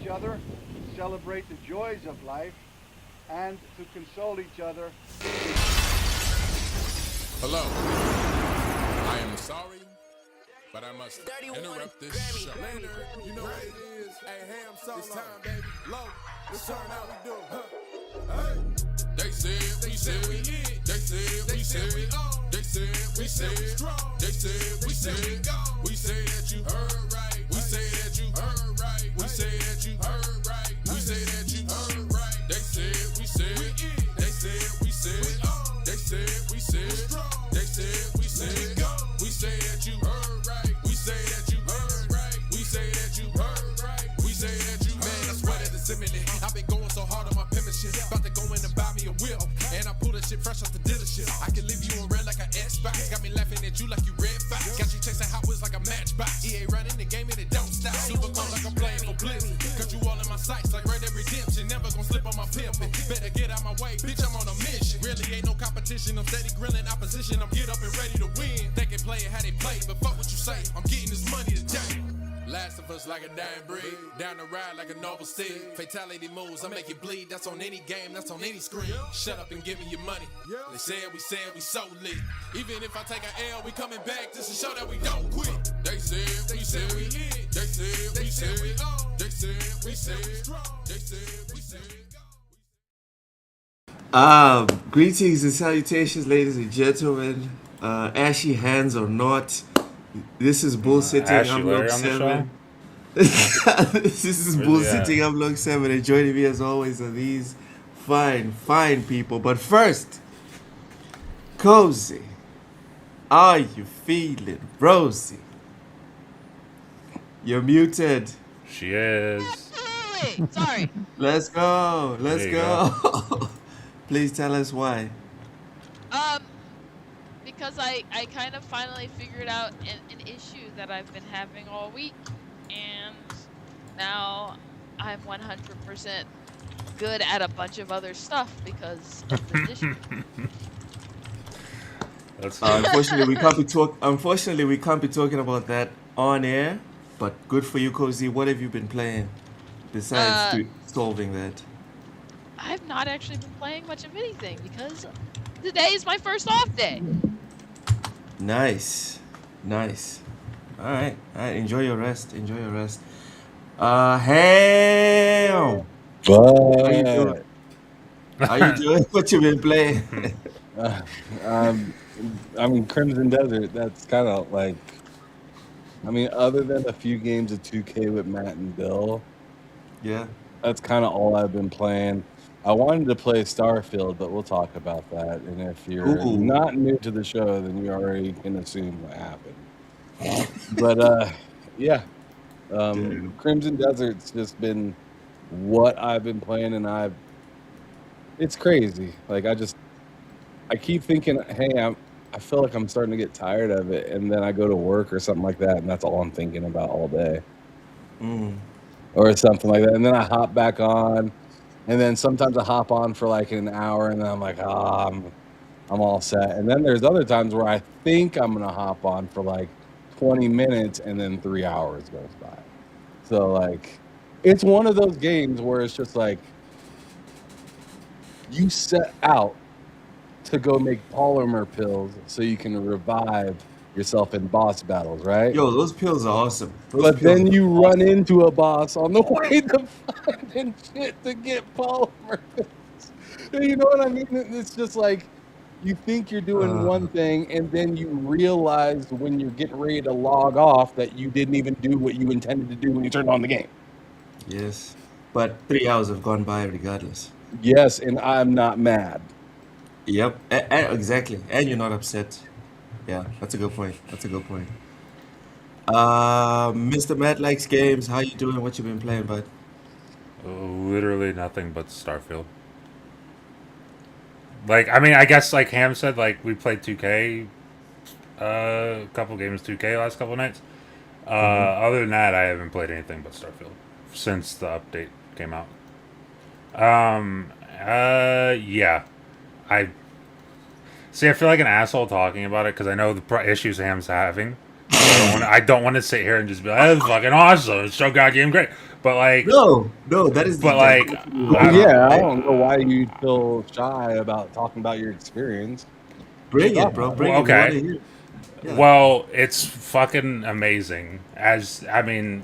other, celebrate the joys of life, and to console each other. Hello. I am sorry, but I must interrupt this show. Later, you know what it is. Hey, Ham Solo. It's time, baby. Low. Let's turn out we do. Hey. They said we said we in. They said we said we on. They said we said we strong. They said we said we go. We say that you heard right. We say that you heard right. We say that you heard right. We say that you heard right. They said we said we in. They said we said we on. They said we said strong. They said we said go. We say that you heard right. We say that you heard right. We say that you heard right. We say that you man, I swear that it's imminent. I've been going so hard on my penmanship. About to go in and buy me a whip. And I pull that shit fresh off the dealership. I can leave you in red like an Xbox. Got me laughing at you like you Red Fox. Got you chasing Hot Wheels like a Matchbox. EA running the game and it don't stop. Super cold like I'm playing for Blitz. Cause you all in my sights like Red Dead Redemption. Never gonna slip on my pimpin'. Better get out my way, bitch, I'm on a mission. Really ain't no competition. I'm steady grilling opposition. I'm get up and ready to win. They can play it how they play, but fuck what you say. I'm getting this money today. Last of us like a dying breed. Down the ride like a noble steed. Fatality moves, I make it bleed. That's on any game, that's on any screen. Shut up and give me your money. They said we so lit. Even if I take an L, we coming back just to show that we don't quit. They said we said we in. They said we said we on. They said we said we strong. They said we said go. Greetings and salutations, ladies and gentlemen. Ashy hands or not, this is BullSittin. I'm Log 7. This is BullSittin. I'm Log 7, and joining me as always are these fine people. But first, Cozy, are you feeling rosy? You're muted. She is. Wait, sorry. Let's go. Please tell us why. Because I kind of finally figured out an issue that I've been having all week, and now I'm 100% good at a bunch of other stuff because of this issue. That's Unfortunately, we can't be talking about that on air. But good for you, Cozy. What have you been playing besides solving that? I've not actually been playing much of anything because today is my first off day. Nice. All right. Enjoy your rest. Ham. How you doing? What you been playing? I mean, Crimson Desert, that's kind of like, I mean, other than a few games of 2K with Matt and Bill, Yeah. that's kind of all I've been playing. I wanted to play Starfield, but we'll talk about that. And if you're Ooh. not new to the show, then you already can assume what happened. But yeah, Crimson Desert's just been what I've been playing, and it's crazy. Like I keep thinking, hey, I feel like I'm starting to get tired of it, and then I go to work or something like that, and that's all I'm thinking about all day, or something like that. And then I hop back on. And then sometimes I hop on for like an hour, and then I'm like, I'm all set. And then there's other times where I think I'm gonna hop on for like 20 minutes, and then 3 hours goes by. So like, it's one of those games where it's just like you set out to go make polymer pills so you can revive yourself in boss battles, right? Yo, those pills are awesome. But then you run into a boss on the way to finding shit to get polymer pills. You know what I mean? It's just like you think you're doing one thing, and then you realize when you're getting ready to log off that you didn't even do what you intended to do when you turned on the game. Yes, but 3 hours have gone by regardless. Yes, and I'm not mad. Yep, exactly. And you're not upset. Yeah, that's a good point. Mr. Matt likes games. How you doing? What you been playing, bud? literally nothing but Starfield. Like, I mean, I guess like Ham said, like we played 2K, a couple games 2K last couple nights. Other than that, I haven't played anything but Starfield since the update came out. Yeah, I feel like an asshole talking about it because I know the issues Ham's having. I don't want to sit here and just be like, "That's fucking awesome! It's so goddamn great." But like, No, that is the but like, diversity Well, of yeah, I life. don't know why you feel shy about talking about your experience. Bring Talk it, bro. about it. Bring it. We want okay. to hear it. Yeah. Well, it's fucking amazing. As I mean,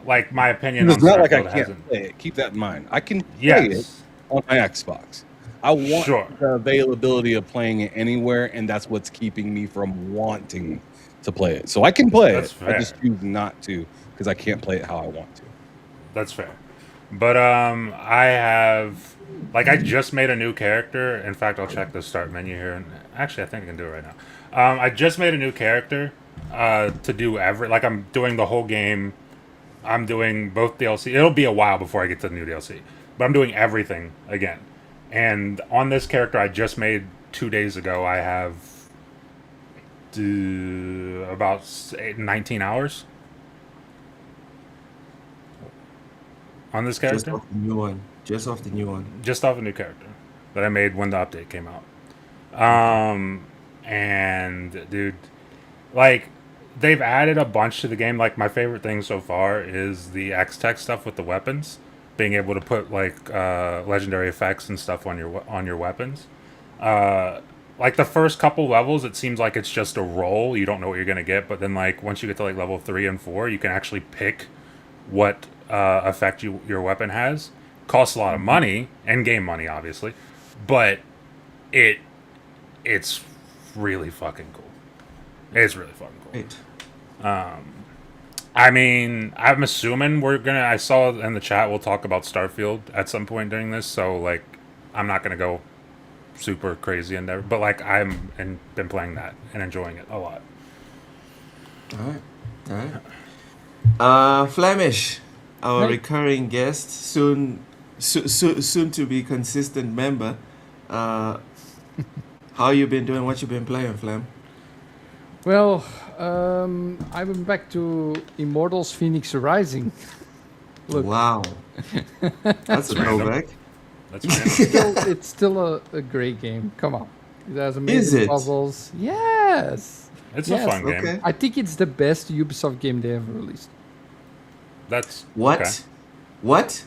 like my opinion on It's not like I Starfield can't hasn't. play it. Keep that in mind. I can play it Yes, on my Xbox. I want sure. the availability of playing it anywhere, and that's what's keeping me from wanting to play it. So I can play That's it. I just fair. choose not to because I can't play it how I want to. That's fair. But I have like I just made a new character. In fact, I'll check the start menu here. And actually, I think I can do it right now. I just made a new character to do like I'm doing the whole game. I'm doing both DLC. It'll be a while before I get to the new DLC, but I'm doing everything again. And on this character I just made 2 days ago, I have about 19 hours on this Just character. off the new one. Just off the new one. Just off a new character that I made when the update came out. And dude, like they've added a bunch to the game. Like my favorite thing so far is the X-Tech stuff with the weapons, being able to put like legendary effects and stuff on your weapons. Like the first couple levels, it seems like it's just a roll. You don't know what you're gonna get, but then like once you get to like level 3 and 4, you can actually pick what effect your weapon has. Costs a lot of money and game money, obviously, but it's really fucking cool. It's really fucking cool. Great. I mean, I'm assuming I saw in the chat we'll talk about Starfield at some point during this, so like I'm not gonna go super crazy in there, but like been playing that and enjoying it a lot. All right. Flemish, our recurring guest, soon to be consistent member. How you been doing? What you been playing, Flem? Well, I went back to Immortals Phoenix Rising. Look. Wow. That's a throwback. It's still a great game. Come on. It has amazing puzzles. Yes. It's a fun game. Okay. I think it's the best Ubisoft game they ever released. That's what? Okay. What?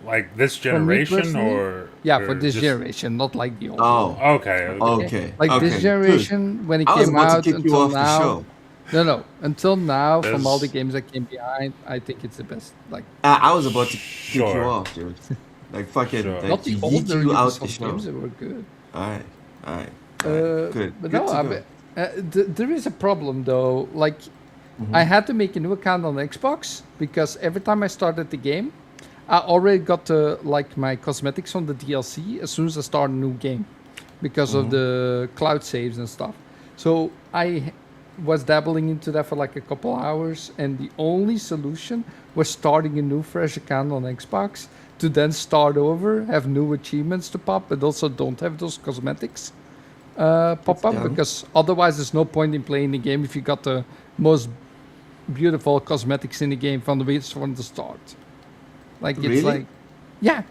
Like this generation or for this generation, not like the old. Oh. Okay. Like this generation when it came out until now. No. Until now, from all the games that came behind, I think it's the best. Like I was about to kick you off, dude. Like fucking like, not the older you out the Ubisoft show. games that were good. All right. Good. But Good there is a problem though. Like I had to make a new account on Xbox because every time I started the game, I already got my cosmetics on the DLC as soon as I start a new game because of the cloud saves and stuff. So I was dabbling into that for like a couple hours, and the only solution was starting a new fresh account on Xbox to then start over, have new achievements to pop, but also don't have those cosmetics pop up, because otherwise there's no point in playing the game if you got the most beautiful cosmetics in the game from the start. Like it's like, yeah,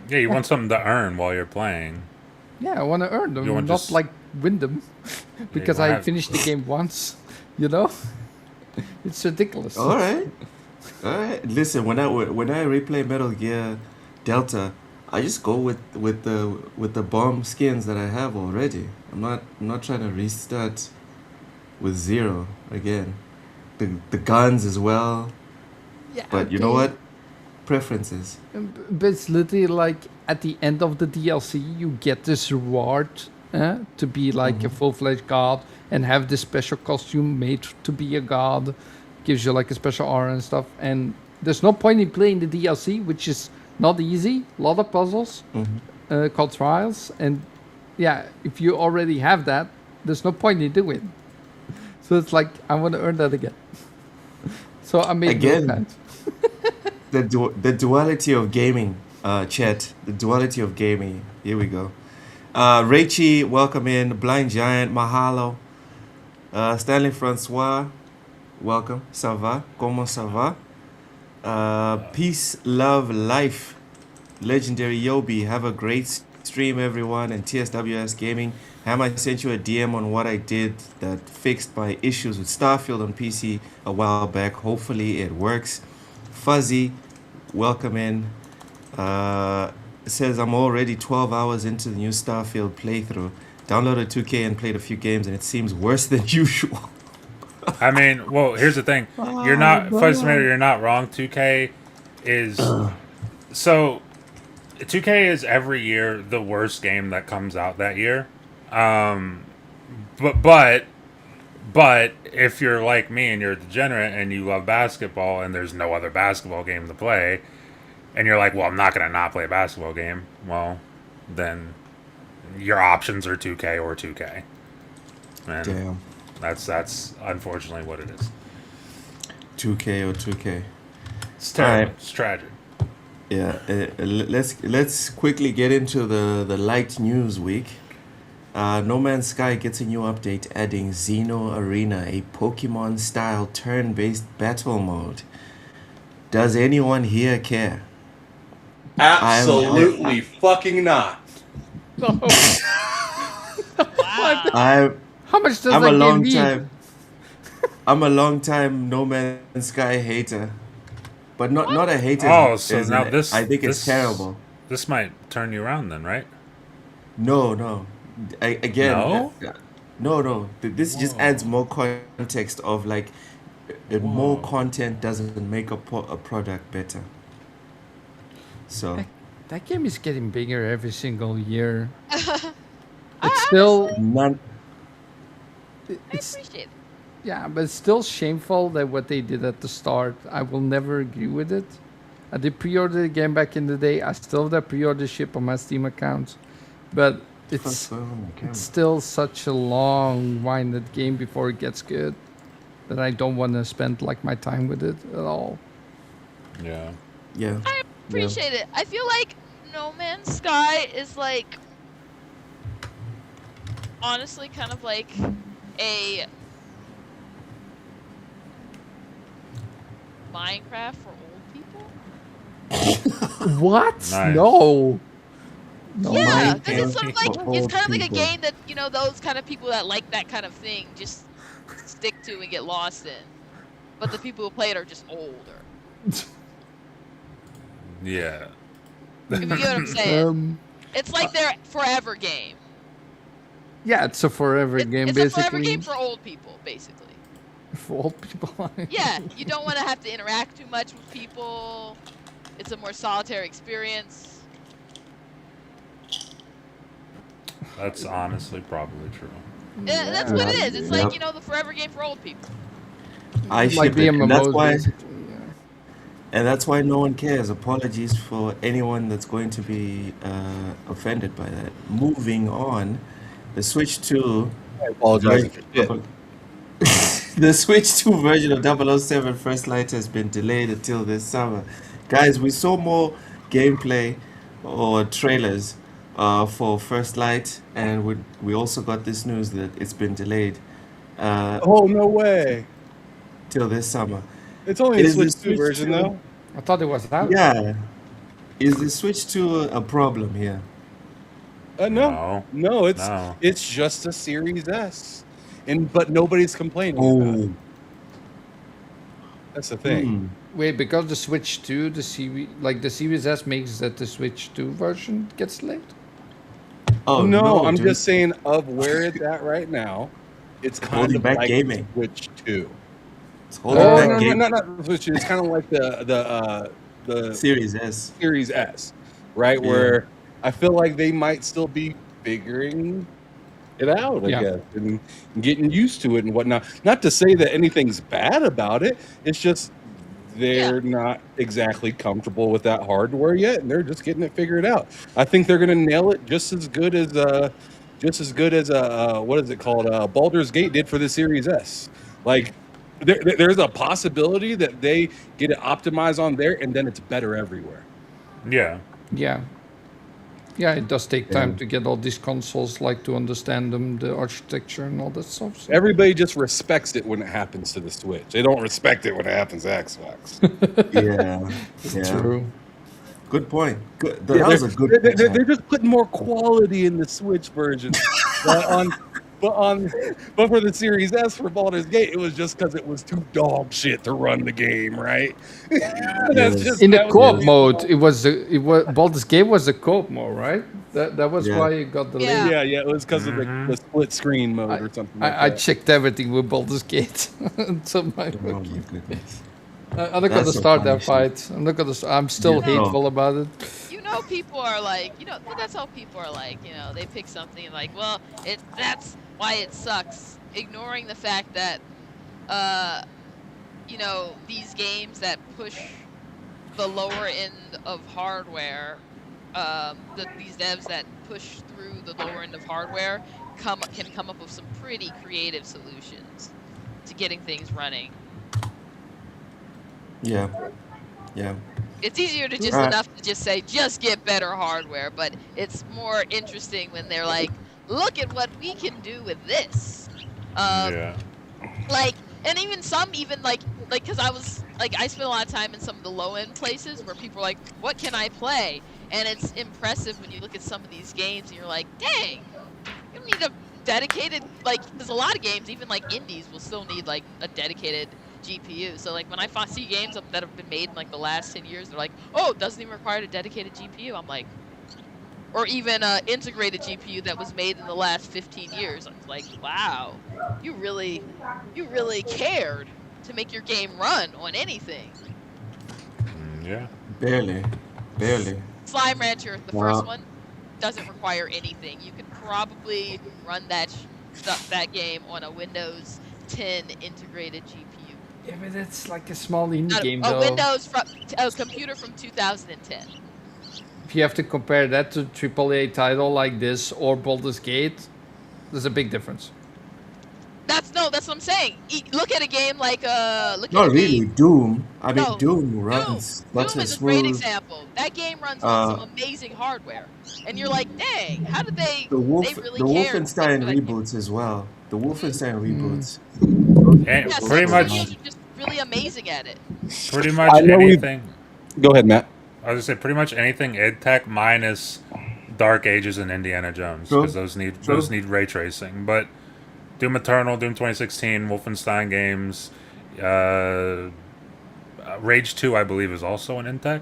you want something to earn while you're playing. Yeah, I want to earn them, not just like win them, because I finished the game once. You know, it's ridiculous. All right. Listen, when I replay Metal Gear Delta, I just go with the bomb skins that I have already. I'm not trying to restart with zero again. The guns as well. Yeah, but you know what? Preferences. But it's literally like at the end of the DLC, you get this reward to be like a full-fledged god and have this special costume made to be a god. Gives you like a special aura and stuff. And there's no point in playing the DLC, which is not easy. A lot of puzzles called trials. And yeah, if you already have that, there's no point in doing it. So it's like, I want to earn that again. So I made again. The duality of gaming, chat. The duality of gaming. Here we go. Raichi, welcome in. Blind Giant, mahalo. Stanley Francois, welcome. Ça va? Comment ça va? Peace, love, life. Legendary Yobi, have a great stream, everyone, and TSWS Gaming. Ham, I sent you a DM on what I did that fixed my issues with Starfield on PC a while back. Hopefully it works. Fuzzy, welcome in. Says I'm already 12 hours into the new Starfield playthrough. Downloaded 2K and played a few games, and it seems worse than usual. I mean, well, here's the thing. You're not, Fuzzmator, you're not wrong. 2K is... So, 2K is every year the worst game that comes out that year. But if you're like me and you're a degenerate and you love basketball and there's no other basketball game to play, and you're like, well, I'm not going to not play a basketball game, well, then your options are 2K or 2K. And Damn. That's unfortunately what it is. 2K or 2K. It's terrible. Right. It's tragic. Yeah, let's quickly get into the light news week. No Man's Sky gets a new update adding Xeno Arena, a Pokemon-style turn-based battle mode. Does anyone here care? Absolutely fucking not. Wow. How much does I'm that a long game need? I'm a long time No Man's Sky hater, but not a hater. Oh, so as now in, this... I think it's this- terrible. This might turn you around then, right? No. No? No. This just adds more context of like, more content doesn't make a product better. So That game is getting bigger every single year. It's still none. I it's appreciate it. yeah, but it's still shameful that what they did at the start. I will never agree with it. I did pre-order the game back in the day. I still have that pre-order ship on my Steam account, but it's still such a long-winded game before it gets good that I don't want to spend like my time with it at all. Yeah. Yeah. I appreciate it. I feel like No Man's Sky is like, honestly, kind of like a Minecraft for old people. What? Nice. No. No. Yeah, Minecraft because it's sort of like for it's old kind of like a people. game that those kind of people that like that kind of thing just stick to and get lost in. But the people who play it are just older. Yeah. If you get what I'm saying. Um, It's like their forever game. yeah, it's a forever game, It's basically. a forever game for old people, basically. For old people. Yeah, you don't want to have to interact too much with people. It's a more solitary experience. That's honestly probably true. Yeah, that's what it is. It's like, Yep. the forever game for old people. I like ship the it, and that's MMOs, why. basically. Yeah. And that's why no one cares. Apologies for anyone that's going to be offended by that. Moving on, the Switch 2. I apologize for shit. The Switch 2 version of 007 First Light has been delayed until this summer. Guys, we saw more gameplay or trailers for First Light, and we also got this news that it's been delayed Oh, no way. till this summer. It's only a Is the Switch 2 Switch version, 2 though. I thought it was out. Yeah. Is the Switch 2 a problem here? No, No. it's just a Series S, but nobody's complaining about it. That's the thing. Hmm. Wait, because the Switch 2, the Series S makes that the Switch 2 version gets late? Oh no, I'm dude. just saying of where it's at right now. It's kind Holding of back like gaming. Switch 2. It's holding Oh, back no, game. not Switch 2. It's kind of like the Series S. Series S, right? Yeah. Where I feel like they might still be figuring it out, I Yeah. guess, and getting used to it and whatnot. Not to say that anything's bad about it. It's just they're not exactly comfortable with that hardware yet, and they're just getting it figured out. I think they're gonna nail it just as good as what is it called? Baldur's Gate did for the Series S. Like, there's a possibility that they get it optimized on there, and then it's better everywhere. Yeah. Yeah. Yeah, it does take time Yeah. to get all these consoles, like, to understand them, the architecture and all that stuff. So. Everybody just respects it when it happens to the Switch. They don't respect it when it happens to Xbox. Yeah. Yeah. True. Good point. Good. Yeah, That was a good they're just putting more quality in the Switch version. but for the Series S for Baldur's Gate, it was just because it was too dog shit to run the game, right? Yes. In the that was co-op the mode, reason. it was Baldur's Gate was the co-op mode, right? That was Yeah. why it got delayed. Yeah. Yeah, it was because of the split screen mode or something like I that. checked everything with Baldur's Gate until my Oh my goodness. I'm not gonna That's some start funny that fight. I'm not gonna. I'm still Yeah, no. hateful about it. You know, people are like, well, that's how people are like. They pick something and like, well, that's why it sucks, ignoring the fact that, these games that push the lower end of hardware, these devs that push through the lower end of hardware can come up with some pretty creative solutions to getting things running. Yeah. Yeah. It's easier to just enough to just say, just get better hardware, but it's more interesting when they're like, look at what we can do with this. Yeah. And even because I spent a lot of time in some of the low end places where people are like, what can I play? And it's impressive when you look at some of these games and you're like, dang, you don't need a dedicated, there's a lot of games, even like indies will still need like a dedicated GPU. So like when I see games that have been made in like the last 10 years, they're like, oh, it doesn't even require a dedicated GPU. I'm like, or even an integrated GPU that was made in the last 15 years. I'm like, wow, you really cared to make your game run on anything. Yeah. Barely. Slime Rancher, the first one, doesn't require anything. You could probably run that game on a Windows 10 integrated GPU. Yeah, but it's like a small indie game, though. A computer from 2010. If you have to compare that to AAA title like this or Baldur's Gate, there's a big difference. That's what I'm saying. Look at a game like Not really. Doom. I mean, Doom runs. Doom is a great example. That game runs on some amazing hardware, and you're like, dang, how did they? The Wolfenstein reboots as well. The Wolfenstein reboots. Pretty much. Games are just really amazing at it. Pretty much anything. Go ahead, Matt. I was gonna say pretty much anything id Tech minus Dark Ages and Indiana Jones, because those need ray tracing. But Doom Eternal, Doom 2016, Wolfenstein games, Rage 2, I believe, is also an id Tech.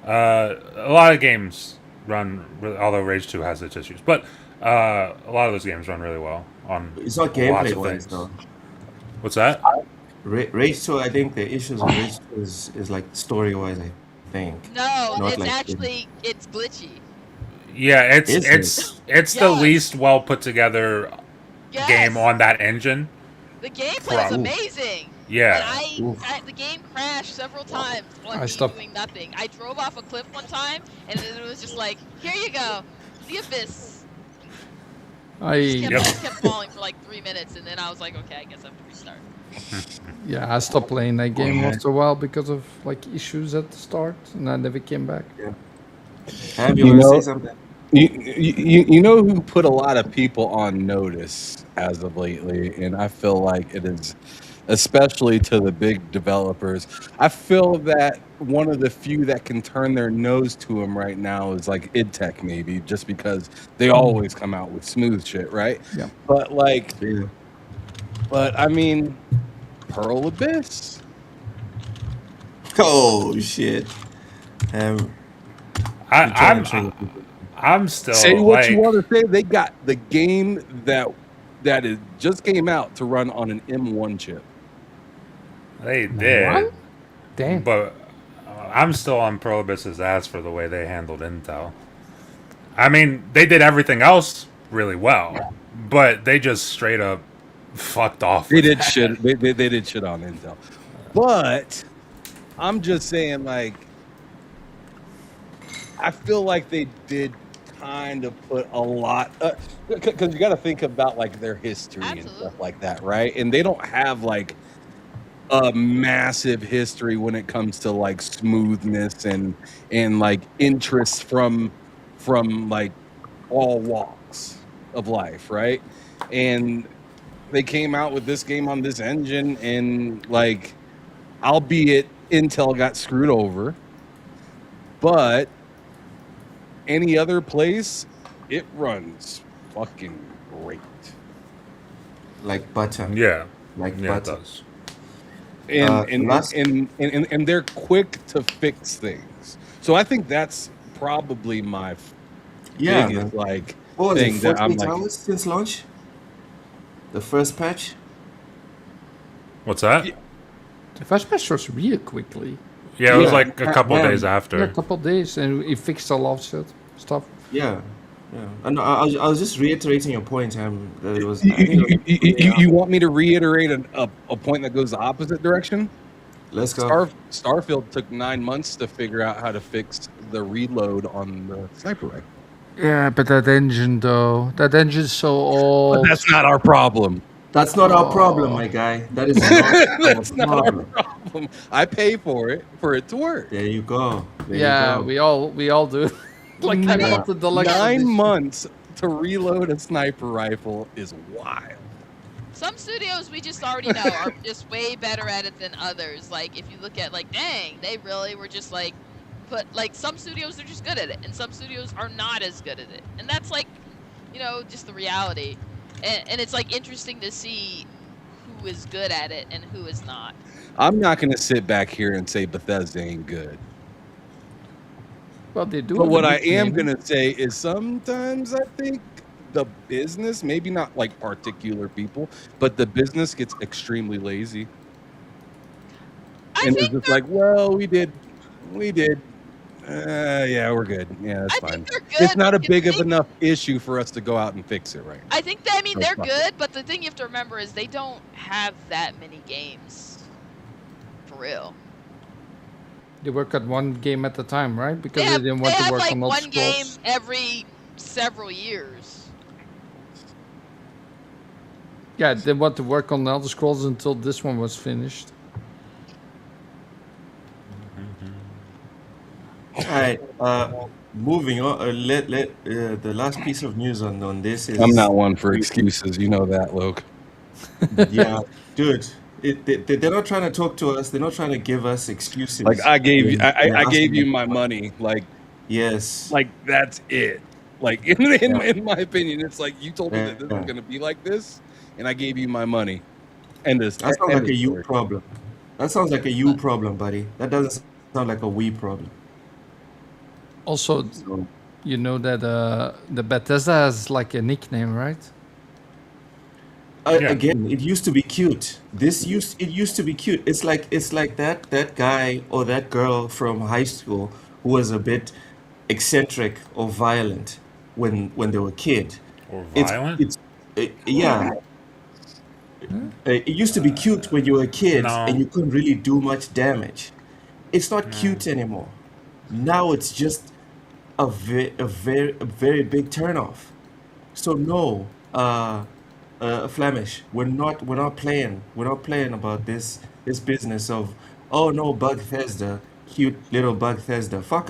A lot of games run, although Rage 2 has its issues, but a lot of those games run really well on. It's not gameplay wise though. What's that? Rage 2, I think the issues with Rage 2 is like story wise, I think. No, it's glitchy. Yeah, it's the least well put together game on that engine. The gameplay is amazing. Yeah. The game crashed several times on me doing nothing. I drove off a cliff one time, and then it was just like, here you go, the abyss. I kept falling for like 3 minutes, and then I was like, okay, I guess I have to restart. Yeah, I stopped playing that game after a while because of like issues at the start, and I never came back. Yeah. You want to say something? You know who put a lot of people on notice as of lately, and I feel like it is, especially to the big developers. I feel that one of the few that can turn their nose to them right now is like id Tech, maybe, just because they always come out with smooth shit, right? Yeah. But I mean, Pearl Abyss. Oh shit. I'm still say what you want to say. They got the game that is just came out to run on an M1 chip. They did. What? Damn. But I'm still on Pearl Abyss's ass for the way they handled Intel. I mean, they did everything else really well, but they just straight up fucked off. They did shit. They did shit on Intel. But I'm just saying, like, I feel like they did kind of put a lot, because you got to think about like their history and stuff like that, right? And they don't have like a massive history when it comes to like smoothness and like interest from like all walks of life, right? And they came out with this game on this engine, and like, albeit Intel got screwed over, but any other place, it runs fucking great. Like butter. Yeah. Like Yeah, it butter. does. And they're quick to fix things. So I think that's probably my Yeah, biggest man. like What was it, thing that I'm 48 like, hours since launch? The first patch? What's that? The first patch was really quickly. Yeah, it was Yeah, like a couple yeah. days after. Yeah, a couple of days, and it fixed a lot of stuff. Yeah. Yeah. And I was just reiterating your point, that it was, I think it was 48 hours. you want me to reiterate a point that goes the opposite direction? Let's go. Starfield took 9 months to figure out how to fix the reload on the sniper rifle. Yeah, but that engine though, that engine's so old. But that's not our problem. That's not our problem, my guy. That is not That's our not our problem. problem. I pay for it to work. There you go. There Yeah, you go. we all do. Like I Yeah. bought the deluxe 9 edition. months to reload a sniper rifle is wild. Some studios we just already know are just way better at it than others. Like if you look at like, dang, they really were just like, some studios are just good at it, and some studios are not as good at it, and that's like, just the reality. And it's like interesting to see who is good at it and who is not. I'm not going to sit back here and say Bethesda ain't good. Well, they do. But have what a I good am name. going to say is sometimes I think the business, maybe not like particular people, but the business gets extremely lazy. I And it's think just they're, like, well, we did. Yeah, we're good. Yeah, that's I fine. think they're good. It's not a but big you of think- enough issue for us to go out and fix it right now. I think that, So they're fuck it. good, but the thing you have to remember is they don't have that many games. For real. They work at one game at a time, right? Because They they have, didn't they want to have work like on all one game scrolls. every several years. Yeah, they want to work on Elder Scrolls until this one was finished. All right. Moving on. The last piece of news on this is. I'm not one for excuses. You know that, Luke. Yeah, dude. They're not trying to talk to us. They're not trying to give us excuses. Like I gave you, They're I gave asking you us my for- money. Yes. Like that's it. Like in my opinion, it's like you told me that this Yeah. was gonna be like this, and I gave you my money. And this That sounds like a you problem. That sounds like a you problem, buddy. That doesn't sound like a we problem. Also, So, you know that the Bethesda has like a nickname, right? Yeah. Again, it used to be cute. It used to be cute. It's like that guy or that girl from high school who was a bit eccentric or violent when they were a kid. Or It's violent? yeah. It used to be cute when you were a kid No. and you couldn't really do much damage. It's not cute anymore. Now it's just a very big turnoff. So no, Flemish, we're not playing about this business of, oh no, Bethesda, cute little Bethesda. Fuck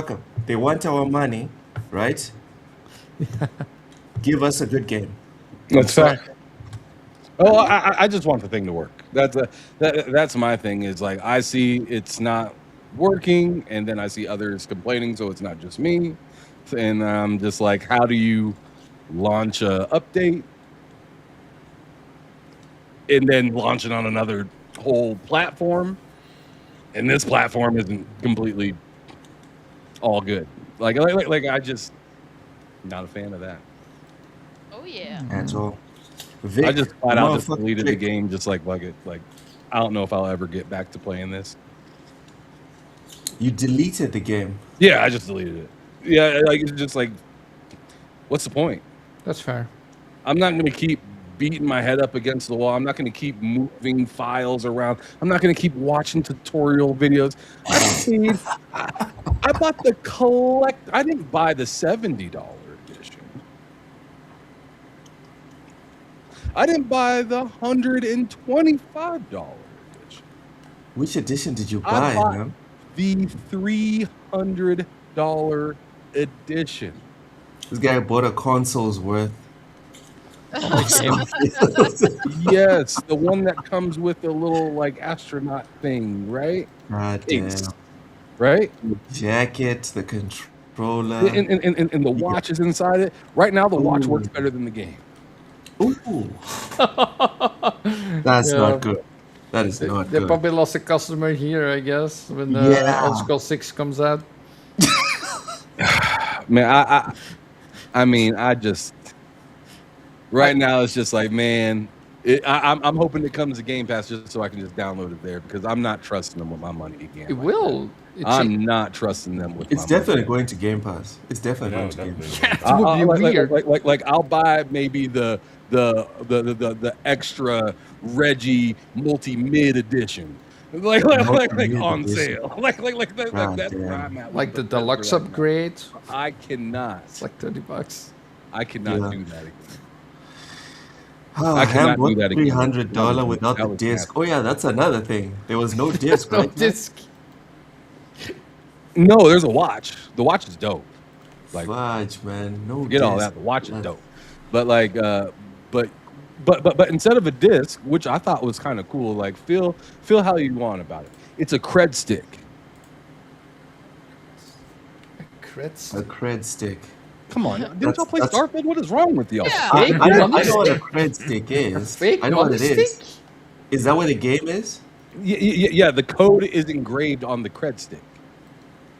them. They want our money, right? Give us a good game. That's fair. Oh, I just want the thing to work. That's my thing. Is like I see it's not working, and then I see others complaining, so it's not just me. And I'm just like, how do you launch a update and then launch it on another whole platform? And this platform isn't completely all good. Like I just not a fan of that. Oh yeah. That's all. Vic, I just flat out just motherfucker, deleted the Vic. game, just like it. Like I don't know if I'll ever get back to playing this. You deleted the game. Yeah, I just deleted it. Yeah, like it's just like, what's the point? That's fair. I'm not gonna keep beating my head up against the wall. I'm not gonna keep moving files around. I'm not gonna keep watching tutorial videos. I bought the I didn't buy the $70 edition. I didn't buy the $125 edition. Which edition did you I buy, bought man? the $300 edition. This guy bought a console's worth. Yes, the one that comes with the little like astronaut thing, right? God Thanks. damn. Right? The jacket, the controller. Roller. And the watch is inside it. Right now, the watch works better than the game. Ooh. That's not good. That is not They good. probably lost a customer here, I guess, when Elder Scrolls 6 comes out. Man, I mean, I just right now it's just like, man, I'm hoping it comes to Game Pass just so I can just download it there because I'm not trusting them with my money again. It will. I'm not trusting them with. It's definitely going to Game Pass. It's definitely going to Game Pass. It would be weird. Like I'll buy maybe the extra Reggie multi-mid edition. Like on sale. Like that's where I'm at. Like the deluxe upgrade. I cannot. It's like $30. I cannot do that again. I cannot do that again. $300 without the disc. Oh yeah, that's another thing. There was no disc, right? No disc. No, there's a watch. The watch is dope. Like, fudge, man. No forget all that. The watch is dope. But like, but instead of a disc, which I thought was kind of cool, like feel how you want about it. It's a cred stick. A cred A cred stick. Come on, didn't y'all play Starfield? What is wrong with y'all? Yeah. I know what a cred stick is. I know what it is. Is that what the game is? Yeah, the code is engraved on the cred stick.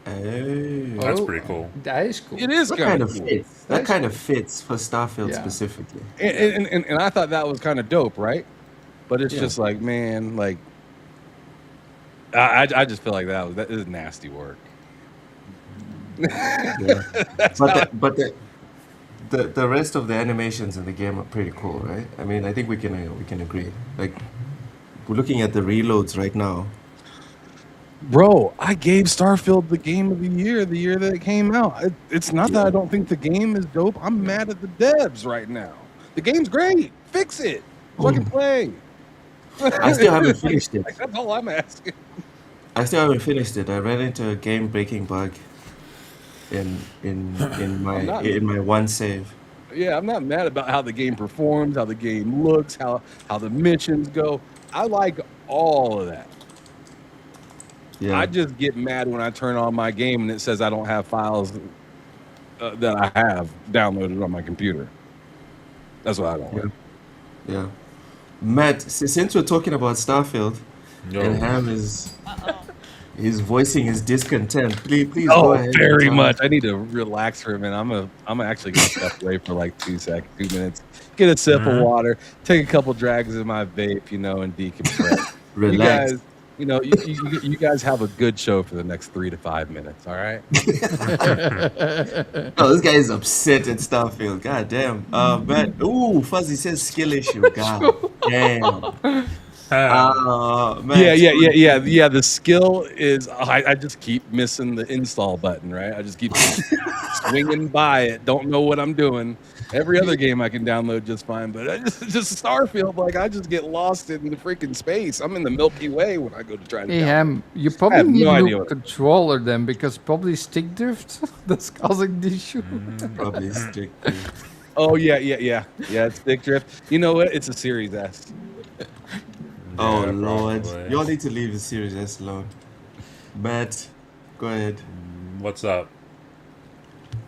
Oh, That's pretty cool. That is cool. It is kind of cool. fits. That kind of fits for Starfield specifically. And I thought that was kind of dope, right? But it's just like, man, like I just feel like that is nasty work. But the rest of the animations in the game are pretty cool, right? I mean, I think we can agree. Like, we're looking at the reloads right now. Bro, I gave Starfield the game of the year that it came out. It's not that I don't think the game is dope. I'm mad at the devs right now. The game's great. Fix it. Fucking play. I still haven't finished it. Like, that's all I'm asking. I still haven't finished it. I ran into a game-breaking bug in my one save. Yeah, I'm not mad about how the game performs, how the game looks, how the missions go. I like all of that. Yeah. I just get mad when I turn on my game and it says I don't have files that I have downloaded on my computer. That's what I don't like. Yeah. Matt, since we're talking about Starfield, and Ham is voicing his discontent, please go ahead. Very much. I need to relax for a minute. I'm actually gonna step away for like 2 minutes, get a sip of water, take a couple drags of my vape, and decompress. Relax. You guys have a good show for the next 3 to 5 minutes, all right? Oh, this guy is upset at Starfield. God damn. Man. Ooh, Fuzzy says skill issue. God damn. Man. Yeah. The skill is I just keep missing the install button, right? I just keep swinging by it. Don't know what I'm doing. Every other game I can download just fine, but just Starfield, like I just get lost in the freaking space. I'm in the Milky Way when I go to try to. Hey Ham, you probably need a new controller then, because probably stick drift that's causing the issue. Probably stick drift. Oh yeah, it's stick drift. You know what? It's a Series S. Oh Lord, y'all need to leave the Series S alone. Matt, go ahead. What's up?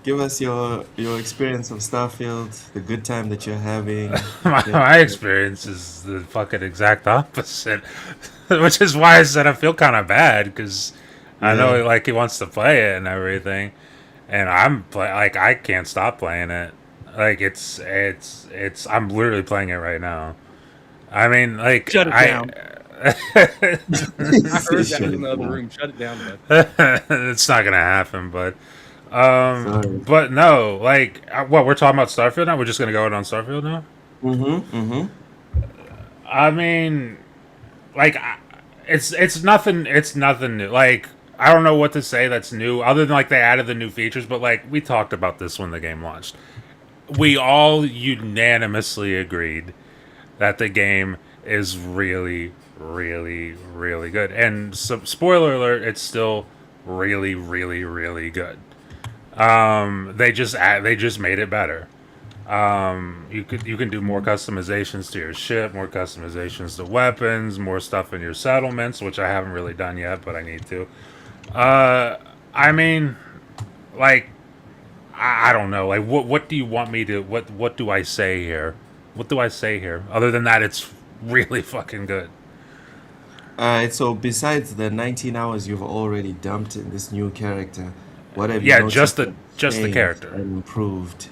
Give us your experience of Starfield, the good time that you're having. My experience is the fucking exact opposite, which is why I said I feel kind of bad, because I know like he wants to play it and everything, and I can't stop playing it. Like it's I'm literally playing it right now. I mean, like shut it down. I heard that in the other room. Shut it down, bud. It's not gonna happen, but. But no, like, what, we're talking about Starfield now? We're just gonna go out on Starfield now? I mean, like, it's nothing new. Like, I don't know what to say that's new, other than, like, they added the new features, but, like, we talked about this when the game launched. We all unanimously agreed that the game is really, really, really good. And, spoiler alert, it's still really, really, really good. They just made it better. You can do more customizations to your ship, more customizations to weapons, more stuff in your settlements, which I haven't really done yet, but I need to. I mean, like, I don't know. Like, what do you want me to? What do I say here? What do I say here? Other than that, it's really fucking good. Alright, so besides the 19 hours you've already dumped in this new character, what have you Yeah, noticed just the changed character. and improved?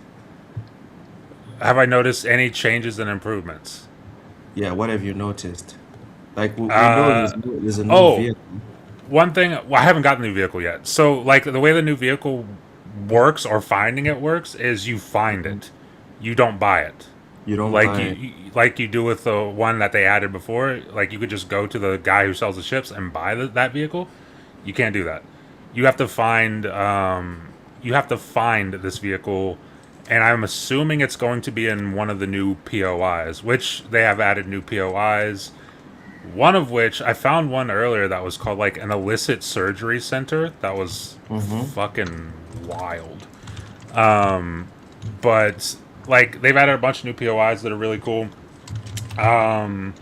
Have I noticed any changes and improvements? Yeah, what have you noticed? Like we know there's a new Oh, vehicle. one thing. Well, I haven't gotten the new vehicle yet. So, like, the way the new vehicle works or finding it works is you find it, you don't buy it. You don't Like buy it. like you do with the one that they added before. Like, you could just go to the guy who sells the ships and buy that vehicle. You can't do that. You have to find this vehicle, and I'm assuming it's going to be in one of the new POIs, which they have added new POIs. One of which I found one earlier that was called like an illicit surgery center. That was fucking wild. But like they've added a bunch of new POIs that are really cool. I'm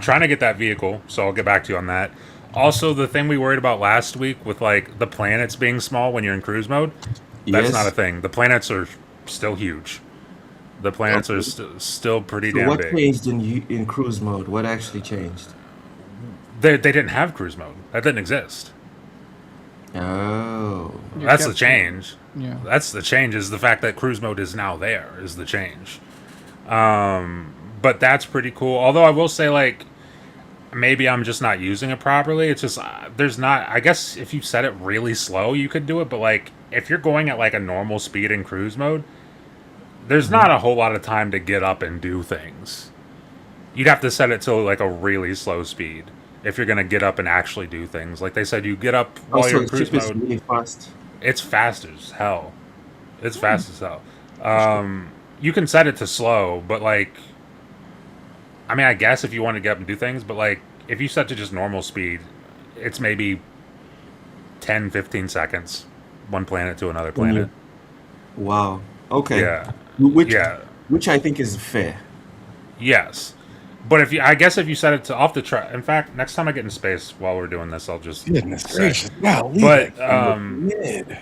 trying to get that vehicle, so I'll get back to you on that. Also, the thing we worried about last week with like the planets being small when you're in cruise mode, that's Yes. not a thing. The planets are still huge. The planets are still pretty So damn what big. changed in cruise mode? What actually changed? They didn't have cruise mode. That didn't exist. Oh. You That's the kept- change. Yeah. That's the change, is the fact that cruise mode is now there is the change. But that's pretty cool. Although I will say, like, maybe I'm just not using it properly. It's just, there's not, I guess if you set it really slow, you could do it. But, like, if you're going at, like, a normal speed in cruise mode, there's not a whole lot of time to get up and do things. You'd have to set it to, like, a really slow speed if you're going to get up and actually do things. Like they said, you get up while Also, you're in the cruise ship is mode. really fast. It's fast as hell. It's fast as hell. You can set it to slow, but like, I mean, I guess if you want to get up and do things, but like, if you set to just normal speed, it's maybe 10, 15 seconds, one planet to another planet. Wow. Okay. Yeah. Which I think is fair. Yes. But I guess if you set it to off the track, in fact, next time I get in space while we're doing this, I'll just. Goodness say- gracious. Wow, But, mid.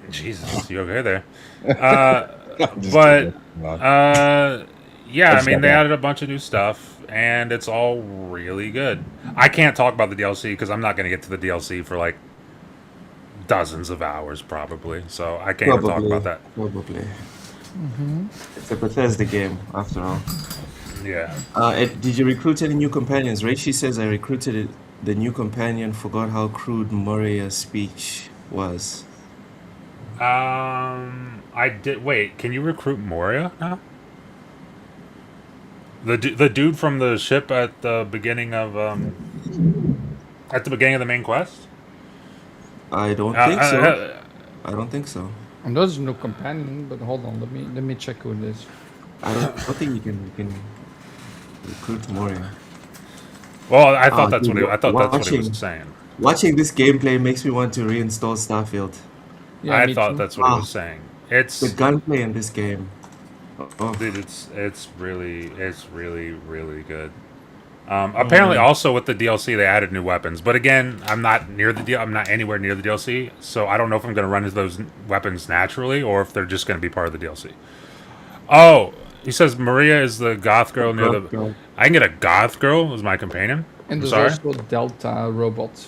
Jesus, you okay there? Just But kidding. yeah, I That's mean not they bad. added a bunch of new stuff, and it's all really good. I can't talk about the DLC because I'm not going to get to the DLC for like dozens of hours probably, so I can't even talk about that. Probably. It's a Bethesda game, after all. Yeah. Did you recruit any new companions? Reishi says I recruited the new companion, forgot how crude Moria's speech was. I did. Wait, can you recruit Moria now? The dude from the ship at the beginning of the main quest. I don't think so. I don't think so. And there's no companion, but hold on, let me check who it is. I don't think you can recruit Moria. Well, I thought that's dude, what he was watching- saying. Watching this gameplay makes me want to reinstall Starfield. Yeah, I me thought too. that's what he was saying. It's The gunplay in this game. Oh, dude, it's really really good. Apparently, also with the DLC, they added new weapons. But again, I'm not anywhere near the DLC, so I don't know if I'm going to run into those weapons naturally or if they're just going to be part of the DLC. Oh, he says Maria is the goth girl near the. Goth girl. I can get a goth girl as my companion. And I'm there's sorry. also a Delta robot.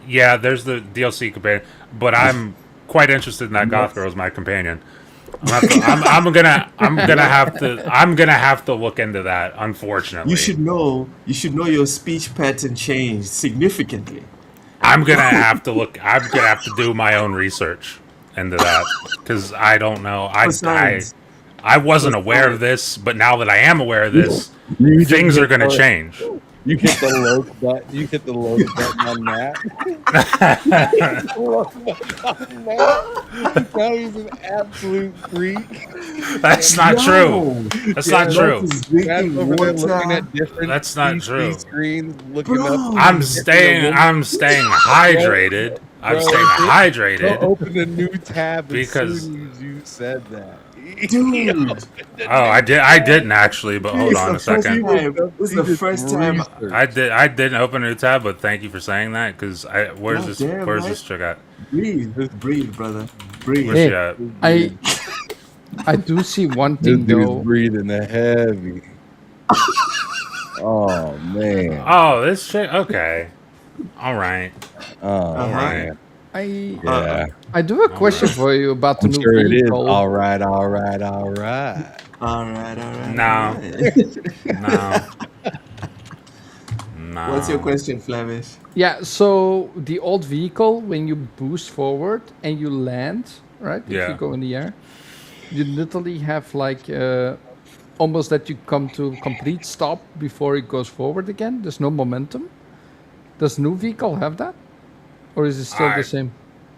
Yeah, there's the DLC companion, but I'm quite interested in that goth girl as my companion. I'm gonna have to look into that. Unfortunately, you should know your speech pattern changed significantly. I'm gonna have to look. I'm gonna have to do my own research into that because I don't know. I wasn't aware of this, but now that I am aware of this, You just things hit are gonna the- change. You hit the load button. You hit the load button on that. Now he's an absolute freak. That's not true. That's not true. He's That's drinking over there water. looking at different That's not PC true. screens, looking Bro. up. I'm staying hydrated. I'm Bro, staying Go hydrated. open a new tab Because- as soon as you said that. Dude, Oh, I didn't actually, but hold it's on the a first second. time. This is the first time. I didn't open a new tab, but thank you for saying that. Cause God damn, where's man. this chick at? Breathe, brother. Breathe. Where's she Hey, at? I do see one This thing dude's though. breathing heavy. Oh man. Oh, this chick. Okay. All right. Oh Uh-huh. man. I Yeah. do have a question for you about the I'm new sure it is. vehicle. All right, all right, all right. All right. No. No. No. What's your question, Flavish? Yeah, so the old vehicle, when you boost forward and you land, right? If Yeah. you go in the air, you literally have like almost that you come to a complete stop before it goes forward again. There's no momentum. Does new vehicle have that, or is it still the same?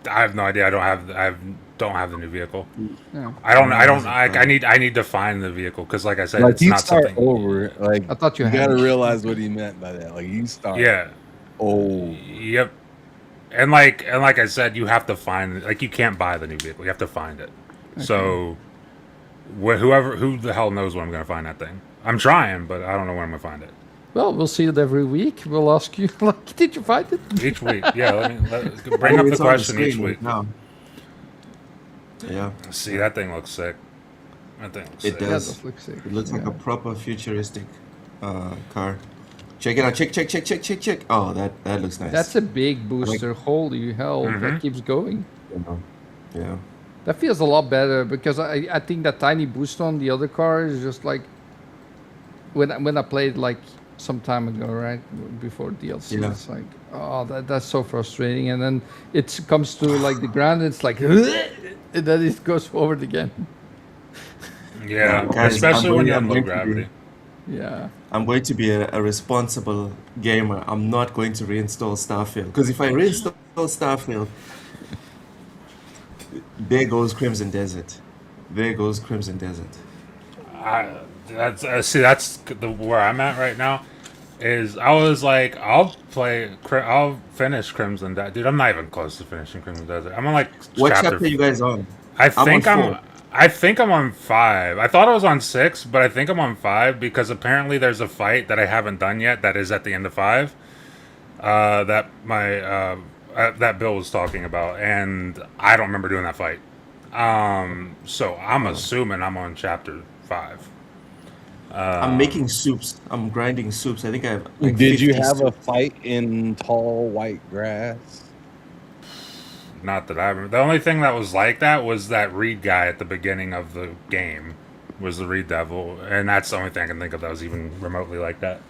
I have no idea. I don't have the new vehicle. Yeah. I need to find the vehicle because, like I said, Like it's you not start something. over. Like I thought you you had gotta it. realize what he meant by that. Like you start. Yeah. Oh. Yep. And like I said, you have to find, like, you can't buy the new vehicle. You have to find it. Okay. So who the hell knows when I'm going to find that thing? I'm trying, but I don't know when I'm going to find it. Well, we'll see it every week. We'll ask you, like, did you find it? Each week. Yeah, bring up the question each week. No. Yeah. See, that thing looks sick. That thing looks It sick. does. Yeah, it does look sick. It looks like a proper futuristic car. Check it out. Check. Oh, that looks nice. That's a big booster. Holy hell, that keeps going. Yeah. That feels a lot better because I think that tiny boost on the other car is just like when I played like some time ago, right before DLC. Yeah. It's like, oh, that's so frustrating. And then it comes to like the ground, it's like, and then it goes forward again. Yeah, guys, especially when you're I'm on low going to gravity. Yeah. I'm going to be a responsible gamer. I'm not going to reinstall Starfield because if I reinstall Starfield, there goes Crimson Desert. There goes Crimson Desert. That's where I'm at right now. Is I was like, I'll finish Crimson Desert. Dude, I'm not even close to finishing Crimson Desert. I'm on like What chapter are you guys on? I think on 4. I think I'm on 5. I thought I was on 6, but I think I'm on 5 because apparently there's a fight that I haven't done yet that is at the end of 5. That that Bill was talking about, and I don't remember doing that fight. So I'm assuming I'm on chapter 5. I'm making soups. I'm grinding soups. I think I have. Like, Did you 50 have a soups. fight in tall white grass? Not that I remember. The only thing that was like that was that Reed guy at the beginning of the game was the Reed Devil, and that's the only thing I can think of that was even remotely like that.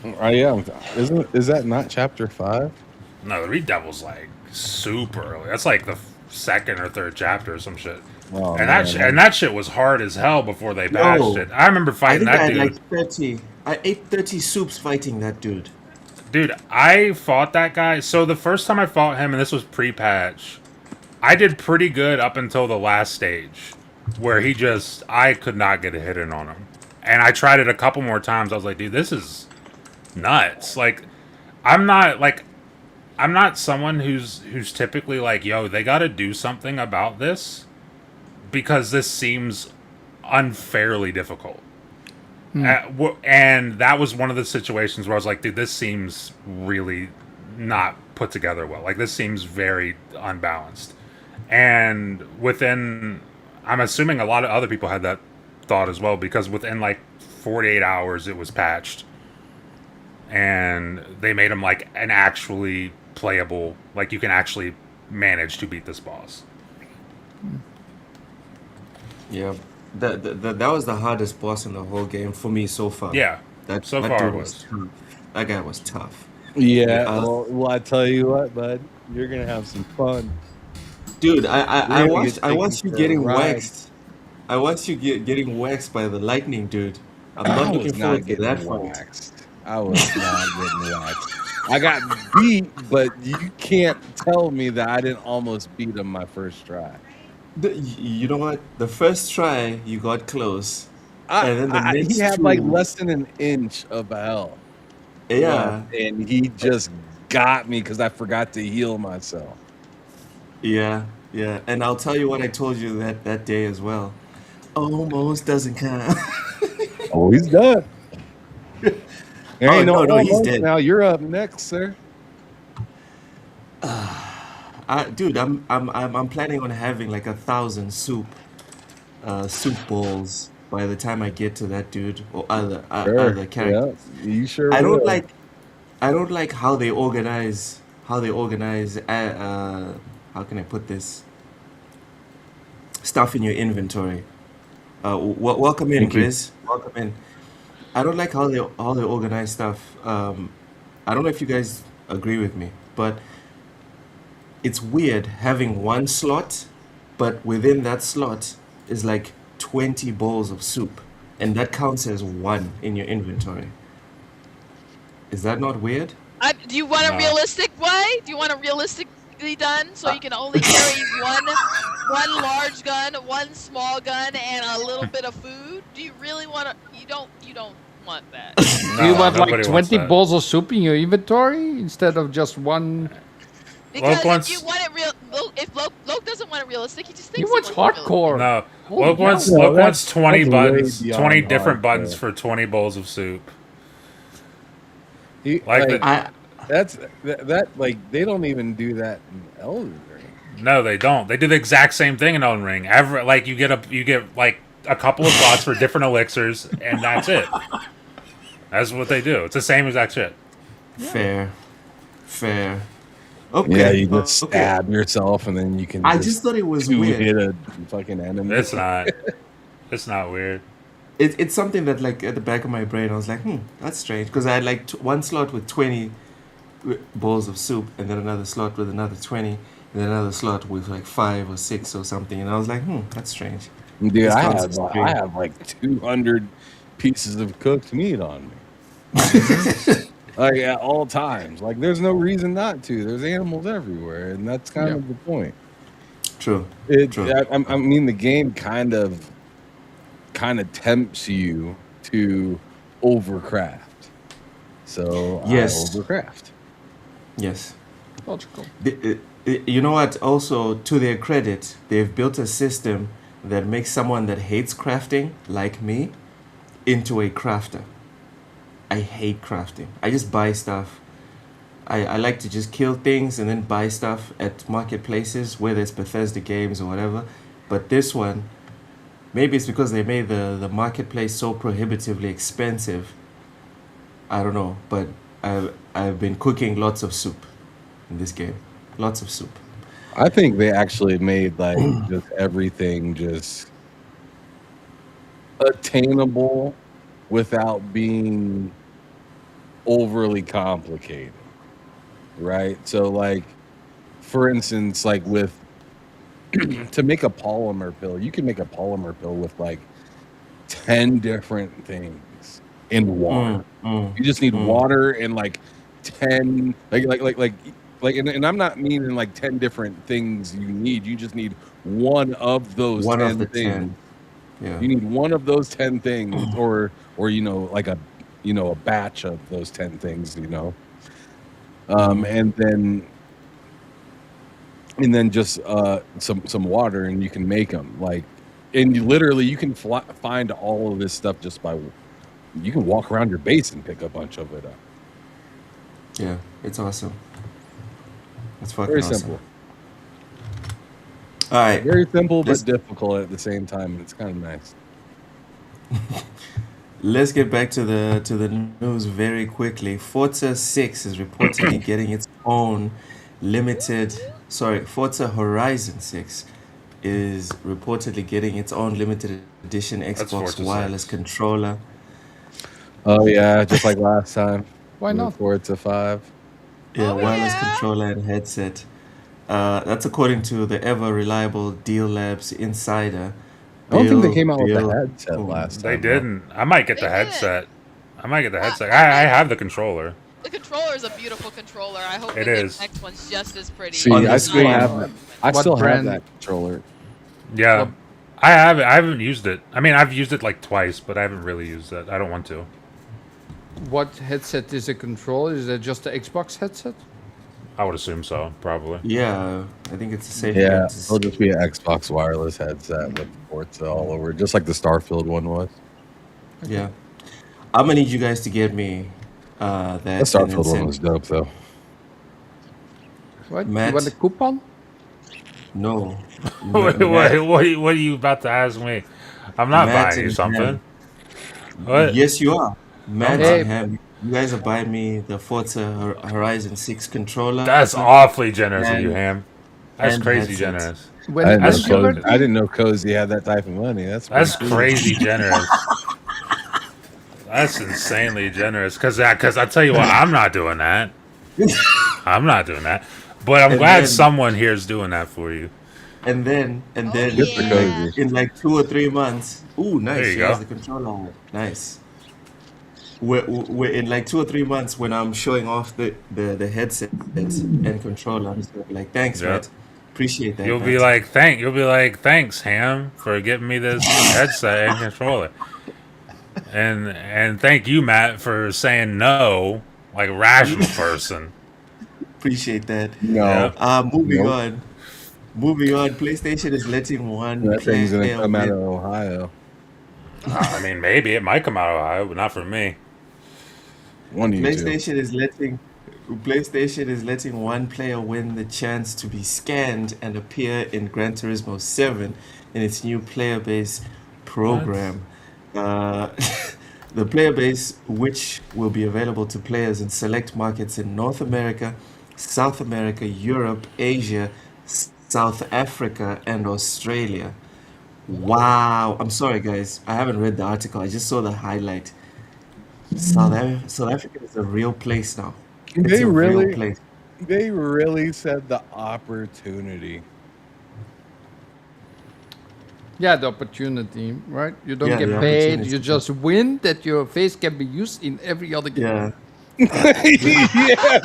Oh yeah, is that not chapter 5? No, the Reed Devil's like super early. That's like the second or third chapter or some shit. Oh, and man. that shit was hard as hell before they patched it. I remember I fighting think I that had dude. like 30. I ate 30 soups fighting that dude. Dude, I fought that guy. So the first time I fought him, and this was pre-patch, I did pretty good up until the last stage, where I could not get a hit in on him. And I tried it a couple more times. I was like, dude, this is nuts. Like, I'm not someone who's typically like, yo, they got to do something about this because this seems unfairly difficult. And that was one of the situations where I was like, dude, this seems really not put together well. Like, this seems very unbalanced. And I'm assuming a lot of other people had that thought as well, because within like 48 hours it was patched. And they made him like an actually playable, like you can actually manage to beat this boss. Yeah. That was the hardest boss in the whole game for me so far. Yeah, that so that far dude it was. tough. That guy was tough. Yeah. Well, I tell you what, bud, you're gonna have some fun. Dude, I watched you getting ride. waxed. I watched you getting waxed by the lightning, dude. I'm not looking forward to that fight. waxed. I was not getting waxed. I got beat, but you can't tell me that I didn't almost beat him my first try. You know what? The first try, you got close. And then the next he had two, like less than an inch of hell. Yeah. And he just got me because I forgot to heal myself. Yeah. And I'll tell you what I told you that day as well. Almost doesn't count. Oh, he's done. There ain't no, he's almost. dead. Now you're up next, sir. Dude, I'm planning on having like 1,000 soup balls by the time I get to that dude or Sure. other Yeah, characters. you sure I don't will. like I don't like how they organize how can I put this stuff in your inventory. Welcome in, Thank you. Grizz. Welcome in. I don't like how they organize stuff. I don't know if you guys agree with me, but it's weird having one slot, but within that slot is like 20 bowls of soup, and that counts as one in your inventory. Is that not weird? Do you want a No. realistic way? Do you want a realistically done so you can only carry one large gun, one small gun, and a little bit of food? Do you really want to? You don't want that. Do you No, want like nobody wants 20 that. bowls of soup in your inventory instead of just one? Because if wants- you want it real, if Loke doesn't want it realistic, he just He thinks wants he wants it hardcore. No, Holy Loke cow. wants No, Loke wants that's 20 way buttons, beyond 20 different hardcore. buttons for 20 bowls of soup. He, Like like, the- I that like they don't even do that in Elden Ring. No, they don't. They do the exact same thing in Elden Ring. Like you get like a couple of slots for different elixirs, and that's it. That's what they do. It's the same exact shit. fair. Okay. Yeah, you just okay. stab yourself and then you can. I just thought it was two weird. hit a fucking enemy. It's not. It's not weird. It's something that like at the back of my brain I was like, that's strange because I had like one slot with 20 bowls of soup and then another slot with another 20 and then another slot with like 5 or 6 or something, and I was like, that's strange. Dude, This I concept's have strange. like 200 pieces of cooked meat on me. Like at all times. Like there's no reason not to. There's animals everywhere, and that's kind of the point. True. True. I mean, the game kind of tempts you to overcraft. So Yes. I overcraft. Yes. Logical. You know what? Also, to their credit, they've built a system that makes someone that hates crafting, like me, into a crafter. I hate crafting. I just buy stuff. I like to just kill things and then buy stuff at marketplaces, whether it's Bethesda games or whatever. But this one, maybe it's because they made the marketplace so prohibitively expensive. I don't know, but I've been cooking lots of soup in this game. Lots of soup. I think they actually made like just everything just attainable without being overly complicated. Right? So like for instance, like with to make a polymer pill, you can make a polymer pill with like 10 different things in water. You just need water and like 10 and I'm not meaning like 10 different things you need. You just need one of those One 10 of the things. 10. Yeah. You need one of those 10 things or like a a batch of those 10 things, and then just some water, and you can make them and you can find all of this stuff just by you can walk around your base and pick a bunch of it up. Yeah, it's awesome. It's fucking Very awesome. simple. All right. Very simple Let's- but difficult at the same time. It's kind of nice. Let's get back to the news very quickly. Forza 6 is reportedly getting its own Forza Horizon 6 is reportedly getting its own limited edition Xbox Forza wireless 6. controller. Oh yeah, just like last time. Why not? Forza 5. Yeah, Oh, wireless yeah? controller and headset. That's according to the ever reliable Deal Labs insider. I don't think they Bill- came out with the Bill headset Coon. last They time. though. didn't. I might get They the did. headset. I might get the headset. I- I have the controller. The controller is a beautiful controller. I hope It the is. next one's just as pretty. See, On I the still screen. have that. I What still brand? have that controller. Yeah, Well- I have it. I haven't used it. I mean, I've used it like twice, but I haven't really used it. I don't want to. What headset is a controller? Is it just the Xbox headset? I would assume so, probably. Yeah, I think it's a safe Yeah, bet to it'll just be an Xbox wireless headset with Forza all over, just like the Starfield one was. Yeah. I'm gonna need you guys to get me that. The Starfield one was dope, though. What? Matt? You want a coupon? No. What are you about to ask me? I'm not Matt buying you and something. Ham. What? Yes, you are. Matt Hey. and Ham, you guys are buying me the Forza Horizon 6 controller. That's awfully generous of you, And- Ham. That's and crazy headsets. generous. When I when's your birthday? didn't know Cozy had that type of money. That's That's pretty cool. crazy generous. That's insanely generous. Cause I tell you what, I'm not doing that. I'm not doing that. But I'm And glad then- someone here is doing that for you. And then Good for Yeah. Cozy. in like 2 or 3 months. Ooh, nice. There you She go. has the controller. Nice. We're in like 2 or 3 months when I'm showing off the headset and controller. I'm just gonna be like, thanks, Yep. Matt. Appreciate that. You'll be Matt." like, thanks, Ham, for getting me this headset and controller. And thank you, Matt, for saying no, like a rational person. Appreciate that. No, Moving Nope. on. Moving on. PlayStation is letting one that thing's gonna player come out win. of Ohio. I mean, maybe it might come out of Ohio, but not for me. One of you two. PlayStation is letting one player win the chance to be scanned and appear in Gran Turismo 7 in its new player base program. The player base, which will be available to players in select markets in North America, South America, Europe, Asia, South Africa, and Australia. Wow. I'm sorry, guys. I haven't read the article. I just saw the highlight. South Africa is a real place now. It's They a real really, place. they really said the opportunity. Yeah, the opportunity, right? You don't Yeah, get the paid. opportunity. You just win that your face can be used in every other game. Yeah.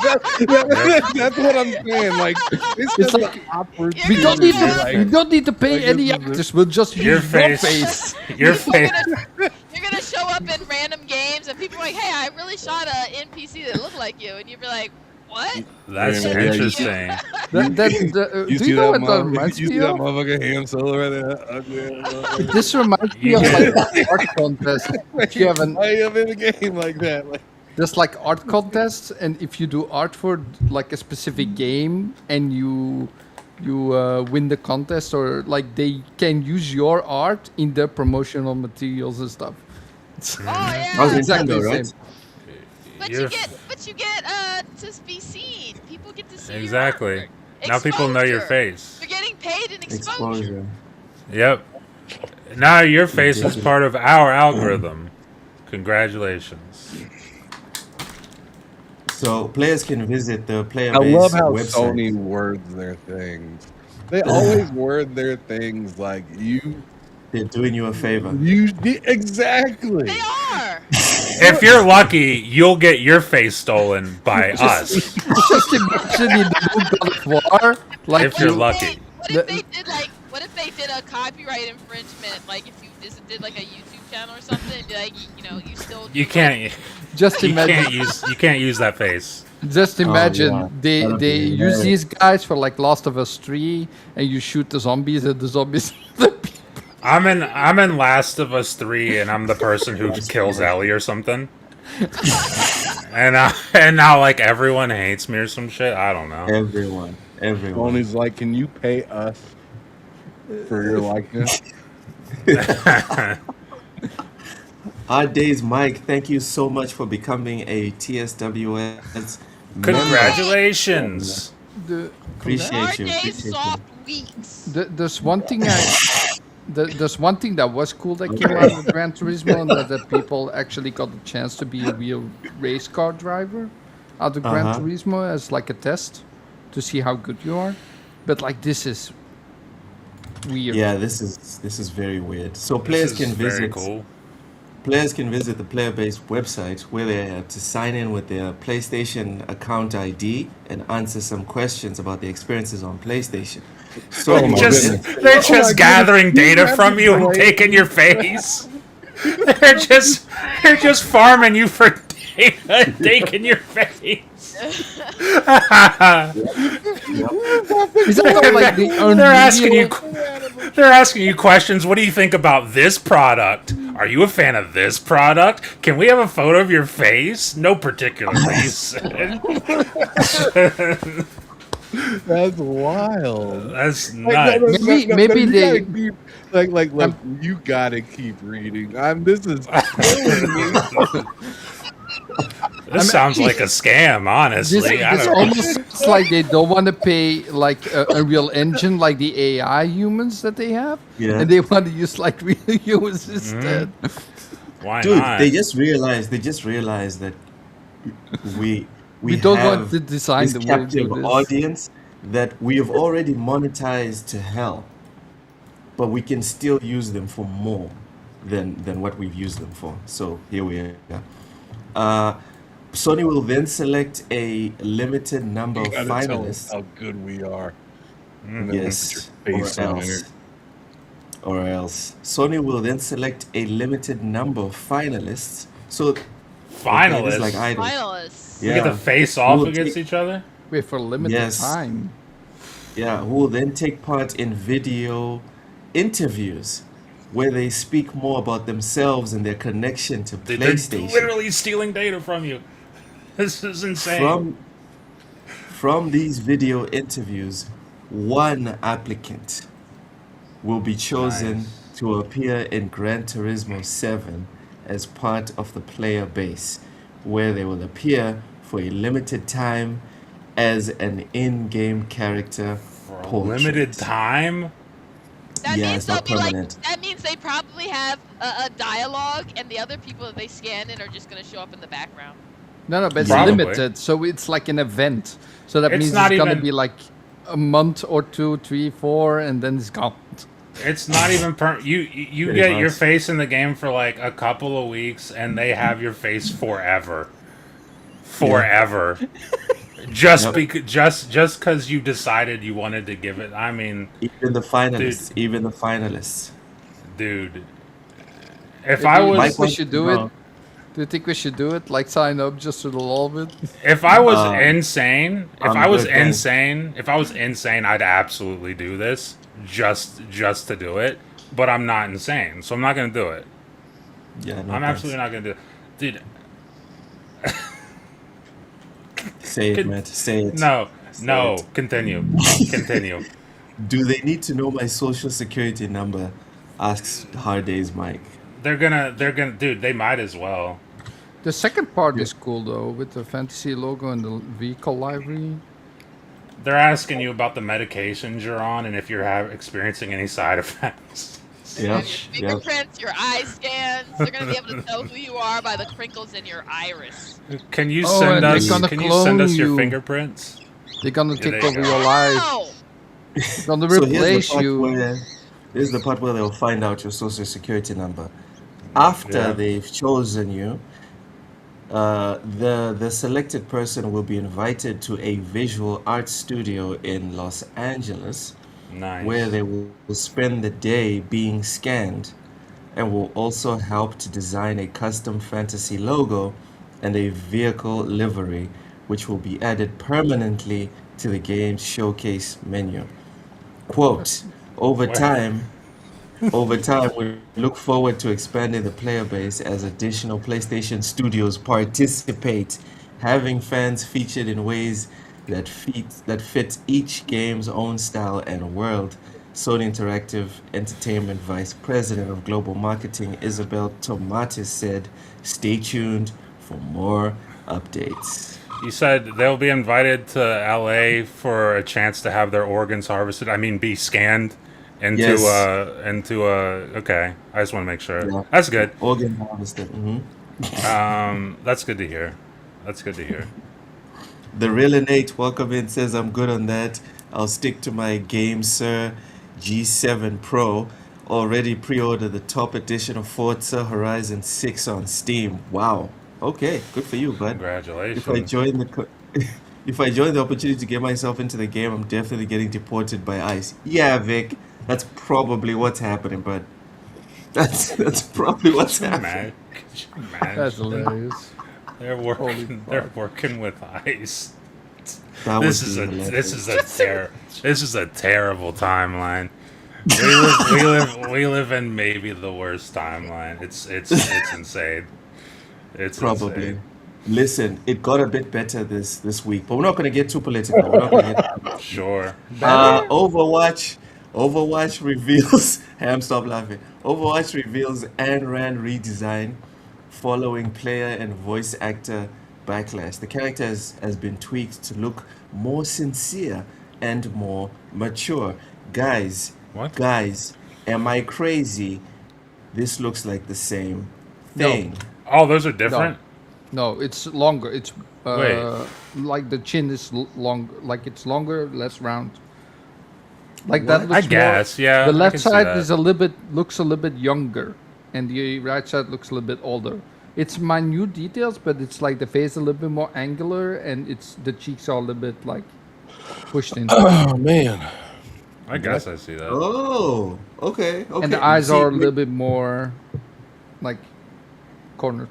That's what I'm saying. Like, It's like opportunity. we don't need Yeah. to, like, we don't need to pay like, any this is actors. We'll just use Your your face. face. Your face. You're gonna show up in random games and people are like, hey, I really shot a NPC that looked like you, and you'd be like, what? That's Yeah, you- interesting. Do you know what that reminds you see me that of? motherfucking ham solo right there? That ugly ass motherfucker. This reminds me You of get- like an art contest. If you have an I am in a game like that. Like, There's like art contests, and if you do art for like a specific game and you win the contest, or like they can use your art in their promotional materials and stuff. Oh That yeah. was Exactly Nintendo, the right? same. But You're- you get to be seen. People get to see your Exactly. artwork. Now people know your Exposure. face. You're getting paid in exposure. Exposure. Yep. Now your face is Ridiculous. part of our algorithm. Congratulations. So players can visit the player I base love how website. Sony words their things. They always word their things like you. They're doing you a favor. Exactly. They are. If you're lucky, you'll get your face stolen by us. Just imagine in the new God of War, like If you're you- lucky. What if they did like? What if they did a copyright infringement? Like if you just did like a YouTube channel or something, and be like, you still. You can't. just You imagine. can't use that face. Just imagine yeah. they That'd they be use hilarious. these guys for like Last of Us 3, and you shoot the zombies, and the zombies. I'm in Last of Us 3, and I'm the person who kills Ellie or something. and now like everyone hates me or some shit. I don't know. Everyone. Sony's like, can you pay us for your likeness? Our Days Mike, thank you so much for becoming a TSWS member. Congratulations. The, Appreciate Hard you. days, Appreciate you. soft weeks. there's one thing there's one thing that was cool that came out of Gran Turismo, and that people actually got the chance to be a real race car driver out of Gran Uh-huh. Turismo as like a test to see how good you are. But like this is weird. Yeah, this is very weird. So This players is can very visit cool. Players can visit the player-based website where they have to sign in with their PlayStation account ID and answer some questions about their experiences on PlayStation. So Oh my Just goodness. they're Oh just my goodness. gathering data That's from you and great. taking your face. They're just farming you for data, taking your face. Is that not like the They're asking you questions. What do you think about this product? Are you a fan of this product? Can we have a photo of your face? No particular reason. That's wild. That's nuts. Maybe you they- gotta keep, like you gotta keep reading. This is This sounds like a scam, honestly. This almost sounds like they don't want to pay like a real engine like the AI humans that they have, and they want to use like real humans instead. Why Dude, not? they just realized that we don't have want to design this the world captive to this. audience that we have already monetized to hell, but we can still use them for more than what we've used them for. So here we are. Sony will then select a limited number of gotta tell us finalists. how good we are. Yes, Put your face on here. or else. Sony will then select a limited number of finalists. So Finalists? it's like idols. Finalists. You get to face off We'll against take- each other? Wait for a limited Yes. time. Yeah, who will then take part in video interviews where they speak more about themselves and their connection to They're PlayStation. literally stealing data from you. This is insane. From these video interviews, one applicant will be chosen Nice. to appear in Gran Turismo 7 as part of the player base, where they will appear for a limited time as an in-game character. For a portrait. limited time? That Yeah, means it's they'll not be like. permanent. That means they probably have a dialogue, and the other people that they scan in are just gonna show up in the background. No, but it's Probably. limited, so it's like an event. So that It's means not it's gonna even- be like a month or 2, 3, 4, and then it's gone. It's not even you Pretty get your much. face in the game for like a couple of weeks and they have your face forever. Forever. Just because you decided you wanted to give it. I mean, Even the finalists. dude. If I Do you was think we should do it? No. Do you think we should do it? Like sign up just for the lol of it? If I was insane, if I'm I was good, man. insane, I'd absolutely do this just to do it. But I'm not insane, so I'm not gonna do it. Yeah, no I'm thanks. absolutely not gonna do it, dude. Say it, Matt. Say it. No, no. it. Continue. Do they need to know my social security number? Asks Hard Days Mike. They're gonna, dude. They might as well. The second part is cool though, with the fantasy logo and the vehicle library. They're asking you about the medications you're on and if you're experiencing any side effects. Yeah. Your fingerprints, your eye scans. They're gonna be able to know who you are by the crinkles in your iris. Can you Oh, send and they're us? gonna Can you send us clone your you. fingerprints? They're gonna Yeah, take there you over go. your life. Wow. They're gonna So replace you. here's the part where they'll find out your social security number. After Yeah. they've chosen you, the selected person will be invited to a visual art studio in Los Angeles, Nice. where they will spend the day being scanned, and will also help to design a custom fantasy logo and a vehicle livery, which will be added permanently to the game's showcase menu. Quote, over Wow. time, we look forward to expanding the player base as additional PlayStation studios participate, having fans featured in ways that fit each game's own style and world. Sony Interactive Entertainment Vice President of Global Marketing Isabel Tomatis said, "Stay tuned for more updates." You said they'll be invited to LA for a chance to have their organs harvested. I mean, be scanned into Yes. Okay, I just want to make sure. Yeah. That's good. Organ harvested. That's good to hear. The real Innate, welcome in, says, "I'm good on that. I'll stick to my Game Sir G7 Pro. Already pre-ordered the top edition of Forza Horizon 6 on Steam." Wow. Okay, good for you, bud. Congratulations. If I join if I join the opportunity to get myself into the game, I'm definitely getting deported by ICE. Yeah, Vic, that's probably what's happening, bud. That's probably what's happening. Could you imagine? That's hilarious. They're working. They're working with ice. That This would is be a hilarious. this is a terrible timeline. We live in maybe the worst timeline. It's insane. It's Probably. insane. Listen, it got a bit better this week, but we're not going to get too political. We're not going to get. Sure. Better? Overwatch reveals. Ham, stop laughing. Overwatch reveals Ayn Rand redesign following player and voice actor backlash. The character has been tweaked to look more sincere and more mature. Guys, What? guys, am I crazy? This looks like the same No. thing. Oh, those are No. different. No, it's longer. It's Wait. like the chin is longer. Like it's longer, less round. Like What? that I looks more. guess. Yeah. The I left can see side that. is looks a little bit younger, and the right side looks a little bit older. It's minute details, but it's like the face a little bit more angular, and it's the cheeks are a little bit like pushed in, Oh man, I guess I see that. Oh, okay, okay. and the eyes See, are a little bit more like cornered.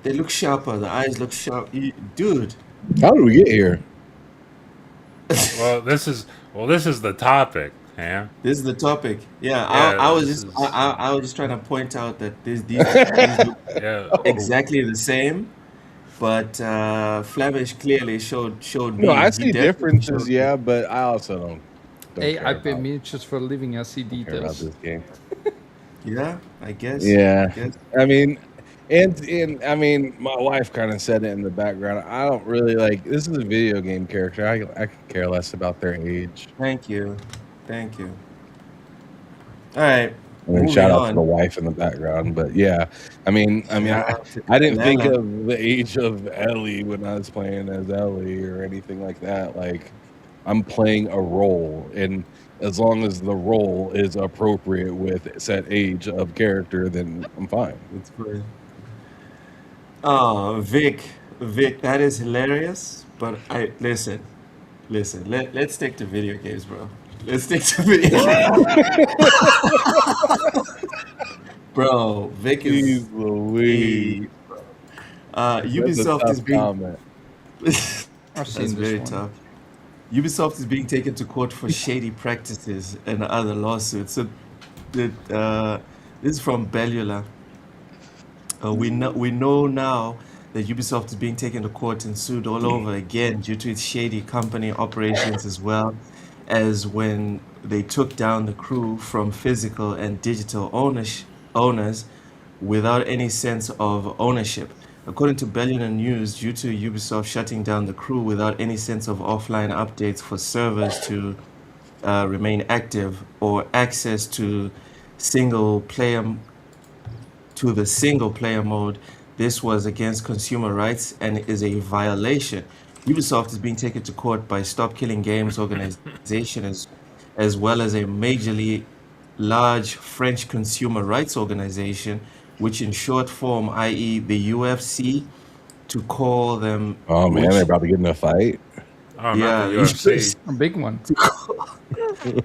they look sharper. The eyes look sharp. Dude, how did we get here? Well, this is the topic. Yeah. this is the topic. Yeah, Yeah, I was this just is- I was just trying to point out that these look Yeah. exactly the same, but Flemish clearly showed me. No, I He see definitely differences, showed me. yeah, but I also don't Hey, care I play about, miniatures for a living. I see care about details. this game. Yeah, I guess. Yeah, I guess. I mean, and I mean, my wife kind of said it in the background. I don't really like. This is a video game character. I could care less about their age. Thank you, thank you. All right, And then moving shout out to the on. wife in the background. But yeah, I mean, Shout out to I didn't think Lala. of the age of Ellie when I was playing as Ellie or anything like that. Like, I'm playing a role, and as long as the role is appropriate with said age of character, then I'm fine. It's fine. Oh, Vic, that is hilarious. But listen. Let's stick to video games, bro. Let's stick to video games. Bro, Vic is Jeez Louise. That's a Ubisoft tough is being comment. I've that's seen this very one. tough. Ubisoft is being taken to court for shady practices and other lawsuits. So this is from Bellula. We know now that Ubisoft is being taken to court and sued all over again due to its shady company operations, as well as when they took down the crew from physical and digital owners without any sense of ownership. According to Belluna News, due to Ubisoft shutting down the crew without any sense of offline updates for servers to remain active or access to the single player mode, this was against consumer rights and is a violation. Ubisoft is being taken to court by Stop Killing Games organization as well as a majorly large French consumer rights organization, which in short form, i.e. the UFC, to call them, Oh man, which, they're about to get in a fight. Oh, yeah, not the UFC. A big one.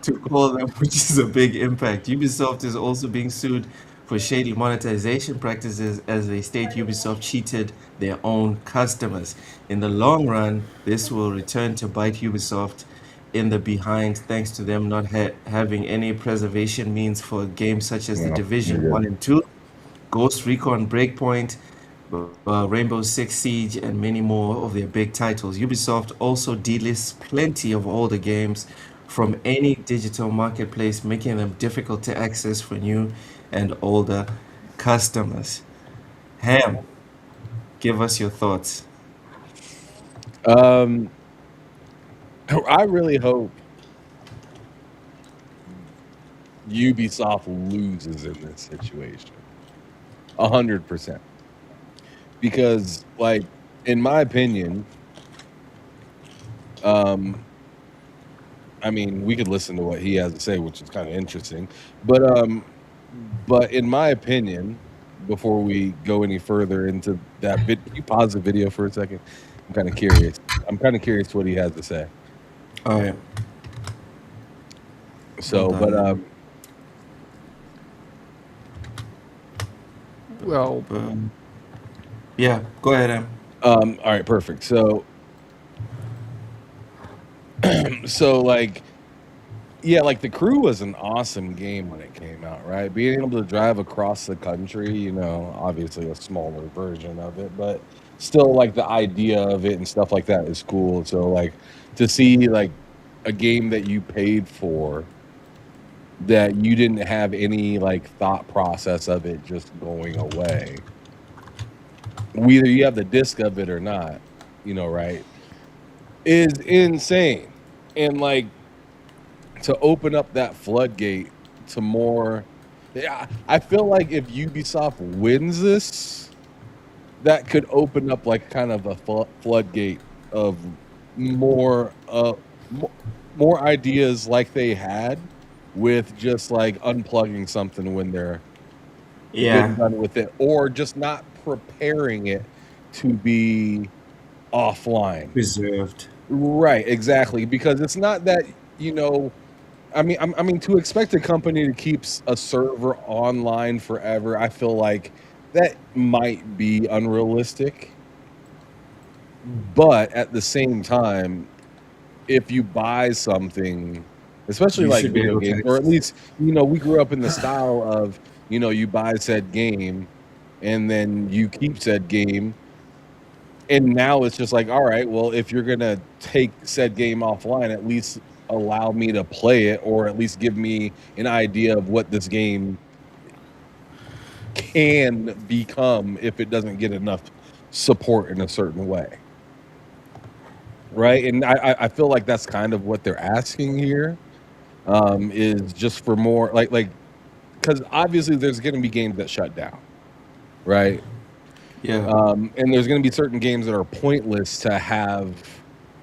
to call them, which is a big impact. Ubisoft is also being sued for shady monetization practices as they state Ubisoft cheated their own customers. In the long run, this will return to bite Ubisoft in the behind thanks to them not having any preservation means for games such as The No, Division you're 1 good. and 2, Ghost Recon Breakpoint, Rainbow Six Siege, and many more of their big titles. Ubisoft also delists plenty of older games from any digital marketplace, making them difficult to access for new and older customers. Ham, give us your thoughts. I really hope Ubisoft loses in this situation. 100%. Because, like, in my opinion, I mean, we could listen to what he has to say, which is kind of interesting. But in my opinion, before we go any further into that can you pause the video for a second? I'm kind of curious. I'm kind of curious what he has to say. All right. So, Hold but on. Well, Yeah, go ahead, Em. All right, perfect. So, like, yeah, like the Crew was an awesome game when it came out, right? Being able to drive across the country, obviously a smaller version of it, but still, like the idea of it and stuff like that is cool. So, like, to see like a game that you paid for that you didn't have any like thought process of it just going away. Whether you have the disc of it or not, right, is insane. And like to open up that floodgate to more. Yeah, I feel like if Ubisoft wins this, that could open up like kind of a floodgate of more more ideas like they had with just like unplugging something when they're getting done with it, or just not preparing it to be offline, Preserved. right? Exactly, because it's not that I mean, to expect a company to keep a server online forever, I feel like that might be unrealistic. But at the same time, if you buy something, especially You like should be video able to games, or at access. least, we grew up in the style of, you buy said game and then you keep said game. And now it's just like, all right, well, if you're going to take said game offline, at least allow me to play it, or at least give me an idea of what this game can become if it doesn't get enough support in a certain way. Right. And I feel like that's kind of what they're asking here, is just for more like, because obviously there's going to be games that shut down. Right. Yeah. And there's going to be certain games that are pointless to have,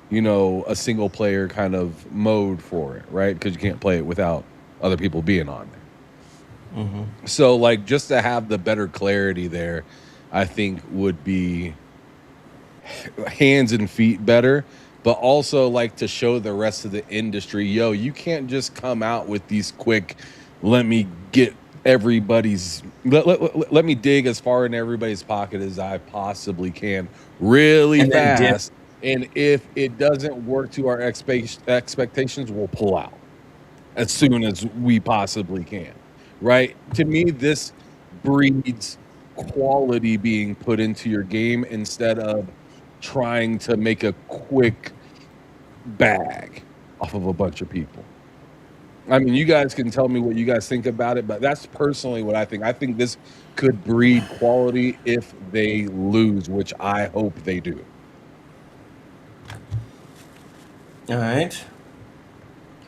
a single player kind of mode for it, right? Because you can't play it without other people being on there. So, like, just to have the better clarity there, I think would be hands and feet better, but also like to show the rest of the industry, you can't just come out with these quick, let me get everybody's let me dig as far in everybody's pocket as I possibly can really And then dip. fast, and if it doesn't work to our expectations, we'll pull out as soon as we possibly can, right? To me, this breeds quality being put into your game instead of trying to make a quick bag off of a bunch of people. I mean, you guys can tell me what you guys think about it, but that's personally what I think. I think this could breed quality if they lose, which I hope they do. All right.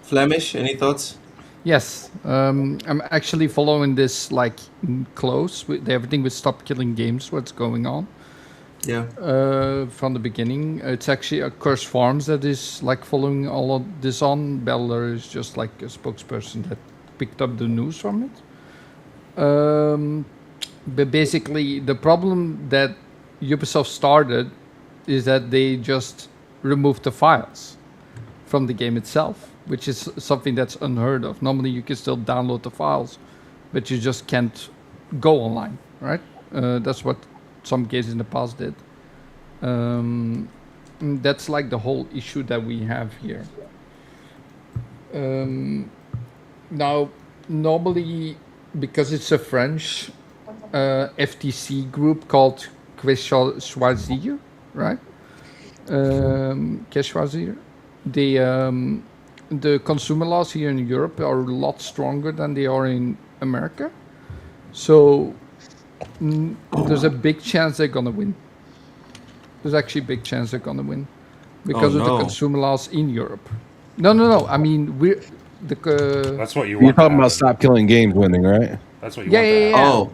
Flemish, any thoughts? Yes, I'm actually following this like close with everything with Stop Killing Games. What's going on? Yeah. From the beginning, it's actually Curse Farms that is like following all of this on. Beller is just like a spokesperson that picked up the news from it. But basically, the problem that Ubisoft started is that they just removed the files from the game itself, which is something that's unheard of. Normally, you can still download the files, but you just can't go online, right? That's what some games in the past did. That's like the whole issue that we have here. Now, normally, because it's a French FTC group called Choisir, right? Choisir. The consumer laws here in Europe are a lot stronger than they are in America. So there's a big chance they're gonna win. There's actually a big chance they're gonna win because of the consumer laws in Europe. No. I mean, That's what you want. You're talking about Stop Killing Games winning, right? That's what you want. Yeah. Oh,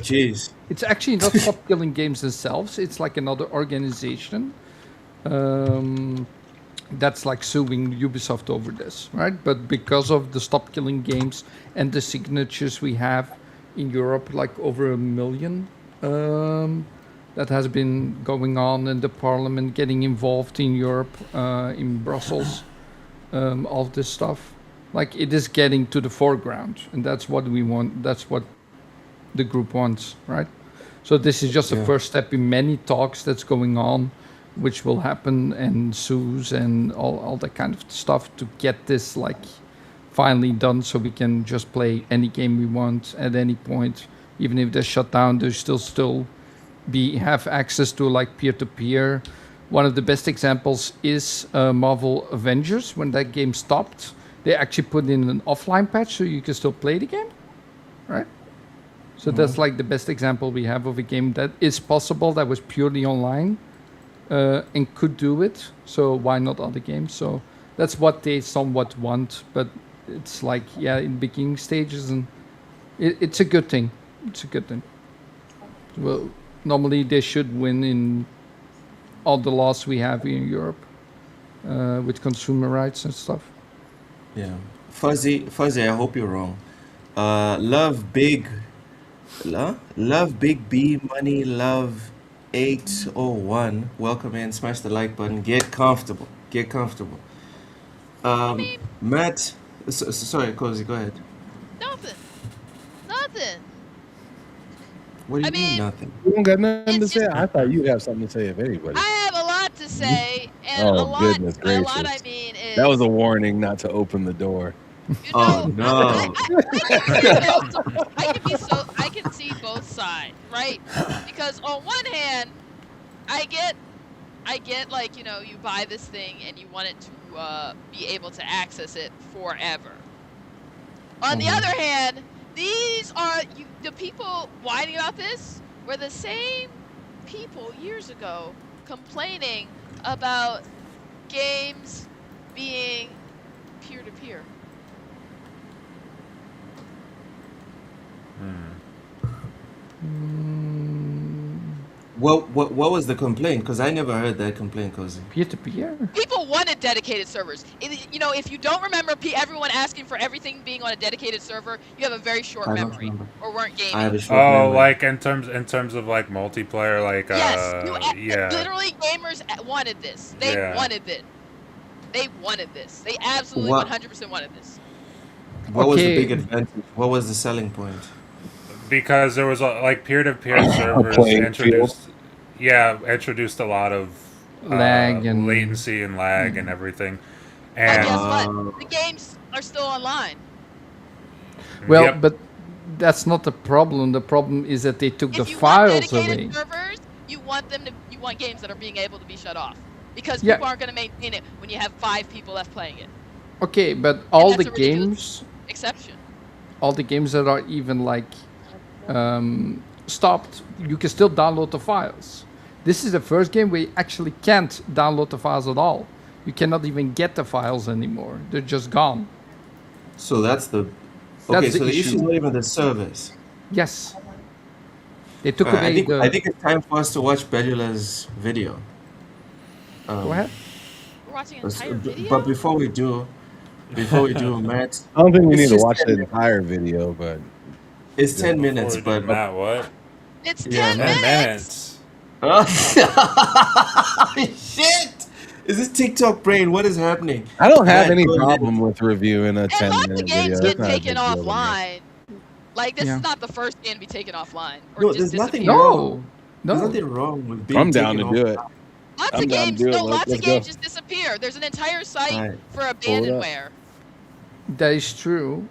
jeez. It's actually not Stop Killing Games themselves. It's like another organization that's like suing Ubisoft over this, right? But because of the Stop Killing Games and the signatures we have in Europe, like over 1 million, that has been going on in the parliament, getting involved in Europe, in Brussels, all this stuff. Like, it is getting to the foreground, and that's what we want. That's what the group wants, right? So this is just the Yeah. first step in many talks that's going on, which will happen, and sues and all that kind of stuff to get this like finally done, so we can just play any game we want at any point, even if they're shut down. There's still have access to like peer-to-peer. One of the best examples is Marvel Avengers. When that game stopped, they actually put in an offline patch so you can still play the game, right? So that's like the best example we have of a game that is possible, that was purely online, and could do it. So why not other games? So that's what they somewhat want, but it's like, yeah, in beginning stages, and it's a good thing. It's a good thing. Well, normally they should win in all the laws we have in Europe with consumer rights and stuff. Yeah. Fuzzy, I hope you're wrong. Love Big B Money Love 801. Welcome in. Smash the like button. Get comfortable. Get comfortable. Matt, sorry, Cozy, go ahead. Nothing. What do you I mean mean, nothing? You don't got nothing to It's say? just- I thought you'd have something to say if anybody. I have a lot to say, and Oh, a lot. goodness By a lot, I gracious. mean is That was a warning not to open the door. you Oh, know, no. I can see both sides, right? Because on one hand, I get like, you know, you buy this thing and you want it to be able to access it forever. On the other hand, these are the people whining about this were the same people years ago complaining about games being peer-to-peer. What was the complaint? Because I never heard that complaint, Cozy. Peer-to-peer? People wanted dedicated servers. You know, if you don't remember everyone asking for everything being on a dedicated server, you have a very short I don't memory, remember. or weren't gaming. I have a short Oh, memory. like in terms of like multiplayer, like Yes, yeah. literally gamers wanted this. They Yeah. wanted it. They wanted this. They absolutely What- 100% wanted this. What was the Okay. big advantage? What was the selling point? Because there was like peer-to-peer servers playing introduced a lot of Lag and- latency and lag and everything. But And guess what? The games are still online. Well, Yep. but that's not the problem. The problem is that they took the If you want files dedicated away. servers, you want games that are being able to be shut off. Because Yeah. people aren't going to maintain it when you have 5 people left playing it. Okay, but all the that's a ridiculous- games, Exception. all the games that are even like stopped, you can still download the files. This is the first game where you actually can't download the files at all. You cannot even get the files anymore. They're just gone. So that's the... That's Okay, the so the issue is issue. not even the service. Yes. They took Alright, away I think it's time for us to watch Bellula's video. Go ahead. We're watching an entire video? But before we do, Matt, I don't think we It's need to just watch the 10 entire video, but it's 10 Before minutes, we do but... Matt, what? It's Yeah, 10 man. 10 minutes. minutes. Shit! Is this TikTok brain? What is happening? I don't have Matt, any go ahead. problem with reviewing a And lots 10-minute of video. games That's get not a taken big deal to me. offline. Like, this Yeah. is not the first game to be taken offline. Or No, just there's nothing disappear. wrong. No. There's No. nothing wrong with being I'm down to taken do off. it. Lots I'm of down to games, do it. no, Let's lots of go. games just disappear. There's an entire site Right. for Pull it up. abandonware. That is true,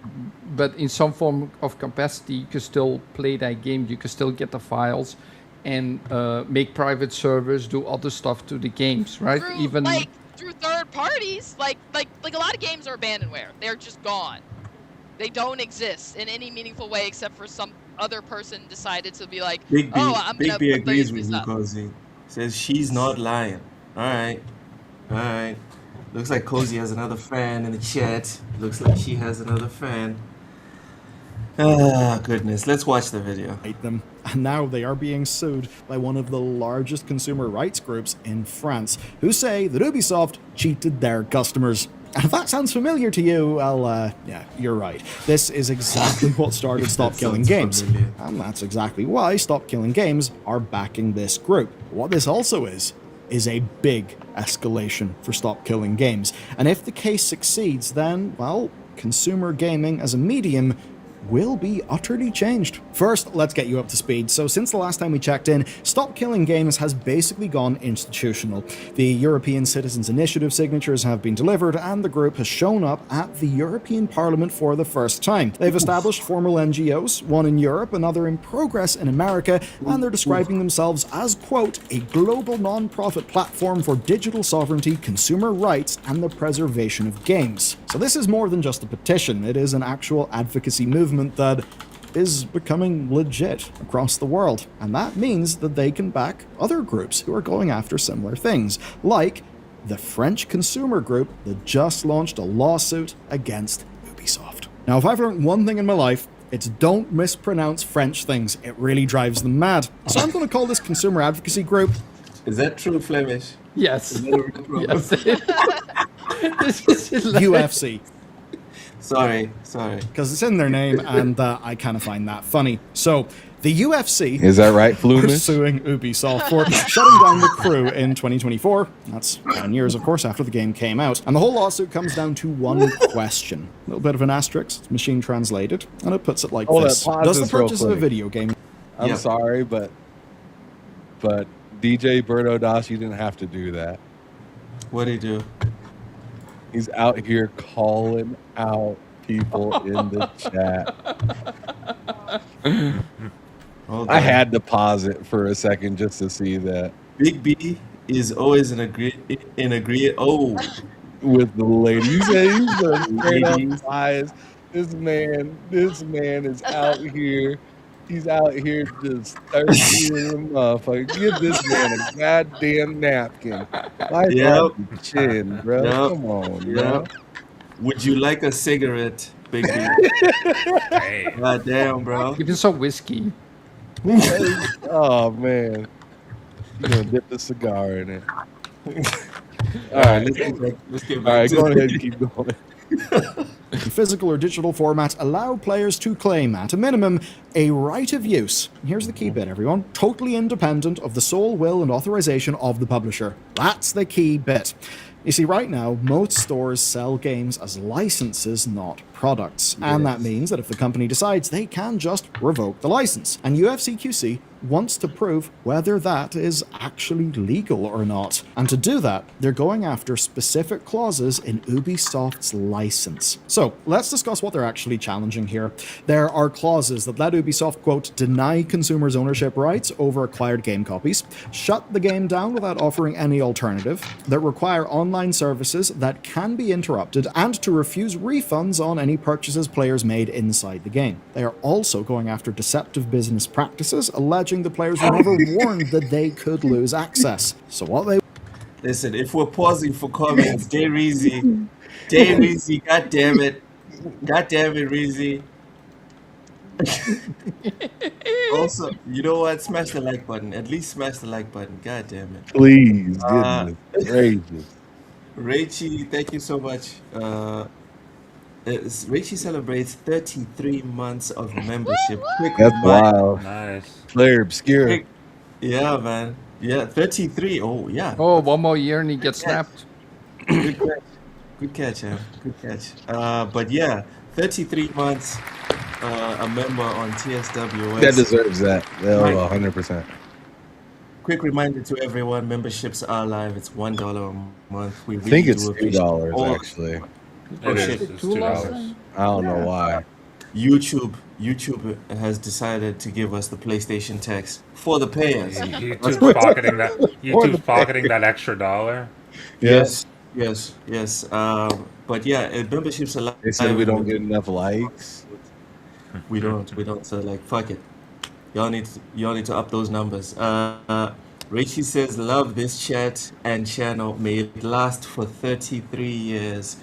but in some form of capacity, you can still play that game. You can still get the files and make private servers, do other stuff to the games, right? Through, Even through third parties. Like a lot of games are abandonware. They're just gone. They don't exist in any meaningful way except for some other person decided to be like, Big B, oh, I'm Big gonna B put agrees these with you, up. Cozy. Says she's not lying. Alright. Alright. Looks like Cozy has another fan in the chat. Looks like she has another fan. Ah, goodness. Let's watch the video. them, and now they are being sued by one of the largest consumer rights groups in France, who say that Ubisoft cheated their customers. And if that sounds familiar to you, well, yeah, you're right. This is exactly what started Stop That Killing sounds Games, familiar. and that's exactly why Stop Killing Games are backing this group. What this also is a big escalation for Stop Killing Games. And if the case succeeds, then, well, consumer gaming as a medium will be utterly changed. First, let's get you up to speed. So since the last time we checked in, Stop Killing Games has basically gone institutional. The European Citizens Initiative signatures have been delivered, and the group has shown up at the European Parliament for the first time. They've established formal NGOs, one in Europe, another in progress in America, and they're describing themselves as, quote, a global non-profit platform for digital sovereignty, consumer rights, and the preservation of games. So this is more than just a petition. It is an actual advocacy movement that is becoming legit across the world. And that means that they can back other groups who are going after similar things, like the French consumer group that just launched a lawsuit against Ubisoft. Now, if I've learned one thing in my life, it's don't mispronounce French things. It really drives them mad. So I'm going to call this consumer advocacy group... Is that true, Flemish? Yes. Yes. This is UFC. Sorry. Because it's in their name, and I kind of find that funny. So, the UFC Is that right, are Flumish? suing Ubisoft for shutting down the crew in 2024. That's 9 years, of course, after the game came out. And the whole lawsuit comes down to one question. A little bit of an asterisk, it's machine translated, and it puts it like Hold this. up, pause Does the this real purchase of a quick. video game... I'm sorry, but DJ Berto Das, you didn't have to do that. What'd he do? He's out here calling out people in the chat. I had to pause it for a second just to see that. Big B is always in agree. Oh, With the ladies, he's a straight up bias. This man is out here. He's out here just thirsty as a motherfucker. Give this man a goddamn napkin. Wipe off the chin, bro. Come on, bro. Would you like a cigarette, Big B? God damn, bro. Give me some whiskey. Oh man, you gonna dip the cigar in it? All right, let's get back. All right, go ahead and keep going. Physical or digital formats allow players to claim, at a minimum, a right of use. Here's the key bit, everyone. Totally independent of the sole will and authorization of the publisher. That's the key bit. You see, right now, most stores sell games as licenses, not products. And that means that if the company decides, they can just revoke the license. And UFCQC wants to prove whether that is actually legal or not. And to do that, they're going after specific clauses in Ubisoft's license. So let's discuss what they're actually challenging here. There are clauses that let Ubisoft, quote, deny consumers ownership rights over acquired game copies, shut the game down without offering any alternative, that require online services that can be interrupted, and to refuse refunds on any purchases players made inside the game. They are also going after deceptive business practices, alleging the players were never warned that they could lose access. So what they... Listen, if we're pausing for comments, Day Reezy, god damn it, Reezy. Also, you know what? Smash the like button. At least smash the like button. God damn it. Please, goodness gracious. Rachie, thank you so much. Rachie celebrates 33 months of membership. That's wild. Nice. Player obscure. Yeah, man. Yeah, 33. Oh, yeah. Oh, one more year and he gets snapped. Good catch, man. Good catch. But yeah, 33 months. A member on TSWS. That deserves that. 100%. Quick reminder to everyone: memberships are live. It's $1 a month. We I think it's $2 actually. It is. It's $2. I don't know why. YouTube has decided to give us the PlayStation tax for the payers. YouTube's pocketing that. YouTube's pocketing that extra $1. Yes. But yeah, memberships are live. They said we don't get enough likes. We don't. So like, fuck it. Y'all need to up those numbers. Rachie says, love this chat and channel. May it last for 33 years.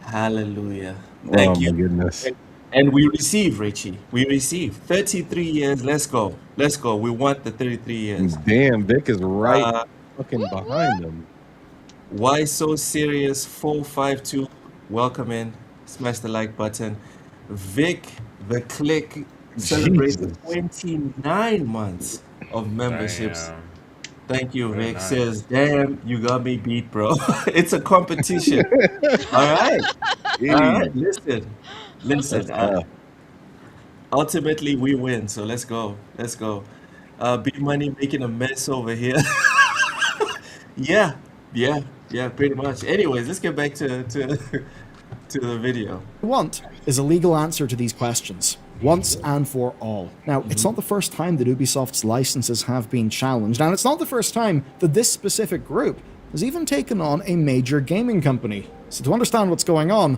Hallelujah. Thank you. Oh my goodness. And we receive, Rachie. We receive 33 years. Let's go. We want the 33 years. Damn, Vic is right fucking behind them. Why so serious? 452. Welcome in. Smash the like button. Vic, the click celebrates 29 months of memberships. Damn. Thank you, Very Vic. nice. Says, damn, you got me beat, bro. It's a competition. All right. Listen. ultimately we win. So let's go. Let's go. B Money making a mess over here. Yeah, yeah, yeah, pretty much. Anyways, let's get back to to the video. Want is a legal answer to these questions, once and for all. Now, it's not the first time that Ubisoft's licenses have been challenged, and it's not the first time that this specific group has even taken on a major gaming company. So to understand what's going on,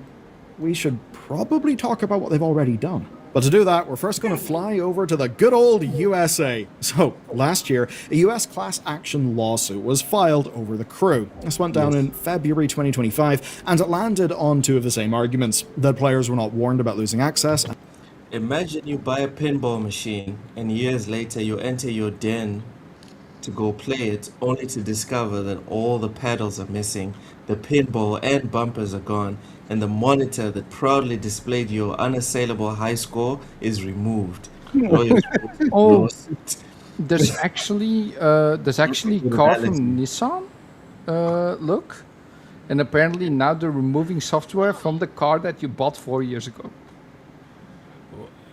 we should probably talk about what they've already done. But to do that, we're first going to fly over to the good old USA. So, last year, a US class action lawsuit was filed over The Crew. This went down in February 2025, and it landed on two of the same arguments: that players were not warned about losing access. Imagine you buy a pinball machine and years later you enter your den to go play it, only to discover that all the pedals are missing, the pinball and bumpers are gone, and the monitor that proudly displayed your unassailable high score is removed. Oh, there's actually a car from Nissan. Look, and apparently now they're removing software from the car that you bought 4 years ago.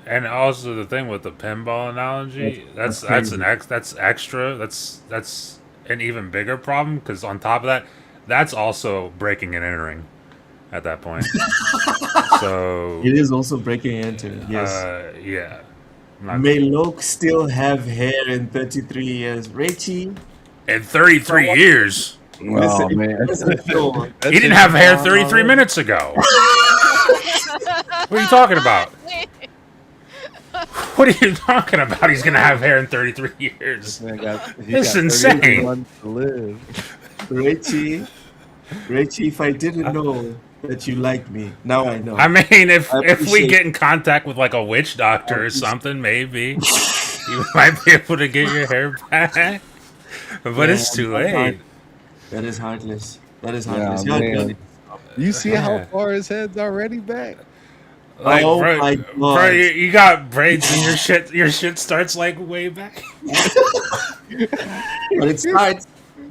And also the thing with the pinball analogy, that's extra. That's an even bigger problem, because on top of that, that's also breaking and entering at that point. So it is also breaking and entering. Yes. Yeah. May Loke still have hair in 33 years. Richie. In 33 years. Oh man, he didn't have hair 33 minutes ago. What are you talking about? What are you talking about? He's gonna have hair in 33 years. This is insane. To live. Richie, if I didn't know that you liked me, now I know. I mean, if we get in contact with like a witch doctor or something, maybe you might be able to get your hair back. But it's too late. That is heartless. That is heartless. Man. You see how far his head's already back? Like, oh bro, my God. Bro, you got braids and your shit starts like way back.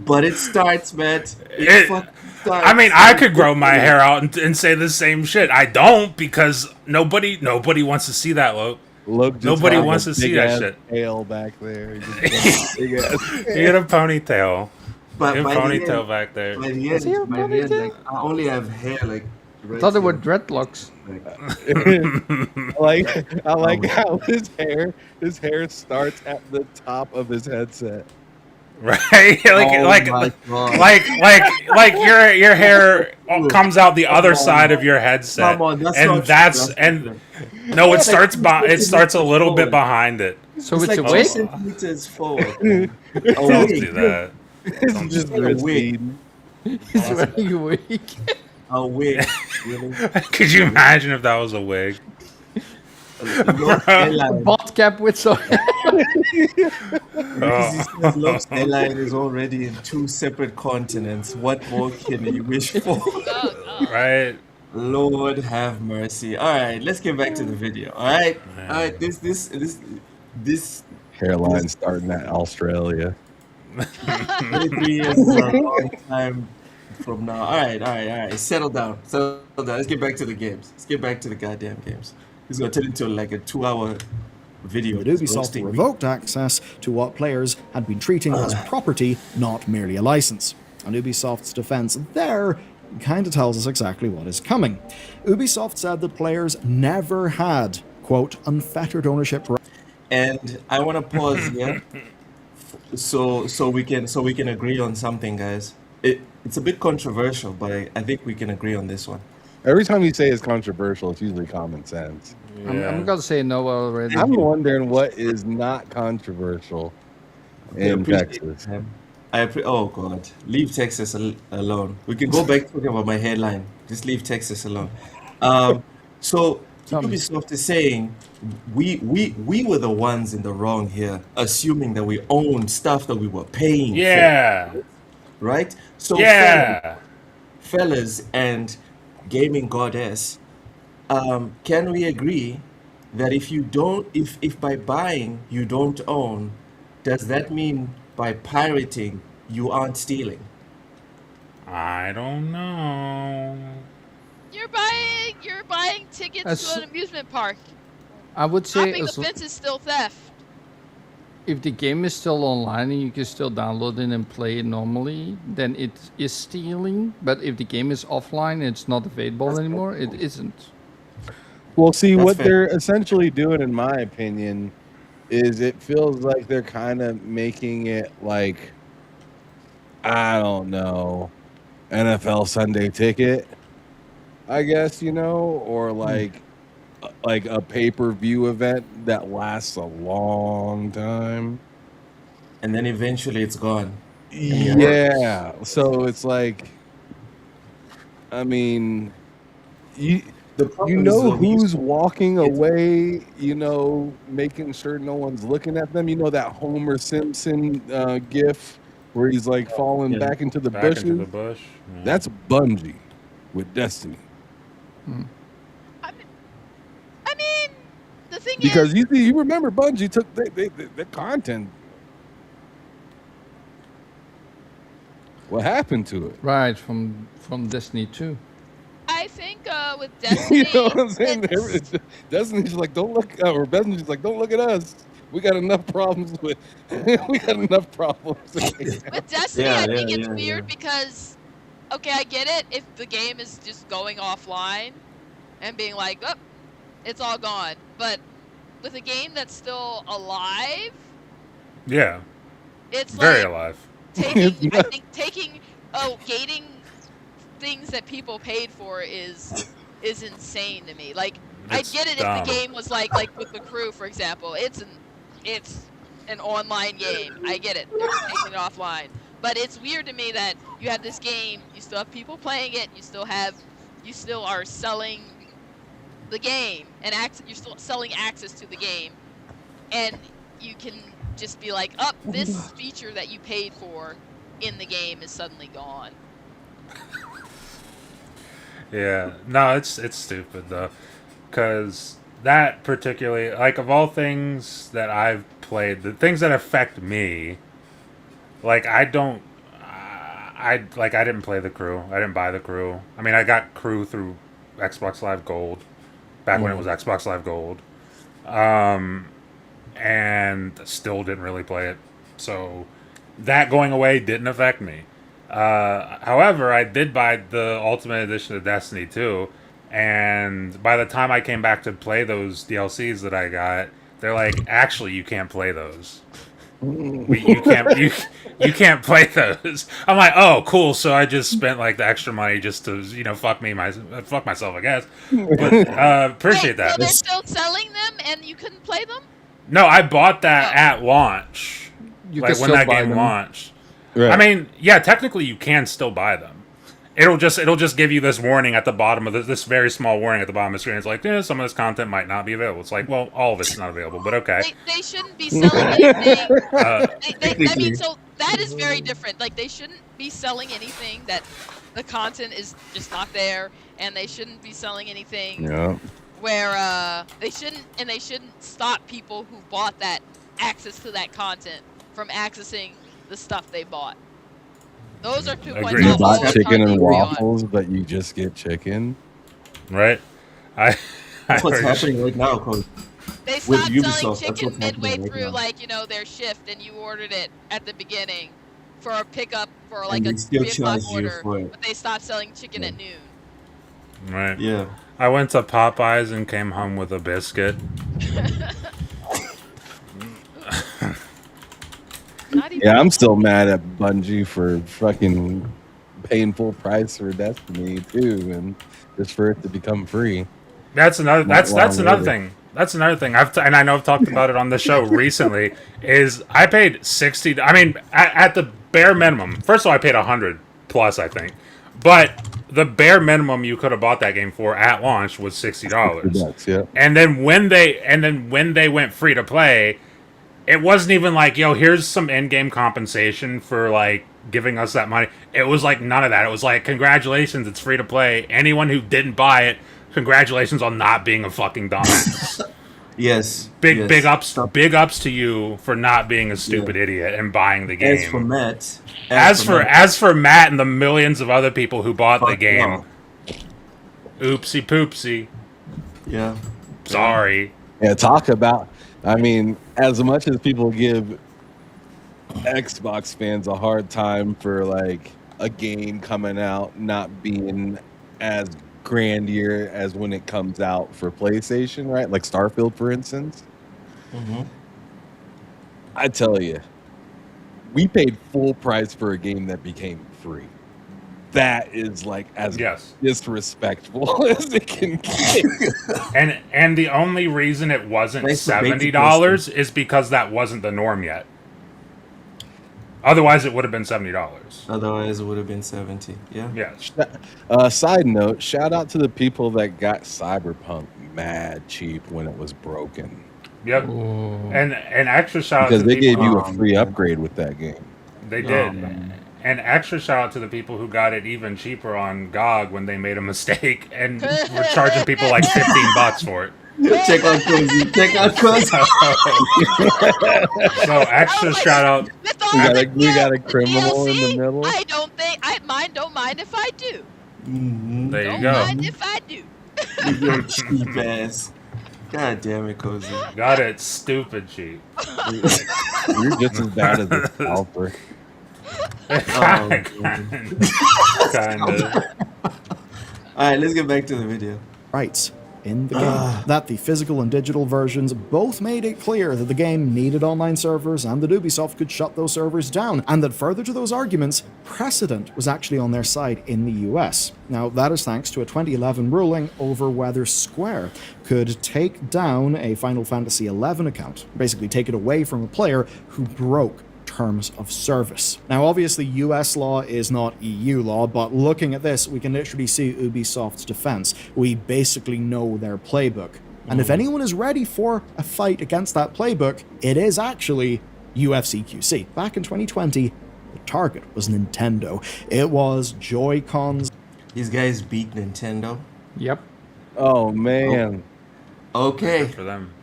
But it starts, man. It fucking starts. I mean, I could grow my hair out and say the same shit. I don't, because nobody wants to see that, Look. Nobody wants to see that shit. Tail back there. You get a ponytail. But by ponytail back there. By the end, like, I only have hair like. I thought they were dreadlocks. I like how his hair starts at the top of his headset. Right? like your hair comes out the other side of your headset. Come on, no, it starts a little bit behind it. So it's like a wig? 2 centimeters forward. Don't do that. It's just a wig. He's wearing a wig. A wig. Really? Could you imagine if that was a wig? A bald cap with some. Love's hairline is already in 2 separate continents. What more can you wish for? Right. Lord have mercy. All right, let's get back to the video. All right, all right. This hairline starting at Australia. 23 years is a long time from now. All right. Settle down. Let's get back to the games. Let's get back to the goddamn games. This is gonna turn into like a 2-hour video. But Ubisoft revoked access to what players had been treating as property, not merely a license. And Ubisoft's defense there kind of tells us exactly what is coming. Ubisoft said that players never had, quote, unfettered ownership. And I want to pause here, so we can agree on something, guys. It's a bit controversial, but I think we can agree on this one. Every time you say it's controversial, it's usually common sense. Yeah. I'm gonna say no already. I'm wondering what is not controversial in Texas. Oh God, leave Texas alone. We can go back talking about my headline. Just leave Texas alone. So Ubisoft is saying we were the ones in the wrong here, assuming that we owned stuff that we were paying for. Right? So fellas and gaming goddess, can we agree that if by buying you don't own, does that mean by pirating you aren't stealing? I don't know. You're buying tickets to an amusement park. I would say Hopping the fence is still theft. if the game is still online and you can still download it and play it normally, then it is stealing. But if the game is offline and it's not available anymore, it isn't. Well, see, That's what fair. they're essentially doing, in my opinion, is it feels like they're kind of making it like, I don't know, NFL Sunday Ticket, I guess, or like a pay-per-view event that lasts a long time. And then eventually it's gone. Yeah. So it's like, I mean, you know who's walking away, making sure no one's looking at them. You know that Homer Simpson gif where he's like falling back into the bushes? Into the bush. Yeah. That's Bungie with Destiny. I mean, the thing Because is, you remember Bungie took the content. What happened to it? Right, from Destiny 2. I think with Destiny, You know what I'm saying? Destiny's like, don't look, or Destiny's like, don't look at us. We got enough problems with. We got enough problems. with Destiny, I think it's weird because, okay, I get it if the game is just going offline and being like, oh, it's all gone. But with a game that's still alive, yeah, it's very like alive. Gating things that people paid for is insane to me. Like, I get it dumb. if the game was like with the crew, for example. It's an online game. I get it. They're taking it offline. But it's weird to me that you have this game, you still have people playing it, you still are selling the game, and you're still selling access to the game, and you can just be like, oh, this feature that you paid for in the game is suddenly gone. Yeah, no, it's stupid though, because that particularly, like, of all things that I've played, the things that affect me, like, I didn't play the crew. I didn't buy the crew. I mean, I got crew through Xbox Live Gold, back when it was Xbox Live Gold, and still didn't really play it. So that going away didn't affect me. However, I did buy the Ultimate Edition of Destiny 2, and by the time I came back to play those DLCs that I got, they're like, actually, you can't play those. You can't play those. I'm like, oh, cool. So I just spent like the extra money just to fuck myself, I guess. But appreciate that. So they're still selling them, and you couldn't play them? No, I bought that at launch, like when that game launched. Right. I mean, yeah, technically you can still buy them. It'll just give you this warning at the bottom of this very small warning at the bottom of the screen. It's like, some of this content might not be available. It's like, well, all of it's not available, but okay. They shouldn't be selling anything. I mean, so that is very different. Like, they shouldn't be selling anything that the content is just not there, and they shouldn't be selling anything where they shouldn't stop people who bought that access to that content from accessing the stuff they bought. Those are 2 points. You buy chicken and waffles, but you just get chicken. Right. That's what's happening right now, Cody. They stopped selling chicken midway through, their shift, and you ordered it at the beginning for a pickup for like a 3 o'clock order. But they stopped selling chicken at noon. Right. Yeah. I went to Popeyes and came home with a biscuit. Yeah, I'm still mad at Bungie for fucking paying full price for Destiny too, and just for it to become free. That's another thing. That's another thing. And I know I've talked about it on the show recently. Is I paid $60. I mean, at the bare minimum. First of all, I paid $100 plus, I think. But the bare minimum you could have bought that game for at launch was $60. Yeah. And then when they went free to play, it wasn't even like, yo, here's some in-game compensation for like giving us that money. It was like none of that. It was like, congratulations, it's free to play. Anyone who didn't buy it, congratulations on not being a fucking dumbass. Yes. Big ups to you for not being a stupid idiot and buying the game. As for Matt and the millions of other people who bought the game. Oopsie poopsie. Yeah. Sorry. Yeah, talk about. I mean, as much as people give Xbox fans a hard time for like a game coming out not being as grandeur as when it comes out for PlayStation, right? Like Starfield, for instance. I tell you, we paid full price for a game that became free. That is like as disrespectful as it can get. And the only reason it wasn't $70 is because that wasn't the norm yet. Otherwise, it would have been $70. Otherwise, it would have been 70. Yeah. Yeah. Side note: shout out to the people that got Cyberpunk mad cheap when it was broken. Yep. And extra shout out because to they people, gave you a free upgrade with that game. They did. And extra shout out to the people who got it even cheaper on GOG when they made a mistake and were charging people like $15 for it. Check out Cozy. Check out Cozy. So extra shout out. We got a criminal in the middle. I don't mind if I do. There you Don't go. mind if I do. With your cheap ass. God damn it, Cozy. Got it stupid cheap. You're just as bad as the scalper. Kind of. Alright, let's get back to the video. Right. In the game, that the physical and digital versions both made it clear that the game needed online servers and that Ubisoft could shut those servers down, and that further to those arguments, precedent was actually on their side in the US. Now, that is thanks to a 2011 ruling over whether Square could take down a Final Fantasy XI account, basically take it away from a player who broke terms of service. Now, obviously, US law is not EU law, but looking at this, we can literally see Ubisoft's defense. We basically know their playbook. And if anyone is ready for a fight against that playbook, it is actually UFC QC. Back in 2020, the target was Nintendo. It was Joy-Cons. These guys beat Nintendo. Yep. Oh, man. Okay. Good for them.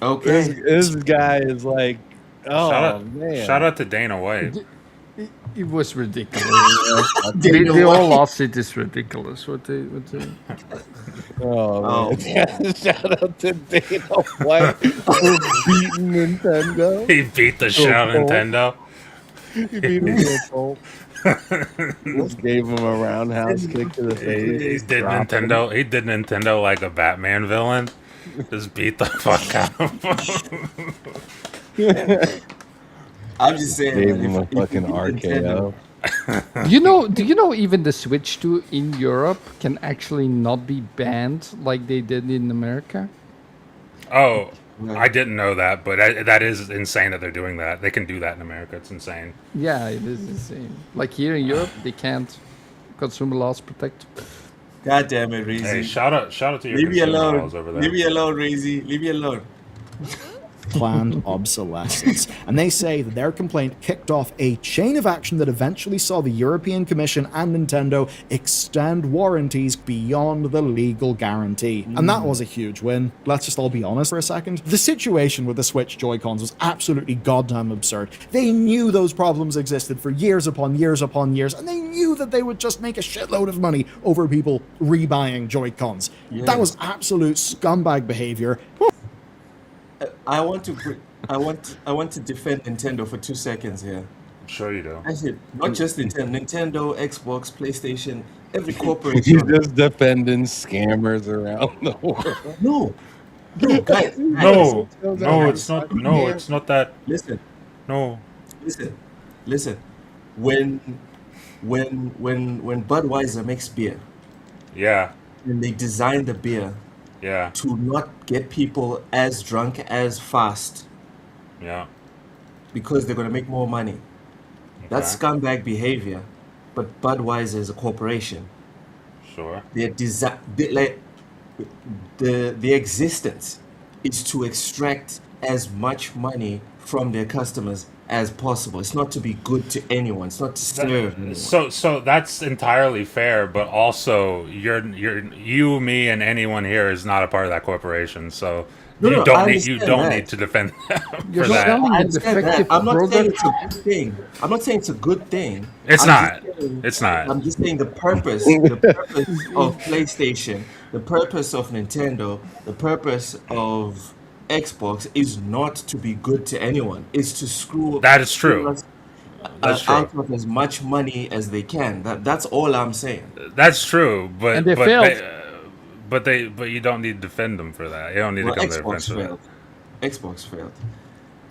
Okay. This guy is like, oh, man. Shout out to Dana White. It was ridiculous. They all lost it. It's ridiculous. What they Oh, man. Shout out to Dana White for beating Nintendo. He beat the shit out of Nintendo. He beat him to a pulp. Just gave him a roundhouse kick to the face. He did Nintendo like a Batman villain. Just beat the fuck out of him. I'm just saying. Gave him a fucking RKO. Do you know even the Switch 2 in Europe can actually not be banned like they did in America? Oh, I didn't know that, but that is insane that they're doing that. They can do that in America. It's insane. Yeah, it is insane. Like here in Europe, they can't. Consumer laws protect. God damn it, Reezy. Hey, shout out to your Leave me consumer alone. laws over there. Leave me alone, Reezy. Leave me alone. Planned obsolescence. And they say that their complaint kicked off a chain of action that eventually saw the European Commission and Nintendo extend warranties beyond the legal guarantee. And that was a huge win. Let's just all be honest for a second. The situation with the Switch Joy-Cons was absolutely goddamn absurd. They knew those problems existed for years upon years upon years, and they knew that they would just make a shitload of money over people rebuying Joy-Cons. Yeah. That was absolute scumbag behavior. I want to defend Nintendo for 2 seconds here. I'm sure you do. I said not just Nintendo, Xbox, PlayStation, every He's corporation. just defending scammers around the world. No, guys. No, it's not. No, it's not that. Listen, No. listen. When Budweiser makes beer Yeah. and they design the beer Yeah. to not get people as drunk as fast Yeah. because they're going to make more money. That's Okay. scumbag behavior. But Budweiser is a corporation. Sure. Their the existence is to extract as much money from their customers as possible. It's not to be good to anyone. It's not to serve anyone. So that's entirely fair, but also you, me, and anyone here is not a part of that corporation. So No, you no, I don't understand need that. to defend them You're for that. selling I a understand that. defective I'm not saying product. it's a good thing. I'm not saying it's a good thing. It's I'm not. just saying- It's not. I'm just saying the purpose of PlayStation, the purpose of Nintendo, the purpose of Xbox is not to be good to anyone. It's to screw That is true. us That's true. out of as much money as they can. That's all I'm saying. That's true, but And they failed. but you don't need to defend them for that. You don't need Well, to come to their Xbox defense for that. failed. Xbox failed.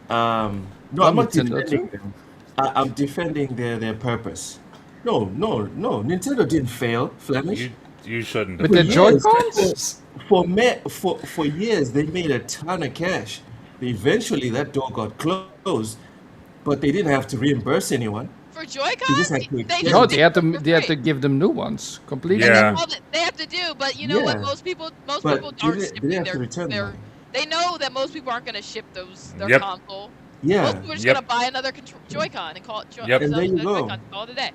No, Well, I'm not Nintendo defending too. them. I'm defending their purpose. No, Nintendo didn't fail, Flemish. You shouldn't With defend the them. Joy-Cons? For years they made a ton of cash. Eventually that door got closed, but they didn't have to reimburse anyone. For They just Joy-Cons, had to they accept No, just they did had them to for they had to free. give them new ones completely. Yeah. That's all that they have to do. But you know what? Yeah, Most people but aren't they didn't shipping have to return their. money. They know that most people aren't going to ship their Yep. console. Most Yeah, people are just Yep. going to buy another Joy-Con and call it Yep. and there you go. Joy-Con. Call it a day.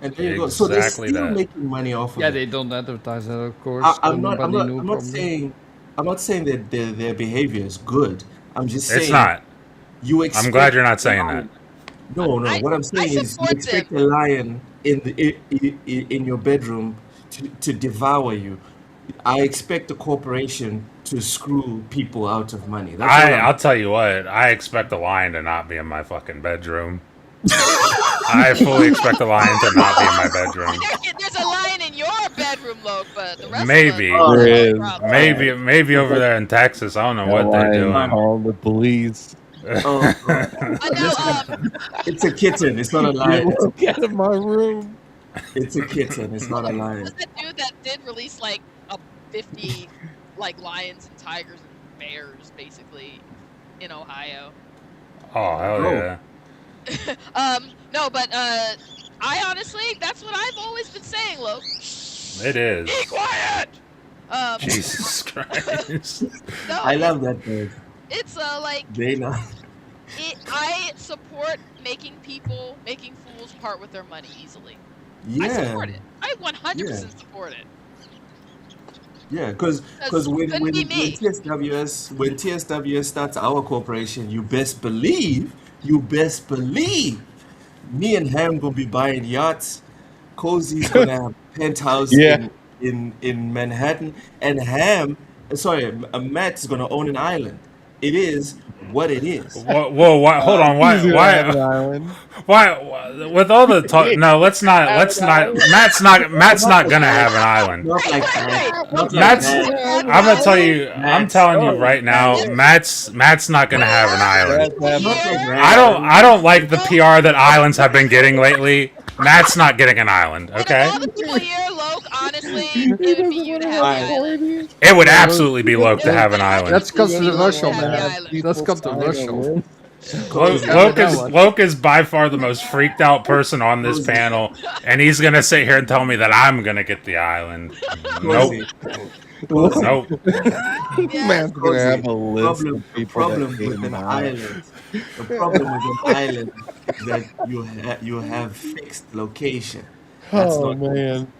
And there you go. So they're Exactly still that. making money off of Yeah, it. they don't advertise that, of course. I, So I'm not. I'm nobody not. knew I'm not probably. saying. I'm not saying that their behavior is good. I'm just saying It's not. you I'm expect glad you're not a saying that. lion. No. What I'm I saying is you support expect them. a lion in your bedroom to devour you. I expect a corporation to screw people out of money. That's all I'll I'm. tell you what. I expect a lion to not be in my fucking bedroom. I fully expect a lion to not be in my bedroom. There's a lion in your bedroom, Loke, but the rest Maybe. of us There have is. problems. Maybe over there in Texas. I don't know That what they're lion doing. called the police. Oh God! No, It's a kitten. It's not a Get lion. Loke out of my room. It's a kitten. It's not a lion. was that dude that did release like a 50 like lions and tigers and bears basically in Ohio? Oh hell Oh. yeah! No, but I honestly, that's what I've always been saying, Loke. It is. Be quiet. Jesus Christ. No, I love that bird. it's like They know. I support making fools part with their money easily. I Yeah. support it. I 100% support it. Yeah, because when couldn't be me. TSWS starts our corporation, you best believe, me and Ham gonna be buying yachts. Cozy's gonna have a penthouse Yeah. in Manhattan, and Matt's gonna own an island. It is what it is. Whoa, why, hold on. He's gonna have an Why? island. Why? With all the talk, no. Let's not. Matt's not gonna have an island. Not like that. Not like Matt's. that. I'm gonna tell you. I'm telling you right now. Matt's not gonna have an island. Not like that. I don't like the PR that islands have been getting lately. Matt's not getting an island. Okay. All the people here, Loke, honestly, it would be you to have the island. It would absolutely be Loke to have an island. That's controversial, Have the man. island. That's controversial. Loke is by far the most freaked out person on this panel, and he's gonna sit here and tell me that I'm gonna get the island. Nope. Nope. Man's gonna have a list problem, of the people problem that hate with an him out. island. The problem with an island is that you have fixed location. That's Oh not man.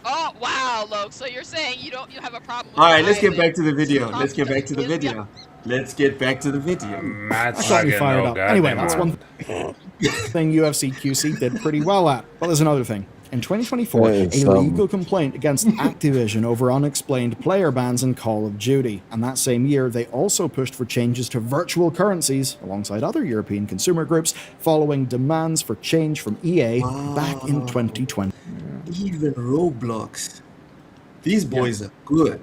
Oh wow, Loke. So you're saying you have a problem with All right, the let's get island. back to the video. So Let's get back to the video. Let's get back to the video. Matt's That not got me getting fired no up. Anyway, goddamn that's island. one thing UFC QC did pretty well at. But there's another thing. In 2024, That a is legal something. complaint against Activision over unexplained player bans in Call of Duty. And that same year, they also pushed for changes to virtual currencies alongside other European consumer groups following demands for change from EA back in 2020. Even Roblox. These boys are good.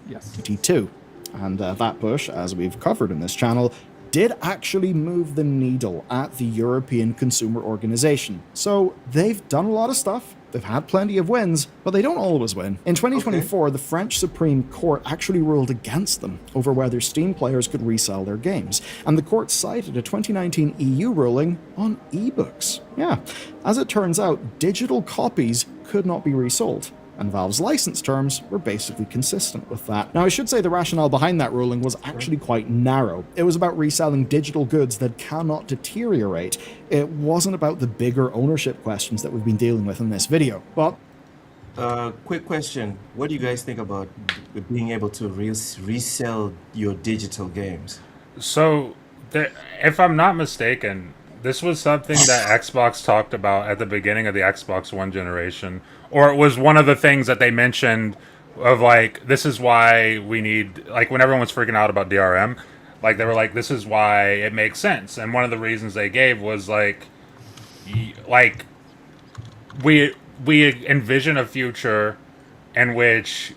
Yes. 2022. And that push, as we've covered in this channel, did actually move the needle at the European Consumer Organization. So they've done a lot of stuff, they've had plenty of wins, but they don't always win. In 2024, the French Supreme Court actually ruled against them over whether Steam players could resell their games, and the court cited a 2019 EU ruling on ebooks. Yeah, as it turns out, digital copies could not be resold, and Valve's license terms were basically consistent with that. Now, I should say the rationale behind that ruling was actually quite narrow. It was about reselling digital goods that cannot deteriorate. It wasn't about the bigger ownership questions that we've been dealing with in this video. But Quick question. What do you guys think about being able to resell your digital games? So, if I'm not mistaken, this was something that Xbox talked about at the beginning of the Xbox One generation, or it was one of the things that they mentioned of like, this is why we need, like, when everyone was freaking out about DRM, like, they were like, this is why it makes sense. And one of the reasons they gave was like we envision a future in which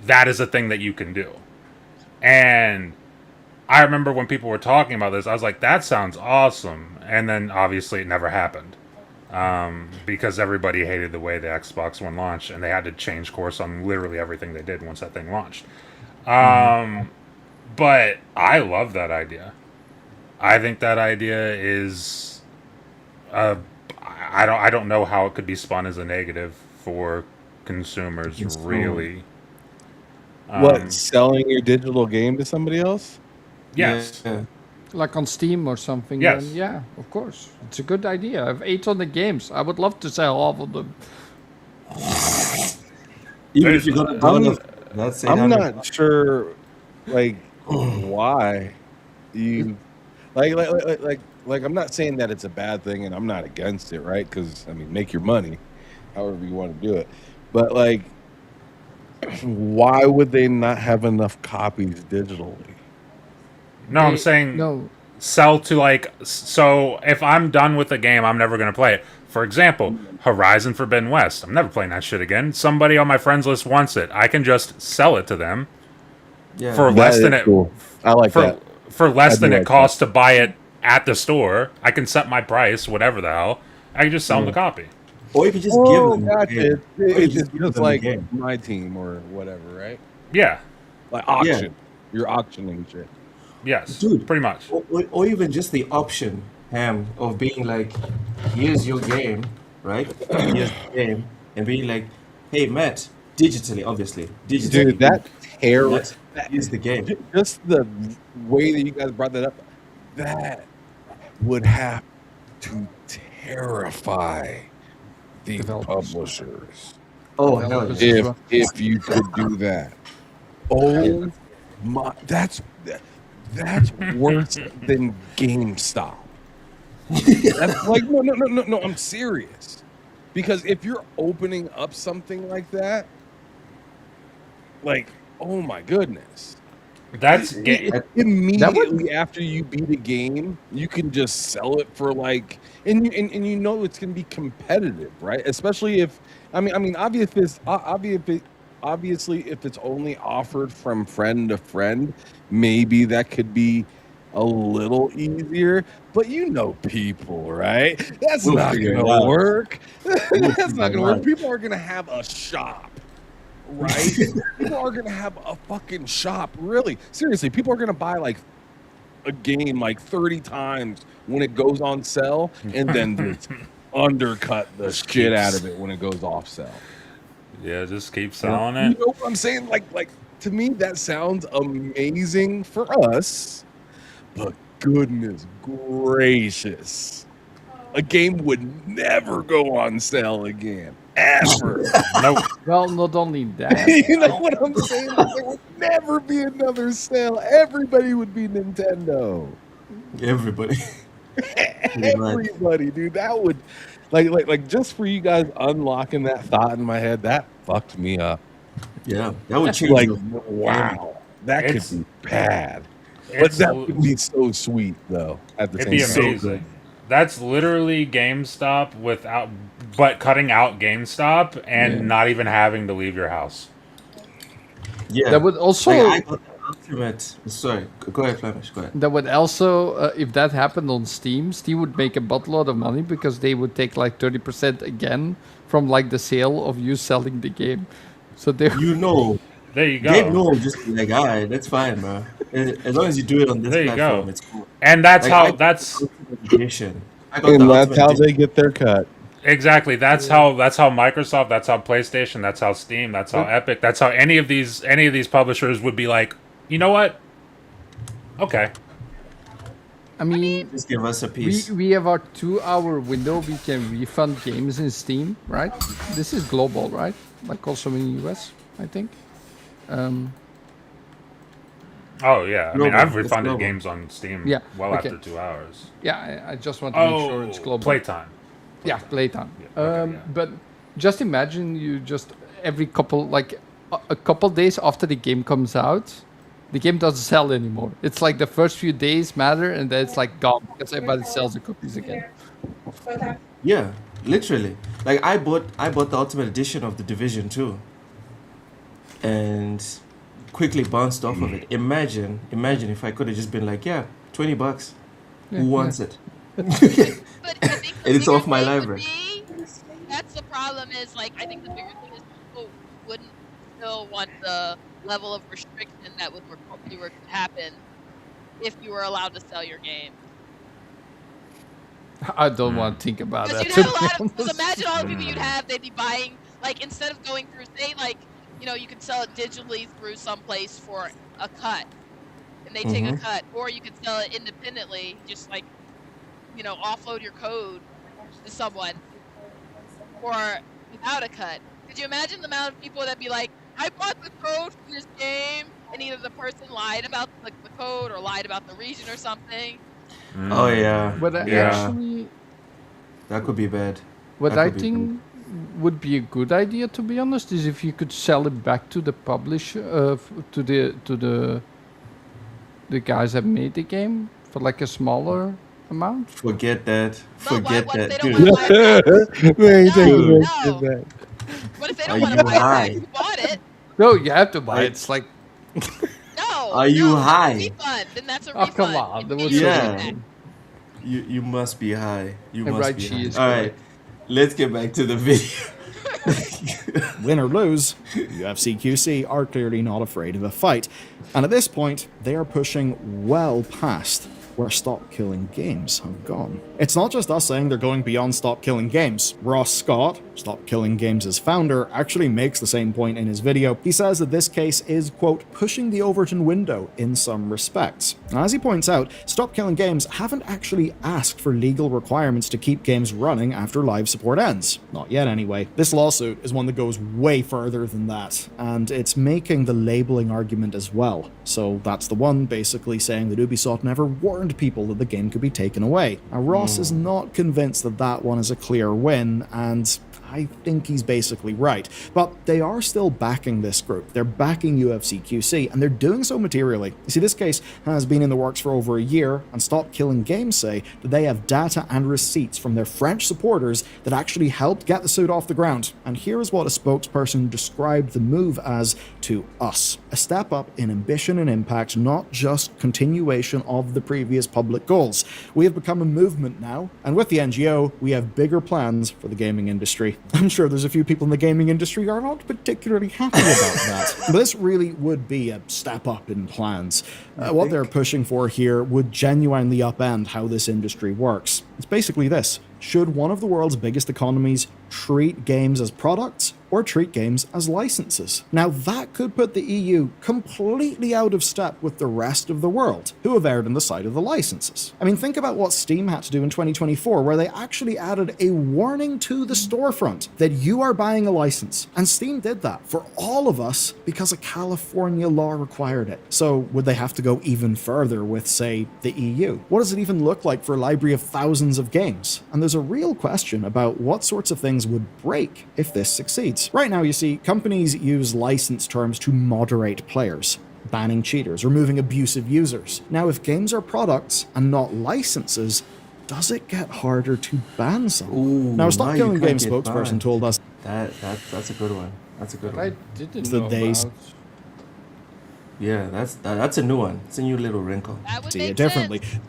that is a thing that you can do. And I remember when people were talking about this, I was like, that sounds awesome. And then obviously it never happened. Because everybody hated the way the Xbox One launched, and they had to change course on literally everything they did once that thing launched. But I love that idea. I think that idea is, I don't know how it could be spun as a negative for consumers, really. What, selling your digital game to somebody else? Yes. Yeah. Like on Steam or something. Yes. Then yeah, of course. It's a good idea. I have 800 games. I would love to sell all of them. Even if you got a dollar, that's I'm 800. not sure, like, why you like. I'm not saying that it's a bad thing, and I'm not against it, right? Because I mean, make your money, however you want to do it. But like, why would they not have enough copies digitally? No, I'm saying No. sell to, like, so if I'm done with the game, I'm never going to play it. For example, Horizon Forbidden West. I'm never playing that shit again. Somebody on my friends list wants it. I can just sell it to them Yeah. for That less is than it cool. I like that. for less I do than it like costs to buy it at the store. I can set my price, whatever the hell. I can just sell them the copy. Or you can just Oh, give them. the gotcha. game. Or you It's just give just them the like game. my team or whatever, right? Yeah. Like auction. You're auctioning shit. Yes. Dude. Pretty much. Or even just the option, Ham, of being like, here's your game, right? Here's the game, and being like, hey, Matt, digitally, obviously, digitally. Dude, that Matt, here's the game. just the way that you guys brought that up, that would have to terrify the Developers. publishers Oh, hell yeah. if you could do that. Oh my, that's worse than GameStop. That's like no, I'm serious. Because if you're opening up something like that, like, oh my goodness. That's Immediately after you beat a game, you can just sell it for like, and you know it's gonna be competitive, right? Especially if, obviously if it's only offered from friend to friend, maybe that could be a little easier. But you know people, right? That's We'll not figure it gonna out. work. That's not it gonna work. out. People are gonna have a shop. Right? People are gonna have a fucking shop. Really, seriously, people are gonna buy like a game like 30 times when it goes on sale, and then just undercut the shit out of it when it goes off sale. Yeah, just keep selling You it. know what I'm saying? Like to me, that sounds amazing for us, but goodness gracious, a game would never go on sale again. Ever. Nope. Well, not only that. You know what I'm saying? There would never be another sale. Everybody would be Nintendo. Everybody. Everybody, dude. That would, like, just for you guys unlocking that thought in my head, that fucked me up. Yeah, that would change. Like, your- wow, that It's- could be bad. But It's that would be so sweet, though. At the It'd same be time, amazing. That's literally GameStop but cutting out GameStop and not even having to leave your house. Yeah. That would also. Like, I got the ultimate. Sorry, go ahead, Flemish. Go ahead. That would also, if that happened on Steam would make a buttload of money because they would take like 30% again from like the sale of you selling the game. So they You know, There you Gabe go. know just be like, alright, that's fine, bro. As long as you do it on this There you platform, go. it's cool. And that's Like, how I got that's the Ultimate Edition. I got and the that's Ultimate how Edition. they get their cut. exactly that's how Microsoft, that's how PlayStation, that's how Steam, that's how Epic, that's how any of these publishers would be like, you know what? Okay. I mean, Just give us a piece. we have our 2-hour window. We can refund games in Steam, right? This is global, right? Like also in the US, I think. Oh yeah. I mean, Global. I've It's refunded global. games on Steam Yeah, well okay. after 2 hours. Yeah, I just want to make sure it's global. Playtime. Yeah, playtime. Yeah, okay, yeah. But just imagine you just every couple, like a couple days after the game comes out, the game doesn't sell anymore. It's like the first few days matter, and then it's like gone because everybody sells the copies again. Yeah, literally. Like I bought the Ultimate Edition of the Division 2, and quickly bounced off of it. Imagine if I could have just been like, yeah, $20. Who wants it? But I think And it's bigger off my thing would library. be, that's the problem is, like, I think the bigger thing is people wouldn't still want the level of restriction that would happen if you were allowed to sell your game. I don't want to think about that. Because you'd have a lot of, because imagine all the people you'd have, they'd be buying, like, instead of going through, say, like, you know, you could sell it digitally through someplace for a cut, and they take a cut, or you could sell it independently, just like, you know, offload your code to someone, or without a cut. Could you imagine the amount of people that'd be like, I bought the code for this game, and either the person lied about the code or lied about the region or something? Oh yeah. But actually, that could be bad. what That I could be think would be a good idea, to be honest, is if you could sell it back to the publisher, to the guys that made the game for like a smaller amount. Forget that. But Forget what if that, they dude. don't want to buy it back? Man, you take No, it no. back. What if they Are don't want you to buy it high? back? You bought it. No, you have to buy it. It's like, No. Are you no, high? Refund. Then that's a oh, refund. come on. You There get was your Yeah. money back. You must be high. You And must right, be she high. is All right, let's get back to the video. Win or lose, UFC QC are clearly not afraid of a fight. And at this point, they are pushing well past where Stop Killing Games have gone. It's not just us saying they're going beyond Stop Killing Games. Ross Scott, Stop Killing Games' founder, actually makes the same point in his video. He says that this case is, quote, pushing the Overton window in some respects. And as he points out, Stop Killing Games haven't actually asked for legal requirements to keep games running after live support ends. Not yet, anyway. This lawsuit is one that goes way further than that, and it's making the labeling argument as well. So that's the one basically saying that Ubisoft never warned people that the game could be taken away. Now, Ross is not convinced that that one is a clear win, and I think he's basically right. But they are still backing this group. They're backing UFC QC, and they're doing so materially. You see, this case has been in the works for over a year, and Stop Killing Games say that they have data and receipts from their French supporters that actually helped get the suit off the ground. And here is what a spokesperson described the move as to us. A step up in ambition and impact, not just continuation of the previous public goals. We have become a movement now, and with the NGO, we have bigger plans for the gaming industry. I'm sure there's a few people in the gaming industry who are not particularly happy about that. But this really would be a step up in plans. What they're pushing for here would genuinely upend how this industry works. It's basically this. Should one of the world's biggest economies treat games as products or treat games as licenses? Now that could put the EU completely out of step with the rest of the world, who have erred on the side of the licenses. I mean, think about what Steam had to do in 2024, where they actually added a warning to the storefront that you are buying a license. And Steam did that for all of us because a California law required it. So would they have to go even further with, say, the EU? What does it even look like for a library of thousands of games? And there's a real question about what sorts of things would break if this succeeds. Right now, you see, companies use license terms to moderate players, banning cheaters, removing abusive users. Now, if games are products and not licenses, does it get harder to ban some? Ooh, Now, a Stop now Killing you can't Games get spokesperson banned. told us That's a good one. That's a good I one. didn't The know days- about. Yeah, that's a new one. It's a new little wrinkle. That would see make it differently. sense.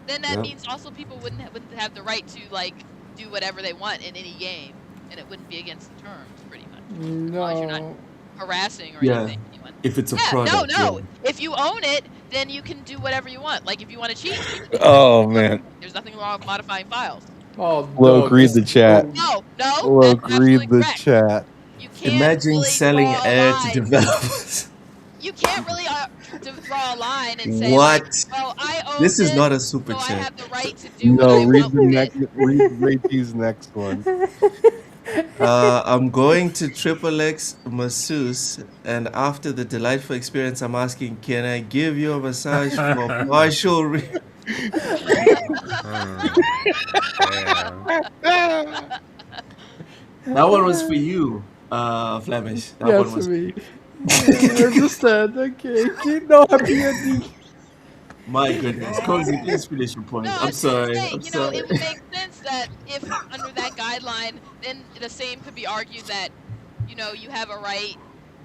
Then that Yep. means also people wouldn't have the right to, like, do whatever they want in any game, and it wouldn't be against the terms, pretty much. As long as you're not No. harassing or Yeah. anything. Anyone. If it's a Yeah, product. no. yeah. If you own it, then you can do whatever you want. Like, if you want to cheat, you can do Oh, man. there's nothing wrong with modifying files. Oh, Look, no, read the this- chat. No, Look, that's read absolutely the correct. chat. You can't Imagine really selling draw a air to line. developers. You can't really draw a line and say, What? like, well, I own This is this, not a super so I chat. have the right to do what No, I read want the with next. it. Read these next one. I'm going to Triple X masseuse, and after the delightful experience, I'm asking, can I give you a massage for partial? Damn. That one was for you. Flemish. That Yeah, one to was. me. I understand. Okay. Keep no happy ending. My goodness, Cozy, please finish your point. No, I I'm was just gonna sorry. say, I'm you know, sorry. it would make sense that if under that guideline, then the same could be argued that, you know, you have a right,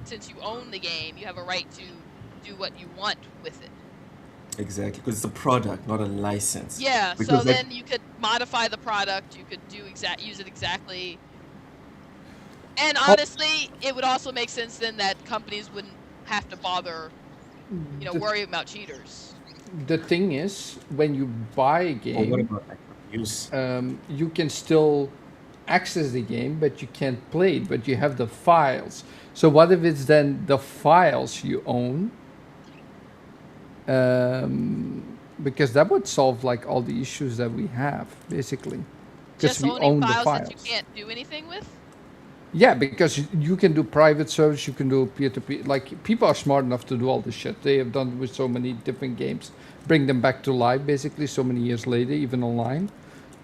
since you own the game, you have a right to do what you want with it. Exactly, because it's a product, not a license. Yeah, so Because then you could modify the product, you could use it exactly. And honestly, it would also make sense then that companies wouldn't have to bother, you know, worry about cheaters. The thing is, when you buy a Or what game, about like use? you can still access the game, but you can't play it, but you have the files. So what if it's then the files you own? Because that would solve like all the issues that we have, basically. Because Just we owning own the files that files. you can't do anything with? Yeah, because you can do private service, you can do peer-to-peer. Like, people are smart enough to do all this shit. They have done it with so many different games. Bring them back to life, basically, so many years later, even online.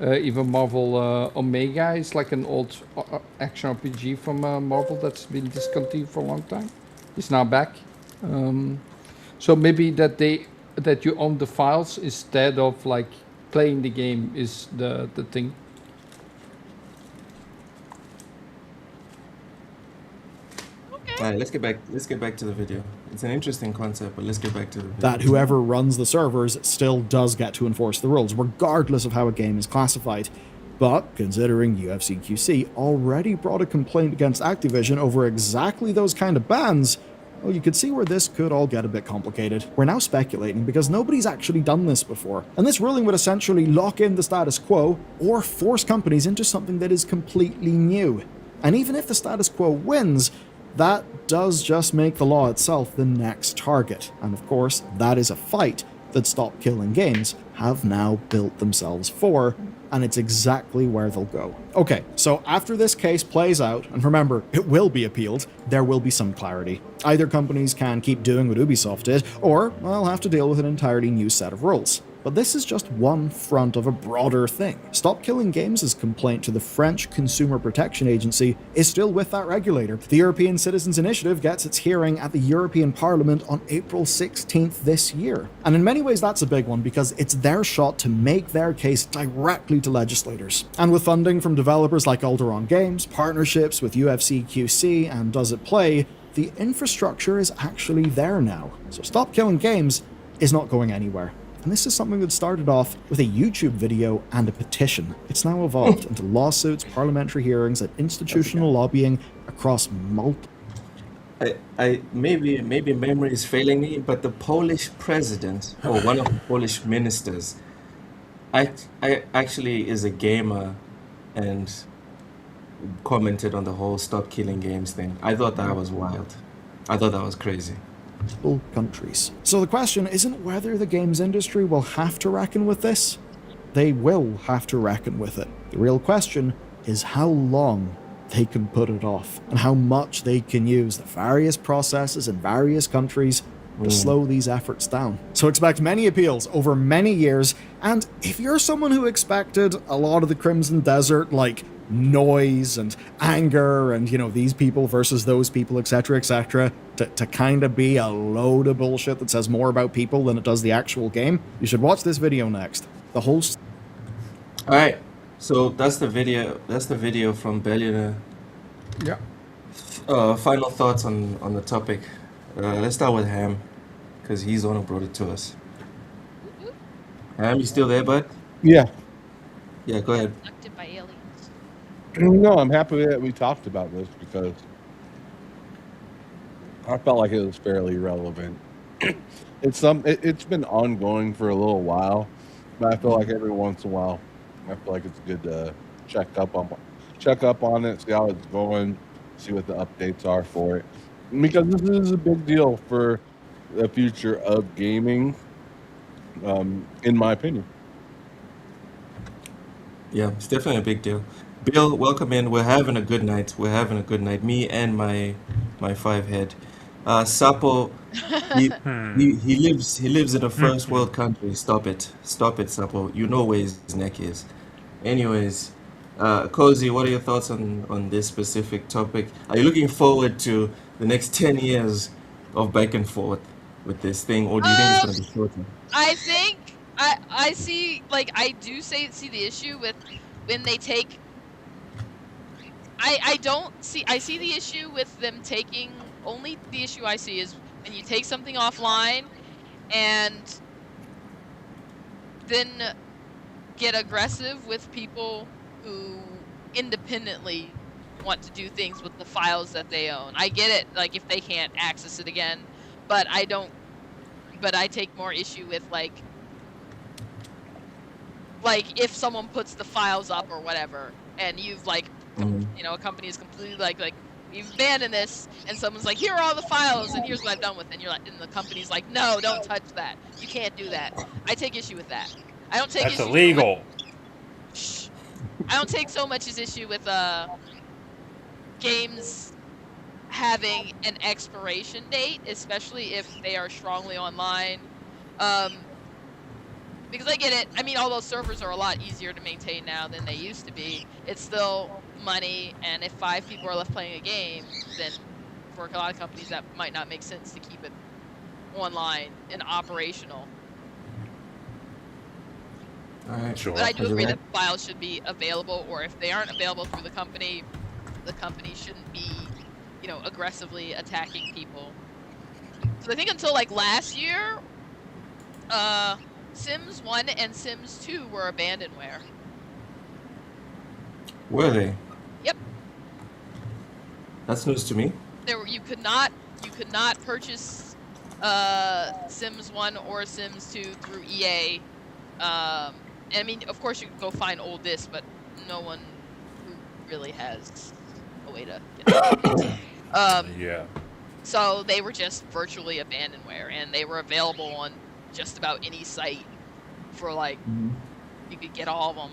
Even Marvel Omega is like an old action RPG from Marvel that's been discontinued for a long time. It's now back. So maybe that you own the files instead of like playing the game is the thing. All right, let's get back to the video. It's an interesting concept, but let's get back to the video. That whoever runs the servers still does get to enforce the rules, regardless of how a game is classified. But considering UFC QC already brought a complaint against Activision over exactly those kind of bans, well, you could see where this could all get a bit complicated. We're now speculating because nobody's actually done this before, and this ruling would essentially lock in the status quo or force companies into something that is completely new. And even if the status quo wins, that does just make the law itself the next target. And of course, that is a fight that Stop Killing Games have now built themselves for, and it's exactly where they'll go. Okay, so after this case plays out, and remember, it will be appealed, there will be some clarity. Either companies can keep doing what Ubisoft did, or they'll have to deal with an entirely new set of rules. But this is just one front of a broader thing. Stop Killing Games' complaint to the French Consumer Protection Agency is still with that regulator. The European Citizens Initiative gets its hearing at the European Parliament on April 16th this year. And in many ways that's a big one because it's their shot to make their case directly to legislators. And with funding from developers like Alderon Games, partnerships with UFC QC and Does It Play, the infrastructure is actually there now. So Stop Killing Games is not going anywhere. And this is something that started off with a YouTube video and a petition. It's now evolved into lawsuits, parliamentary hearings, and institutional lobbying across multiple... Maybe memory is failing me, but the Polish president, or one of the Polish ministers, I actually is a gamer and commented on the whole Stop Killing Games thing. I thought that was wild. I thought that was crazy. countries. So the question isn't whether the games industry will have to reckon with this. They will have to reckon with it. The real question is how long they can put it off and how much they can use the various processes in various countries to slow these efforts down. So expect many appeals over many years, and if you're someone who expected a lot of the Crimson Desert, like noise and anger and, you know, these people versus those people, etc., to kind of be a load of bullshit that says more about people than it does the actual game, you should watch this video next. The whole... All right, so that's the video from Bellionaire. Yeah. Final thoughts on the topic. Let's start with Ham, because he's the one who brought it to us. Ham, you still there, bud? Yeah. Yeah, go ahead. Abducted by aliens. No, I'm happy that we talked about this because I felt like it was fairly relevant. It's been ongoing for a little while, but I feel like every once in a while, I feel like it's good to check up on it, see how it's going, see what the updates are for it, because this is a big deal for the future of gaming, in my opinion. Yeah, it's definitely a big deal. Bill, welcome in. We're having a good night. Me and my five head. Sapo, he lives in a first world country. Stop it, Sapo. You know where his neck is. Anyways, Cozy, what are your thoughts on this specific topic? Are you looking forward to the next 10 years of back and forth with this thing, or do you think it's Um, going to be shorter? I think I see like I do see the issue with when they take. I don't see I see the issue with them taking only the issue I see is when you take something offline and then get aggressive with people who independently want to do things with the files that they own. I get it, like if they can't access it again, but I don't. But I take more issue with like if someone puts the files up or whatever, and you've like, a company is completely like you've abandoned this, and someone's like, here are all the files, and here's what I've done with it, and you're like, and the company's like, no, don't touch that. You can't do that. I take issue with that. I don't take That's issue illegal. I don't take so much as issue with games having an expiration date, especially if they are strongly online. Because I get it. I mean, all those servers are a lot easier to maintain now than they used to be. It's still money, and if 5 people are left playing a game, then for a lot of companies that might not make sense to keep it online and operational. All right. Sure. But I do Roger agree that. that files should be available, or if they aren't available through the company shouldn't be, aggressively attacking people. So I think until like last year, Sims 1 and Sims 2 were abandonware. Were they? Yep. That's news to me. You could not purchase Sims 1 or Sims 2 through EA. And I mean, of course you could go find old discs, but no one who really has a way to get that. Yeah. So they were just virtually abandonware, and they were available on just about any site for like you could get all of them.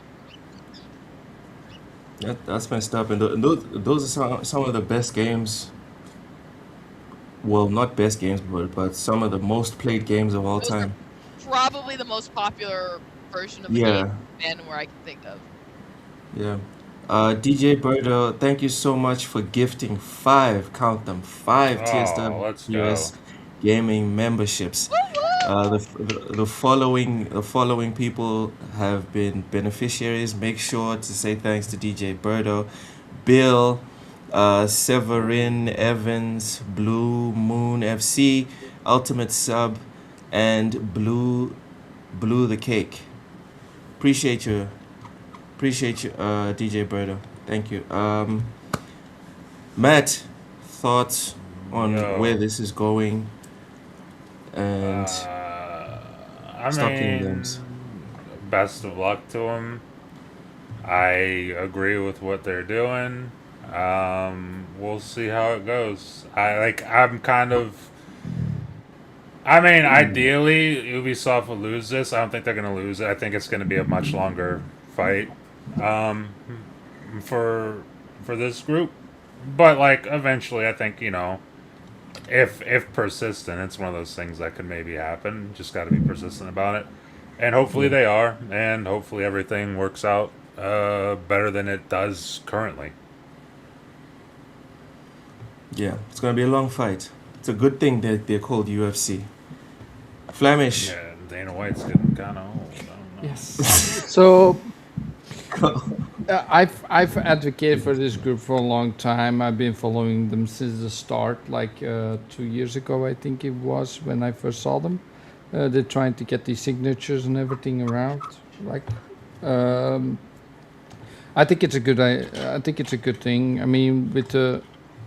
That's messed up. And those are some of the best games. Well, not best games, but some of the most played games of all Those are time. probably the most popular version of the Yeah. game abandonware I can think of. Yeah. DJ Birdo, thank you so much for gifting 5, count them, 5 Oh, let's go. TSW gaming memberships. The following people have been beneficiaries. Make sure to say thanks to DJ Birdo, Bill, Severin Evans, Blue Moon FC, Ultimate Sub, and Blue the Cake. Appreciate you, DJ Birdo. Thank you. Matt, thoughts on Yo. where this is going and I stocking mean, games? best of luck to them. I agree with what they're doing. We'll see how it goes. Ideally, Ubisoft will lose this. I don't think they're going to lose it. I think it's going to be a much longer fight for this group. But like eventually, I think if persistent, it's one of those things that could maybe happen. Just got to be persistent about it, and hopefully they are, and hopefully everything works out better than it does currently. Yeah, it's gonna be a long fight. It's a good thing that they're called UFC. Flemish. Yeah, Dana White's getting kind of old. I don't know. Yes. So I've advocated for this group for a long time. I've been following them since the start, like 2 years ago, I think it was when I first saw them. They're trying to get these signatures and everything around. Like, I think it's a good thing. I mean, with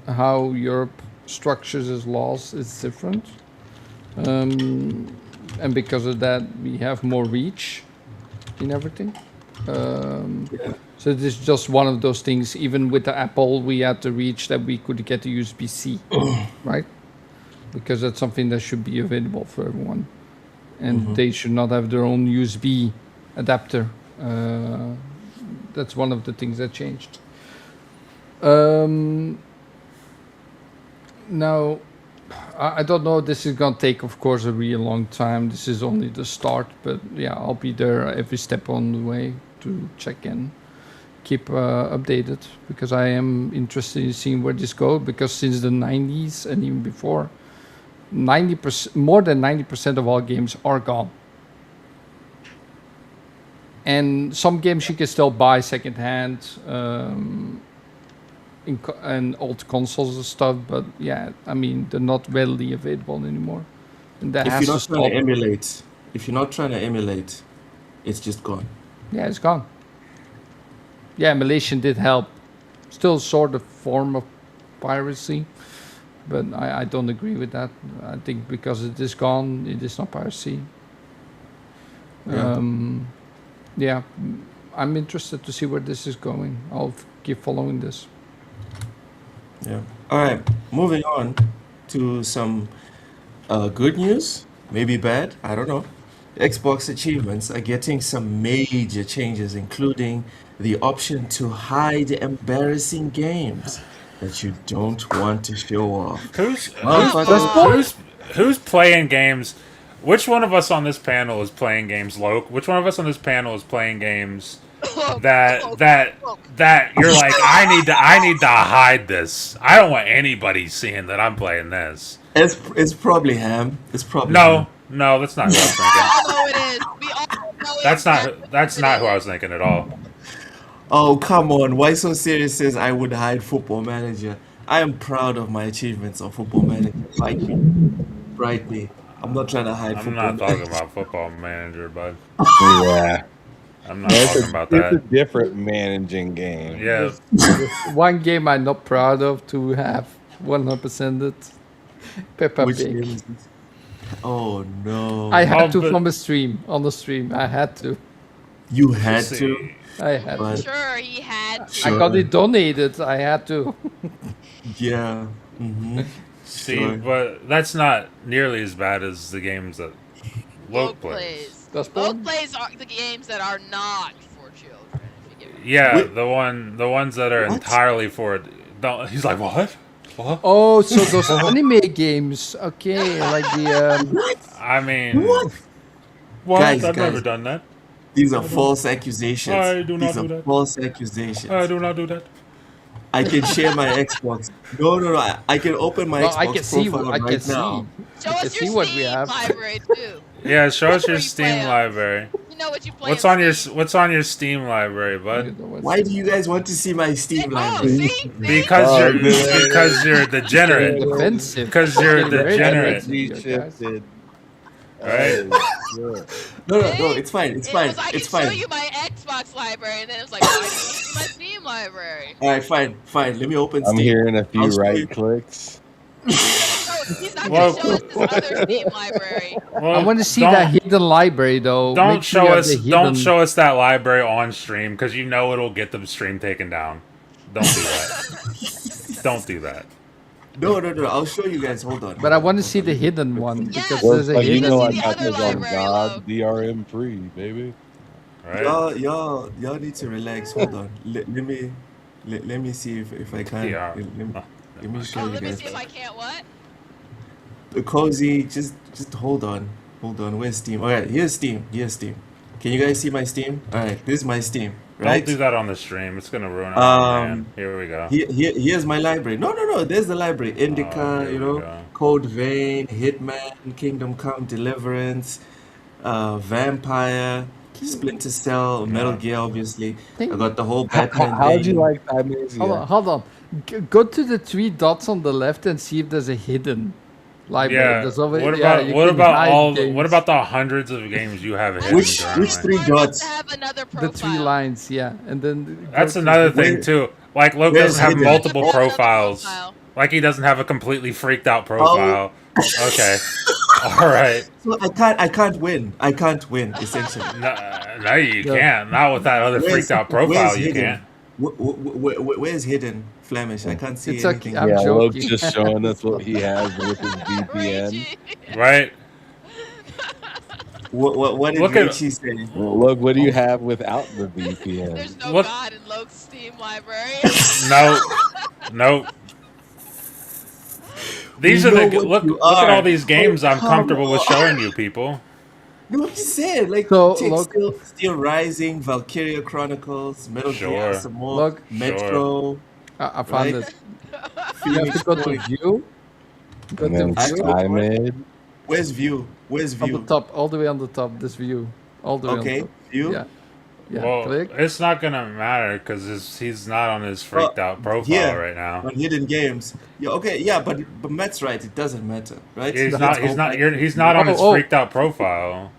how Europe structures its laws, it's different, and because of that, we have more reach in everything. So this is just one of those things. Even with the Apple, we had the reach that we could get the USB-C, right? Because that's something that should be available for everyone, and they should not have their own USB adapter. That's one of the things that changed. Now, I don't know. This is gonna take, of course, a real long time. This is only the start, but yeah, I'll be there every step on the way to check in. keep updated because I am interested in seeing where this goes. Because since the 90s and even before, 90%, more than 90% of all games are gone. And some games you can still buy secondhand in old consoles and stuff, but yeah, I mean they're not readily available anymore. And that If has you're to not trying stop. to emulate, if you're not trying to emulate, it's just gone. Yeah, it's gone. Yeah, emulation did help. Still sort of form of piracy, but I don't agree with that. I think because it is gone, it is not piracy. Yeah. Yeah, I'm interested to see where this is going. I'll keep following this. Yeah. All right. Moving on to some good news, maybe bad. I don't know. Xbox achievements are getting some major changes, including the option to hide embarrassing games that you don't want to show off. Who's playing games? Which one of us on this panel is playing games, Loke? Which one of us on this panel is playing games that you're like, I need to hide this. I don't want anybody seeing that I'm playing this. It's probably Ham. It's probably Ham. No, that's not who I was thinking. No, it is. We all know That's not who I was thinking at all. Oh, come on. Why so serious says I would hide Football Manager? I am proud of my achievements on Football Manager. Fight me. Bright me. I'm not trying to hide I'm Football not talking about Football Manager, bud. Yeah. I'm not talking about that. It's a different managing game. Yeah. One game I'm not proud of to have 100% it. Peppa Which Pig. game is this? Oh, no. I had to but- from a stream, on the stream. I had to. You had to? I had But- to. Sure, he had to. I got it donated. I had to. Yeah. Mm-hmm. See, Sure. but that's not nearly as bad as the games that Loke plays. That's Loke fun. plays are the games that are not for children. If you get me. Yeah, Wait. the ones that are What? entirely for it. He's like, what? What? Oh, so those anime games. Okay, like the. I mean, what? Guys, I've never guys. done that. These are false accusations. I do not These do are that. false accusations. I do not do that. I can share my Xbox. No. I can open my No, Xbox I can see. profile I can right see. now. Show I can us see your what we Steam have. library too. Yeah, show us your Before you Steam play 'em. library. You know what you play. What's on your Steam library, bud? Why do you guys want to see my Steam Oh, library? see? Because Oh, you're good. because you're degenerate, Defensive. Because you're Very degenerate. defensive, you guys. right? No, it's fine. It's It fine. was, I It's can show fine. you my Xbox library, and then it was like, why do you want to see my Steam library? All right, fine. Let me open I'm Steam. hearing a few I'll show right you. clicks. He's not Well- going to show us this other Steam library. Well, I want to see don't- that hidden library though. Don't Make sure show you have us. the Don't hidden- show us that library on stream because you know it'll get the stream taken down. Don't do that. Don't do that. No. I'll show you guys. Hold on. But I want to see the hidden one Yes. because Well, there's a like, you hidden. know see I the got other those on library, God Lo. DRM free, baby. Right? Y'all need to relax. Hold on. Let me see if I can. PR. Let me show Oh, you let me guys. see if I can't what? Cozy, just hold on. Where's Steam? All right, here's Steam. Can you guys see my Steam? All right, this is my Steam. Right. Don't do that on the stream. It's gonna ruin it. Man. Here we go. Here's my library. No. There's the library. Indica, here we go. Code Vein, Hitman, Kingdom Come Deliverance, Vampire, Splinter Cell, Metal Gear, obviously. I got the whole Batman. How'd you thing. like Amnesia? Hold on. Go to the three dots on the left and see if there's a hidden library. Yeah. There's always, What yeah, about you what can about hide all? games. What about the hundreds of games you have hidden? Which currently? three I want dots? to have another the profile. three lines? Yeah, and then That's go to- another thing Where- too. Like Loke where's doesn't have hidden? multiple Another profiles. profile. Like he doesn't have a completely freaked out profile. Okay. All right. So I can't win. Essentially. No, you can't. Not with that other freaked out profile. where's You hidden? can't. Where's hidden Flemish? I can't see It's anything. okay, I'm Yeah, Luke's joking. just showing us what he has with his VPN. Ragey. Right. What did Look at- Richie say? Well, look, what do you have without the VPN? There's no Look- God in Loke's Steam library. No. These We are the know what look. you Look at are. all these games I'm come comfortable with showing you people. No, I'm just saying, like, So take look, Still Rising, Valkyria Chronicles, Metal Gear, Sure. some more, look, Sure. Metro, I found right? it. You have to Phoenix go to Point. view. Go And to then I have to view go to what? Skymid. Where's View? Where's on the View? top, all the way on the top. This view, all the way on Okay, top. View. Yeah, yeah. Well, Click. it's not gonna matter because he's not on his Oh, freaked out profile here right now. on hidden games. Yeah, okay, yeah, but Matt's right. It doesn't matter, right? He's Let's not. go He's not. back to He's View. not on his Oh, freaked out profile.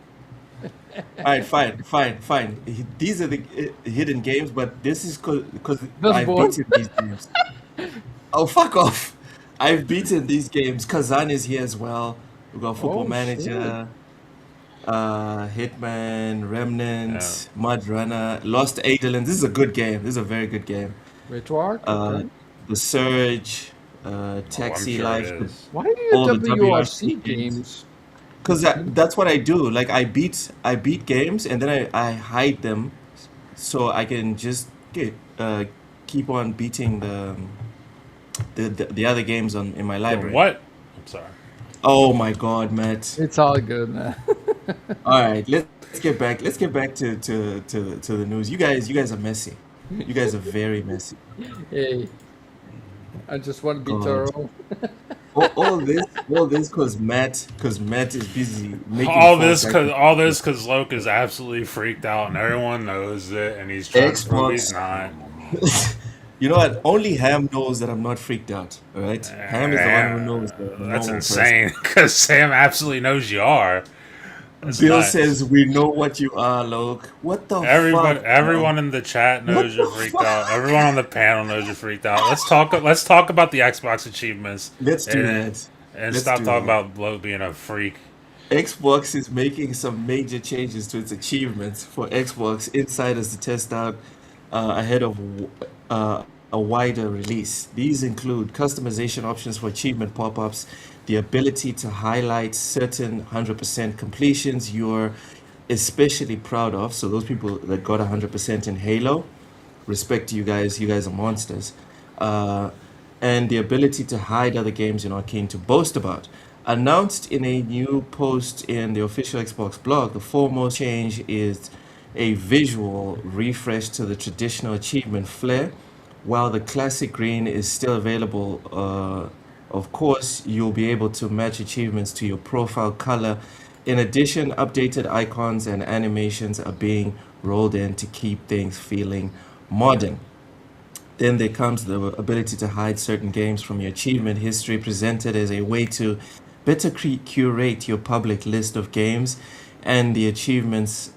All right, fine. These are the hidden games, but this is because that's I've bored. beaten these games. Oh, fuck off! I've beaten these games. Kazan is here as well. We've got Football Oh shit! Manager, Hitman, Yeah. Remnant, Mud Runner, Lost Eidolon. This is a good game. This is a very good game. Retro Uh, okay. The Surge, Oh, I'm Taxi sure it Life, is. Why do you all the WRC WRC games. games? Because that's what I do. Like I beat games and then I hide them so I can just keep on beating the other games in my The library. what? I'm sorry. Oh my God, Matt. It's all good, man. All right, let's get back. Let's get back to the news. You guys are messy. You guys are very messy. Hey, I just want to be God. thorough. All this because Matt is busy making All false this cause Loke is absolutely freaked out and everyone knows it and he's trying to prove he's not. You know what? Only Ham knows that I'm not freaked out. All right, Ham is the one who knows that I'm a That's normal insane because Sam absolutely knows you are. That's person. Bill nuts. says we know what you are, Loke. What the Everybody, fuck? everyone in the chat knows What you're the freaked fuck? out. Everyone on the panel knows you're freaked out. Let's talk about the Xbox achievements Let's do and that. and Let's stop do talking that. about Loke being a freak. Xbox is making some major changes to its achievements for Xbox insiders to test out ahead of a wider release. These include customization options for achievement pop-ups, the ability to highlight certain 100% completions you're especially proud of. So those people that got 100% in Halo, respect to you guys. You guys are monsters. Uh, and the ability to hide other games you're not keen to boast about. Announced in a new post in the official Xbox blog, the foremost change is a visual refresh to the traditional achievement flair. While the classic green is still available, of course, you'll be able to match achievements to your profile color. In addition, updated icons and animations are being rolled in to keep things feeling modern. Then there comes the ability to hide certain games from your achievement history, presented as a way to better curate your public list of games and the achievements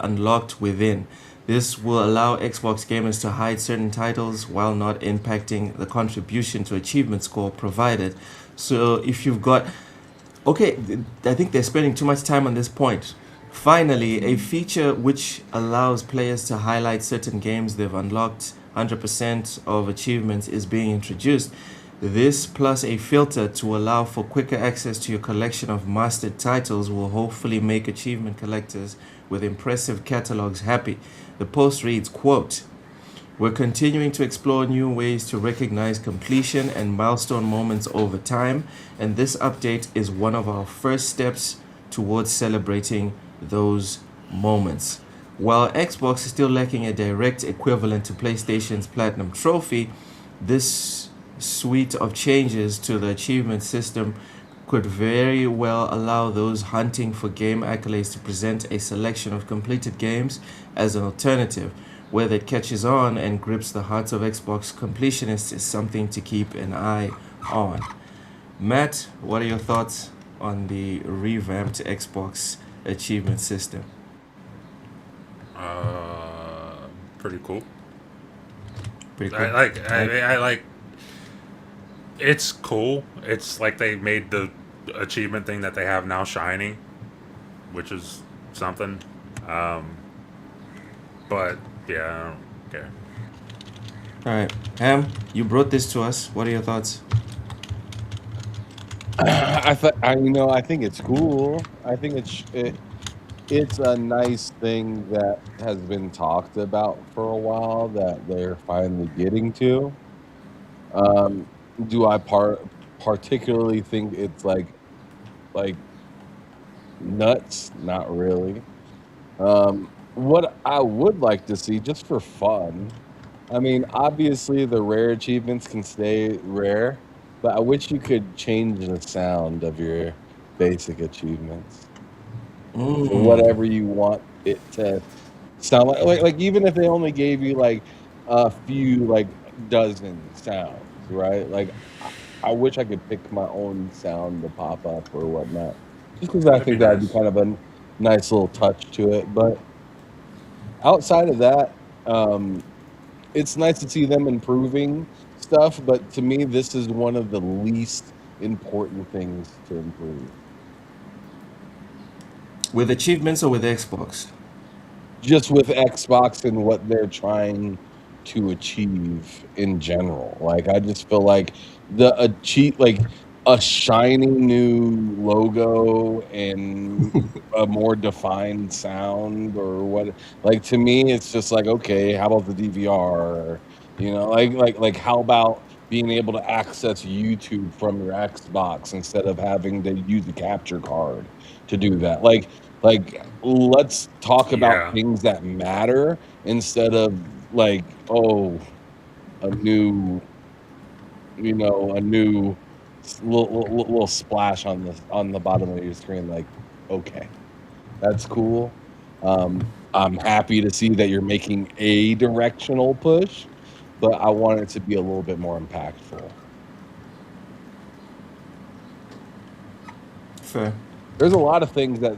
unlocked within. This will allow Xbox gamers to hide certain titles while not impacting the contribution to achievement score provided. So if you've got... Okay, I think they're spending too much time on this point. Finally, a feature which allows players to highlight certain games they've unlocked 100% of achievements is being introduced. This plus a filter to allow for quicker access to your collection of mastered titles will hopefully make achievement collectors with impressive catalogs happy. The post reads, quote, "We're continuing to explore new ways to recognize completion and milestone moments over time, and this update is one of our first steps towards celebrating those moments." While Xbox is still lacking a direct equivalent to PlayStation's Platinum Trophy, this suite of changes to the achievement system could very well allow those hunting for game accolades to present a selection of completed games as an alternative. Whether it catches on and grips the hearts of Xbox completionists is something to keep an eye on. Matt, what are your thoughts on the revamped Xbox achievement system? Pretty cool. Pretty cool. I like. It's cool. It's like they made the achievement thing that they have now shiny, which is something. But yeah, I don't care. All right, Ham, you brought this to us. What are your thoughts? I think it's cool. I think it's a nice thing that has been talked about for a while that they're finally getting to. Do I particularly think it's like nuts, not really. What I would like to see, just for fun, I mean, obviously the rare achievements can stay rare, but I wish you could change the sound of your basic achievements to whatever you want it to sound like. Like even if they only gave you like a few, like dozen sounds, right? Like I wish I could pick my own sound to pop up or whatnot, just because I That'd be think that'd be nice. kind of a nice little touch to it. But outside of that, it's nice to see them improving stuff. But to me, this is one of the least important things to improve. With achievements or with Xbox? Just with Xbox and what they're trying to achieve in general. Like I just feel like like a shiny new logo and a more defined sound or what, like to me it's just like, okay, how about the DVR? You know, like how about being able to access YouTube from your Xbox instead of having to use a capture card to do that? Like let's talk about Yeah. things that matter instead of like, oh, a new, you know, a new little splash on the bottom of your screen. Like, okay, that's cool. I'm happy to see that you're making a directional push, but I want it to be a little bit more impactful. Fair. There's a lot of things that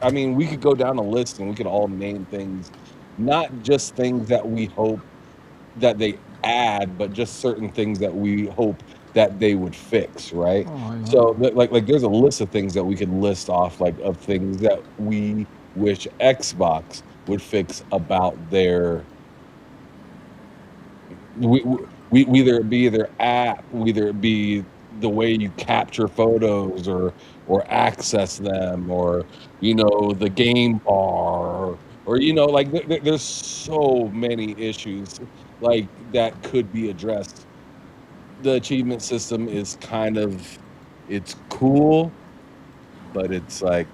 I mean, we could go down a list and we could all name things, not just things that we hope that they add, but just certain things that we hope that they would fix, right? So like there's a list of things that we could list off, like of things that we wish Xbox would fix about their we whether it be their app, whether it be the way you capture photos or access them, or you know, the game bar, or you know, like there's so many issues like that could be addressed. The achievement system is kind of, it's cool, but it's like,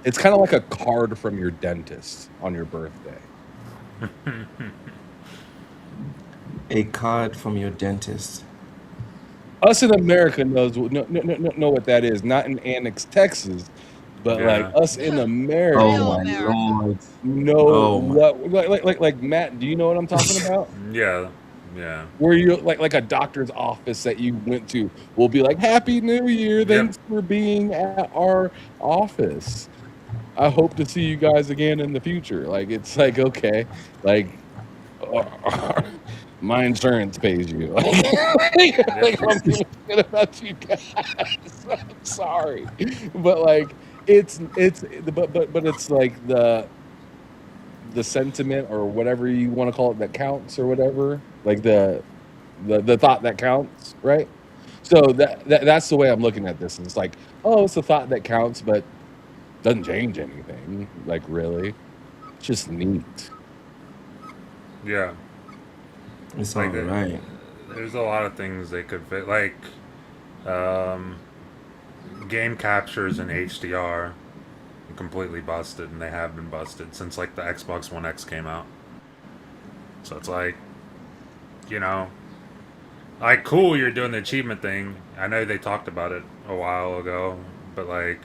it's kind of like a card from your dentist on your birthday. A card from your dentist. Us in America know what that is. Not in Annex, Texas, but like Yeah. us in America Real Oh my America. lord. know Oh my. what like Matt, do you know what I'm talking about? Yeah. Yeah. Where you like a doctor's office that you went to will be like, Happy New Year, thanks for being at our office. I hope to see you guys again in the future. Like it's like, okay, like my insurance pays you. Like I'm thinking about you guys. I'm sorry, but like it's but it's like the sentiment or whatever you want to call it that counts, or whatever, like the thought that counts, right? So that's the way I'm looking at this. It's like, oh, it's the thought that counts, but doesn't change anything. Like really, it's just neat. Yeah. It's Like alright. there's a lot of things they could fit, like game captures in HDR completely busted, and they have been busted since like the Xbox One X came out. So it's like, you know, like cool, you're doing the achievement thing. I know they talked about it a while ago, but like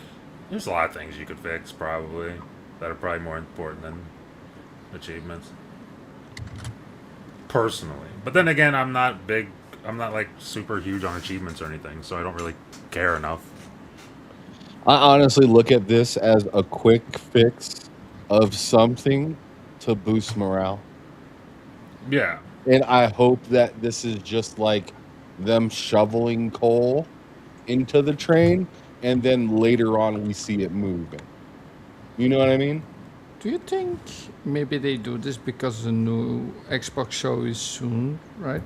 there's a lot of things you could fix probably that are probably more important than achievements. Personally. But then again, I'm not like super huge on achievements or anything, so I don't really care enough. I honestly look at this as a quick fix of something to boost morale. Yeah. And I hope that this is just like them shoveling coal into the train, and then later on we see it moving. You know what I mean? Do you think maybe they do this because the new Xbox show is soon, right?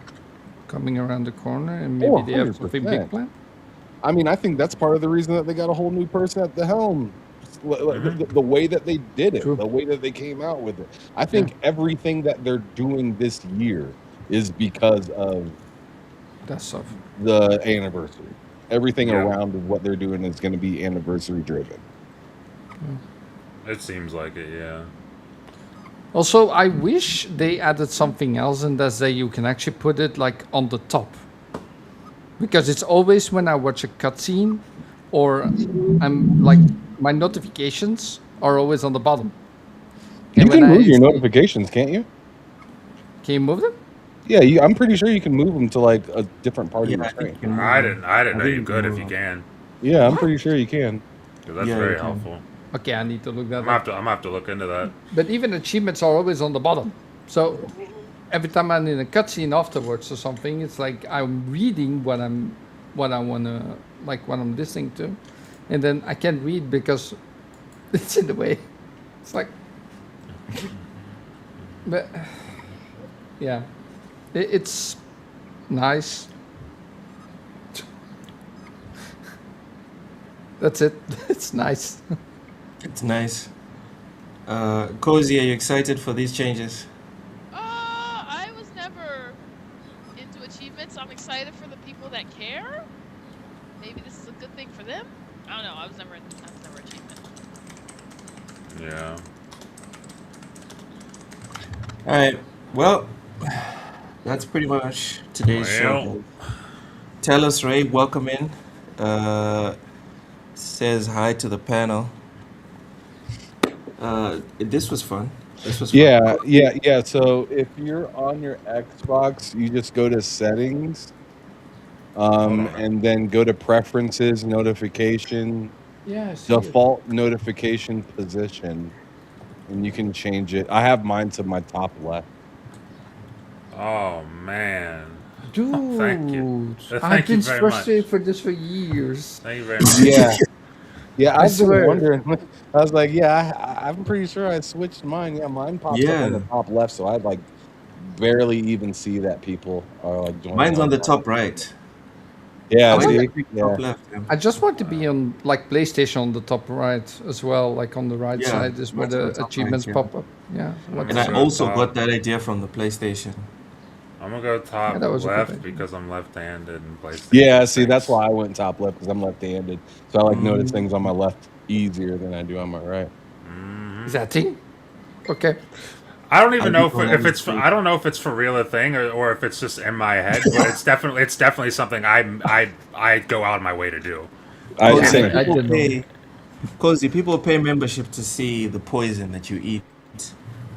Coming around the corner, and maybe they have something 100%. big planned? I mean, I think that's part of the reason that they got a whole new person at the helm. The way that they did it, True. the way that they came out with it. I think everything that they're doing this year is because of That stuff. the anniversary. Everything around what they're doing is going to be anniversary driven. It seems like it, yeah. Also, I wish they added something else, and that's that you can actually put it like on the top. Because it's always when I watch a cutscene, or I'm like my notifications are always on the bottom. You And can when move I your see- notifications, can't you? Can you move them? Yeah, I'm pretty sure you can move them to like a different part of Yeah, your I think screen. you can move I them. didn't know think you could if move you them. can. Yeah, I'm pretty sure you can. 'Cause that's Yeah, you very can. helpful. Okay, I need to look that I'm up. gonna have to look into that. But even achievements are always on the bottom. So every time I'm in a cutscene afterwards or something, it's like I'm reading what I wanna, like what I'm listening to, and then I can't read because it's in the way. It's like, but yeah, it's nice. That's it. It's nice. It's nice. Cozy, are you excited for these changes? I was never into achievements. I'm excited for the people that care. Maybe this is a good thing for them. I don't know. I was never achievement. Yeah. All right. Well, that's pretty much today's show. Well. Tell us, Ray. Welcome in. Says hi to the panel. This was fun. This was fun. Yeah. So if you're on your Xbox, you just go to settings, on. and then go to preferences, notification, Yeah, I see it. default notification position, and you can change it. I have mine to my top left. Oh man. Dude, Thank you. I've Thank you been very frustrated much. for this for years. Thank you very much. Yeah, I I've been swear. wondering. I was like, I'm pretty sure I switched mine. Yeah, mine pops up on the Yeah. top left, so I'd like barely even see that people are like joining. Mine's on the top right. Yeah, Mine's see? like top left. Yeah. I just want to be on like PlayStation on the top right as well, like on the right Yeah, side is where mine's on the the top achievements right, yeah. pop up. Yeah. What And is I it? also top. got that idea from the PlayStation. I'm gonna go top Yeah, that was a good left idea. because I'm left-handed and PlayStation. Yeah, see, stinks. that's why I went top left because I'm left-handed. So I like notice Mm. things on my left easier than I do on my right. Is that a thing? Okay. I don't even I know think on if that it's for, mistake. I don't know if it's for real a thing or if it's just in my head, but it's definitely something I go out of my way to do. I Cozy, say, I didn't know. Cozy, people pay membership to see the poison that you eat,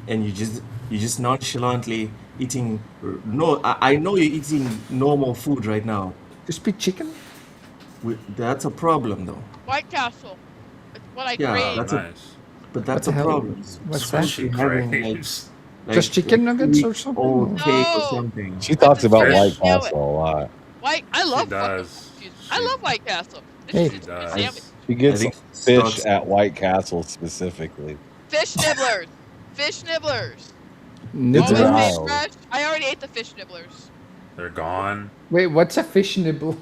and you just nonchalantly eating. No, I know you're eating normal food right now. You speak chicken? That's a problem, though. White Castle. It's what I Yeah, crave. that's Nice. But that's the a hell? problem. What's Supposed to that? be having Craves. Just chicken nuggets or sweet something? old cake or No. something. she talks about Fish. White Yeah, Castle a lot. I love does. I love White Castle. Hey. It's does. sandwich. She gets think fish stocks- at White Castle specifically. Fish nibblers. Fish nibblers. It's Nibblers? a Always wild. fresh. I already ate the fish nibblers. They're gone. Wait, what's a fish nibble?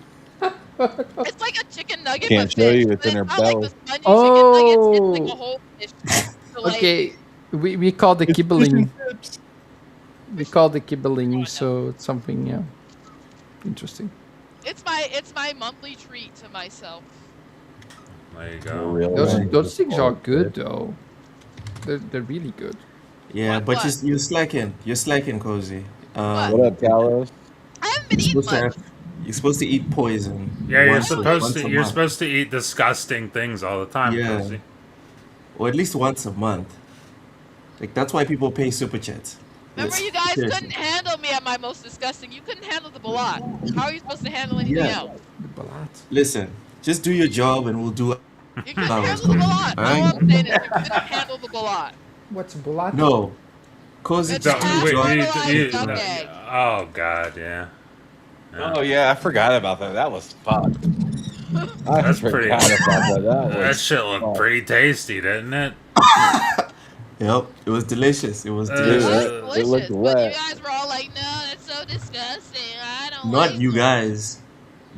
It's like a chicken nugget, Can't but show fish. you, it's But in her not like belly. the spongy chicken nuggets. It's Oh. like a whole fish. So, like, Okay, we call the It's fish kibbling. and chips. We call the kibbling, so it's something, yeah. Interesting. it's my monthly treat to myself. There you For go. real, Those man. those things are Just good though. They're really good. Yeah, What- but what? you're slacking. You're slacking, Cozy. What up, Talos? I haven't been You're eating supposed to much. have. You're supposed to eat poison. Yeah, you're once supposed a to. You're month. supposed to eat disgusting things all the time, Yeah. Cozy. Or at least once a month. Like that's why people pay super chats. Remember, It's- you guys seriously. couldn't handle me at my most disgusting. You couldn't handle the balat. How are you supposed to handle anything Yeah. else? The balat. Listen, just do your job and we'll do. You couldn't No, handle the balat. alright. All I'm saying is you couldn't handle the balat. What's a balat? No, Cozy, It's just do half your job. fertilized duck egg. Oh God, yeah. Oh yeah, I forgot about that. That was fun. I That's forgot pretty- about that. That That was shit looked fun. pretty tasty, didn't it? Yep, it was delicious. It was Uh, It delicious. was it delicious, looked but wet. you guys were all like, "No, that's so disgusting. I don't Not like you it." guys.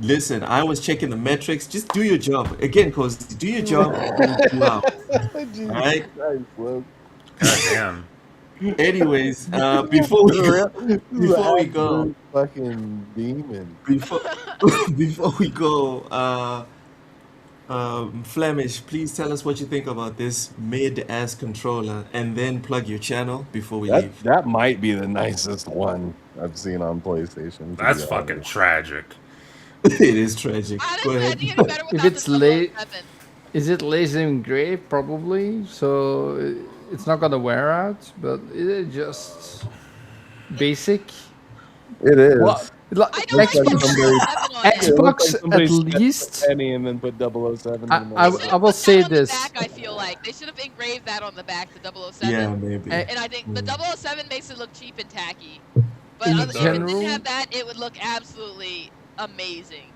Listen, I was checking the metrics. Just do your job. Again, Cozy, do your job and we'll do out. Jesus Alright. Christ, Luke. God damn. Anyways, before we go, This is before we an go, absolute fucking demon. before before we go, Flemish, please tell us what you think about this mid-ass controller, and then plug your channel before we leave. That might be the nicest one I've seen on PlayStation. That's fucking tragic. It is tragic. Go Honestly, I ahead. think it'd be better If without it's the late, 007. is it laser engraved? Probably. So it's not gonna wear out, but it is just basic. It is. Well, I don't like Xbox, 007 on it. Xbox at least. penny and then put 007 in I, the I, They should've I will put that say on the this. back, I feel like they should have engraved that on the back, the 007. Yeah, maybe. And I think the 007 makes it look cheap and tacky. But In if it general- didn't have that, it would look absolutely amazing.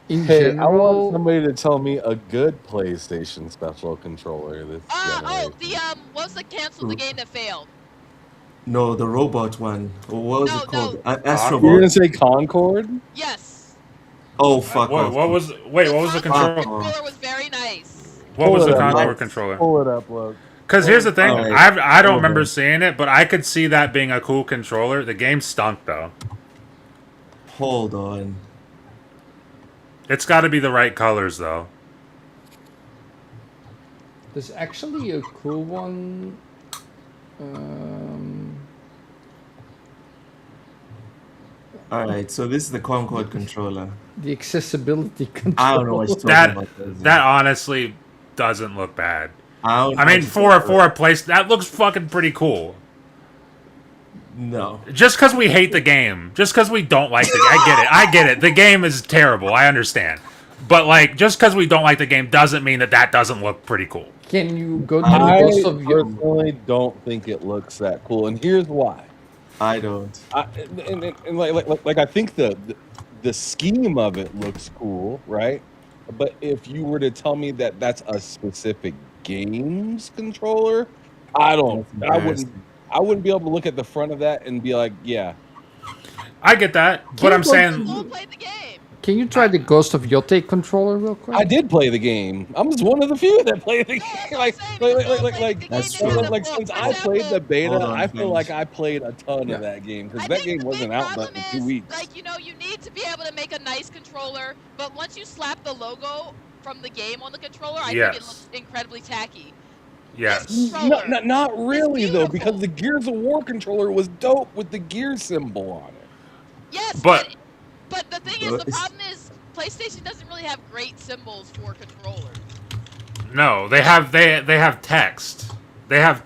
In Hey, I want general, somebody to tell me a good PlayStation Special controller this generation. What's the canceled the game that failed? No, the robot one. What was No, it called? no. You're Astrobot. gonna say Concord? Yes. Oh, fuck What, off. what was the Concord control? controller was very nice. What was Pull the it up, Concord Mike. controller? Pull it up, look. Because here's the thing, Alright. I don't remember Okay. seeing it, but I could see that being a cool controller. The game stunk though. Hold on. It's got to be the right colors though. there's actually a cool one. Alright, so this is the Concord controller. The accessibility control. I don't know what you're talking That about. that honestly doesn't look bad. I don't know I mean, what for a place that looks fucking pretty cool. No. Just because we hate the game, just because we don't like the, I get it. The game is terrible. I understand, but like, just because we don't like the game doesn't mean that doesn't look pretty cool. Can you go to the I ghost of your? personally don't think it looks that cool, and here's why. I don't. And like I think the scheme of it looks cool, right? But if you were to tell me that that's a specific games controller, I wouldn't be able to look at the front of that and be like, yeah. I get that, but I'm saying Who played the game? Can you try the Ghost of Yote controller real quick? I did play the game. I'm just one of the few that played the game. That's true. Like since I played the beta, Hold on, I feel please. like I played a ton of that game because that game wasn't out but in 2 weeks. Like, you need to be able to make a nice controller, but once you slap the logo from the game on the controller, I think it Yes. looks incredibly tacky. yes. This controller Not really is though, beautiful. because the Gears of War controller was dope with the gear symbol on it. Yes, But- but the thing is, But the it's- problem is PlayStation doesn't really have great symbols for controllers. No, they have text. They have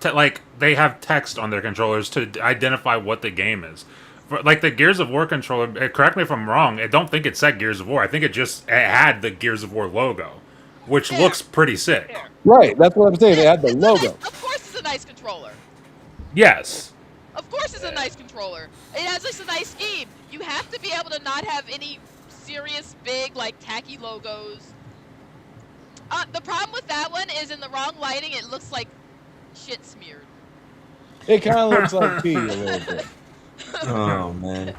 they have text on their controllers to identify what the game is. For, like the Gears of War controller, correct me if I'm wrong. I don't think it said Gears of War. I think it had the Gears of War logo, which There. looks pretty sick. There. Right, that's what I'm saying. They had the It's a logo. nice- of course, it's a nice controller. Yes. Of course, it's a nice controller. It has just a nice scheme. You have to be able to not have any serious, big, like tacky logos. The problem with that one is in the wrong lighting, it looks like shit smeared. It kind of looks like pee a little bit. Oh man.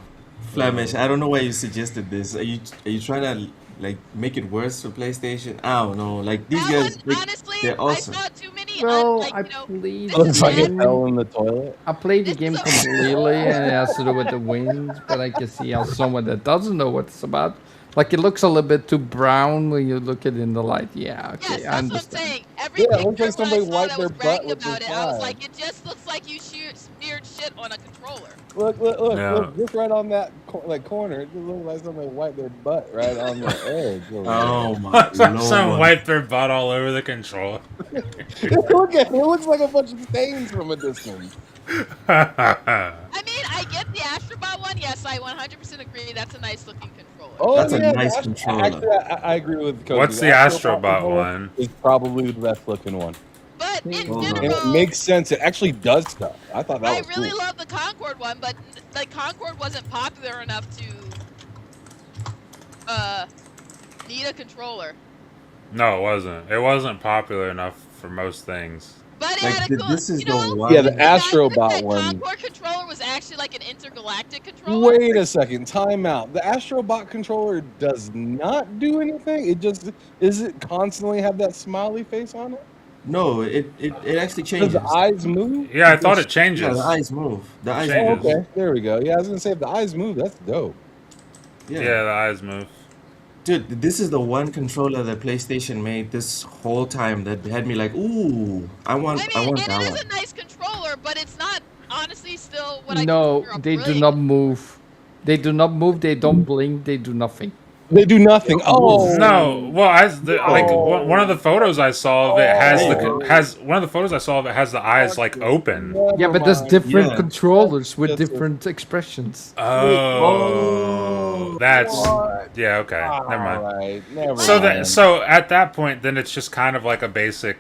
Flemish, I don't know why you suggested this. Are you trying to like make it worse for PlayStation? I don't know. Like these That guys, one, honestly, they're awesome. I saw too many. Well, like, I you know, played this Looks is like it. it fell in the toilet. I played the It's game so- completely, and it has to do with the wind. But I can see how someone that doesn't know what it's about, like it looks a little bit too brown when you look at it in the light. Yeah, okay, Yes, I that's what I'm understand. saying. Every Yeah, it looks picture like when I somebody saw wiped that their was butt bragging with about their it, I was slide. like, it just looks like you smeared shit on a controller. Look, Yeah. look, just right on that corner. It just looks like somebody wiped their butt right on the edge. Oh my Some lord. wipe their butt all over the controller. Look at it. It looks like a bunch of stains from a distance. I mean, I get the Astrobot one. Yes, I 100% agree. That's a nice looking controller. Oh, That's a yeah, nice the controller. Actually, I agree with Cody. What's the Astrobot one? Is probably the best looking one. But in Hold on. And it general, makes sense. It actually does stuff. I thought that I was really cool. love the Concord one, but like Concord wasn't popular enough to need a controller. No, it wasn't. It wasn't popular enough for most things. But it Like, had a cool. this is you know, the one. Yeah, the fact Astrobot that one. Concord controller was actually like an intergalactic controller. Wait a second. Time out. The Astrobot controller does not do anything. It just it constantly have that smiley face on it? No, it actually Does changes. the eyes move? Yeah, I thought it Yeah, changes. the eyes move. The eyes Oh, Changes. move. okay. There we go. Yeah, I was gonna say if the eyes move, that's dope. Yeah, the eyes move. Dude, this is the one controller that PlayStation made this whole time that had me like, ooh, I want I mean, and that it one. is a nice controller, but it's not honestly still what I No, consider a they do brilliant not move. They do not move. They don't blink. They do nothing. They do nothing. Oh No, well, like no. one of the photos I saw of it There you go. has one of the photos I saw of it has the eyes like open. Yeah, Never but there's mind. different Yeah. controllers with That's just- different expressions. Oh, that's What? yeah. Okay, never mind. Alright, never So mind. so at that point, then it's just kind of like a basic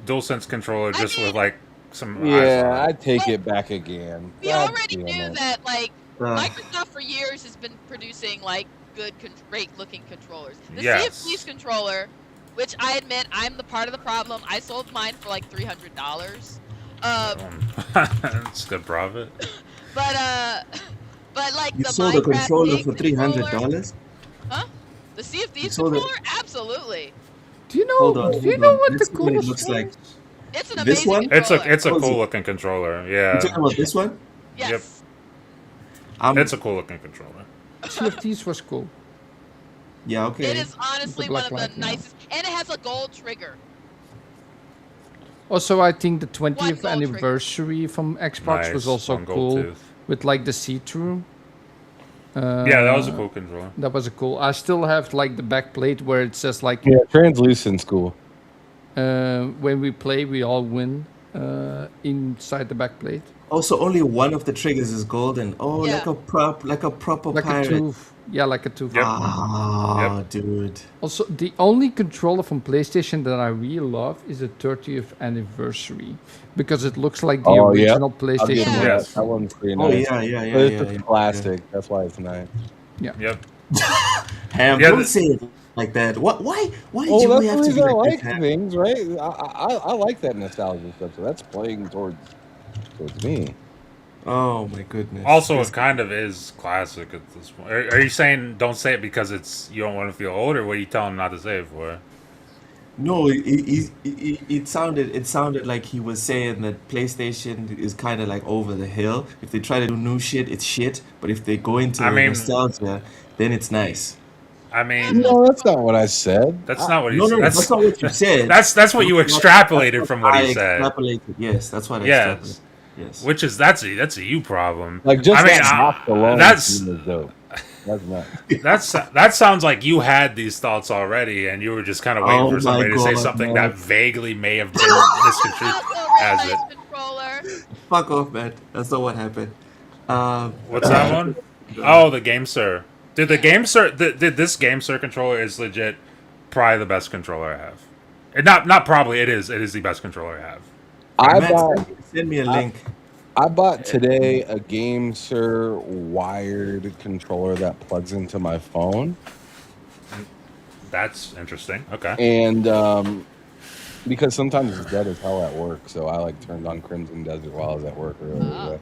DualSense controller, I just with mean- like some eyes Yeah, on I it. take it back again. We God already damn knew it. that, like, Uh, Microsoft for years has been producing, like, good, great-looking controllers. The Yes. Sea of Thieves controller, which I admit I'm the part of the problem. I sold mine for like $300. It's good profit. But like you the sold a Minecraft controller big for controller- $300? Huh? The Sea of Thieves sold it- controller? Absolutely. Do you know? Hold on, do you hold know on. what Let's the see what it coolest looks one like. is? It's an This amazing one? controller. It's a What is cool it? looking controller. You Yeah, talking about this one? Yes. Yep. It's a cool looking controller. Sea of Thieves was cool. Yeah, okay. It is honestly The one black of the light, yeah. nicest, and it has a gold trigger. Also, I think the 20th gold trigger. anniversary from Xbox was Nice, also one gold cool, tooth. with like the see-through. Yeah, that was a cool controller. That was a cool. I still have like the back plate where it says like, Yeah, translucent school. when we play, we all win. Inside the back plate, Also, only one of the triggers is golden. Oh, Yeah. like a proper like pirate. a tooth. Yeah, like a tooth. Yep. Ah, dude. Also, the only controller from PlayStation that I really love is the 30th anniversary because it looks like the Oh, yeah? original I'll give PlayStation them Yeah. one. that. Yes. That one's pretty Oh, nice. yeah, yeah, yeah. But it's yeah, just yeah, plastic. That's why it's nice. Yep. Ham, Yeah, don't the- say it like that. What? Why did Oh, you that's have the to be reason I like like that, Ham? things, right? I like that nostalgia stuff. So that's playing towards me. Oh my goodness. Also, This- it kind of is classic at this point. Are you saying don't say it because it's you don't want to feel old, or what are you telling him not to say it for? No, it sounded like he was saying that PlayStation is kind of like over the hill. If they try to do new shit, it's shit. But if they go into I mean- nostalgia, then it's nice. I mean, No, that's not what I said. that's not what he No, said. no, that's not what you said. That's what you extrapolated from what I he said. extrapolated. Yes, that's what I Yes. extrapolated. Yes. Which is that's a you problem. Like just I mean, that box alone that's is dope. That's nuts. that sounds like you had these thoughts already, and you were just kind of waiting Oh for somebody my to say God, something man. that vaguely may have been misconstrued Also a as really it. nice controller. Fuck off, man. That's not what happened. What's that one? Oh, the Game Sir. Did the Game Sir? Did this Game Sir controller is legit, probably the best controller I have. It not probably. It is. It is the best controller I have. I Matt, bought send me a link. I bought today a Game Sir wired controller that plugs into my phone, That's interesting. Okay. and because sometimes it's dead as hell at work, so I like turned on Crimson Desert while I was at work earlier today.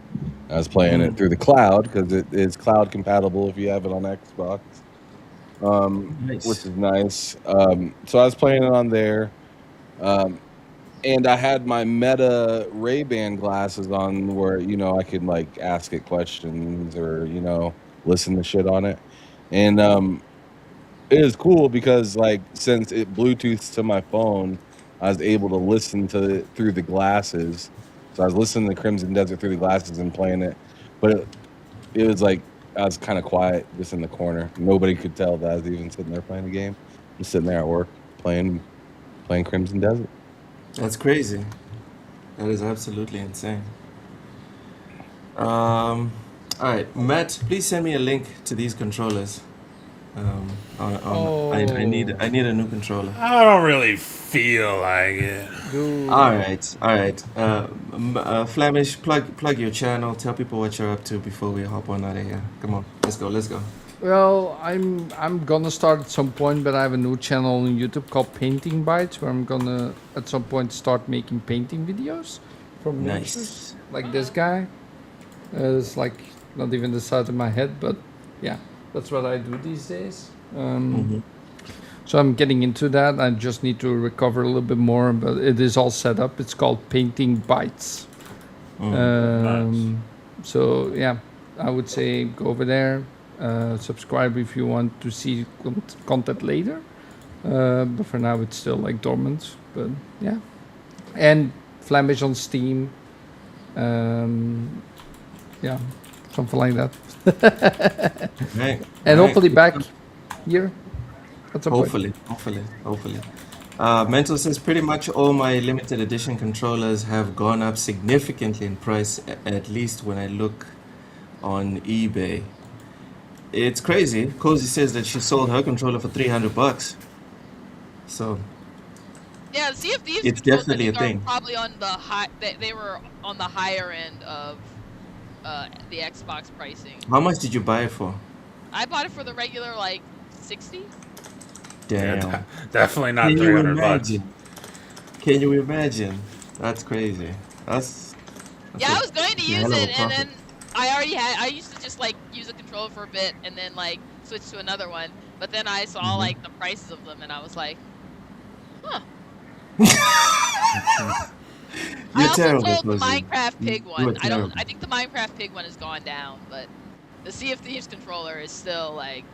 I was playing it through the cloud because it is cloud compatible if you have it on Xbox, Nice. which is nice. So I was playing it on there, and I had my Meta Ray-Ban glasses on where I could like ask it questions or listen to shit on it, and it is cool because like since it Bluetooths to my phone, I was able to listen to it through the glasses. So I was listening to Crimson Desert through the glasses and playing it, but it was like I was kind of quiet just in the corner. Nobody could tell that I was even sitting there playing the game. Just sitting there at work playing Crimson Desert. That's crazy. That is absolutely insane. All right, Matt, please send me a link to these controllers. I need a new controller. I don't really feel like it. Dude. All right. Flemish, plug your channel. Tell people what you're up to before we hop on out of here. Come on, let's go. Well, I'm gonna start at some point, but I have a new channel on YouTube called Painting Bites, where I'm gonna at some point start making painting videos from Nice. miniatures, like this guy. It's like not even the size of my head, but yeah, that's what I do these days. So I'm getting into that. I just need to recover a little bit more, but it is all set up. It's called Painting Bites. Nice. So yeah, I would say go over there, Subscribe if you want to see content later. But for now, it's still like dormant. But yeah, and Flemish on Steam. Yeah, something like that. Right. And hopefully back here at some point. Hopefully. Mental says pretty much all my limited edition controllers have gone up significantly in price, at least when I look on eBay. It's crazy. Cozy says that she sold her controller for $300. So Yeah, Sea of Thieves it's controls, definitely I a think, thing. are probably on the high. They were on the higher end of the Xbox pricing. How much did you buy it for? I bought it for the regular like 60. Damn. Yeah, definitely not Can you 300 bucks. imagine? Can you imagine? That's crazy. That's Yeah, I a was going to use hell of a it, and profit. then I used to just like use a controller for a bit, and then like switch to another one. But then I saw Mhm. like the prices of them, and I was like, huh. I You're also terrible, sold the Cozy. Minecraft Pig You one. are terrible. I think the Minecraft Pig one has gone down, but the Sea of Thieves controller is still like,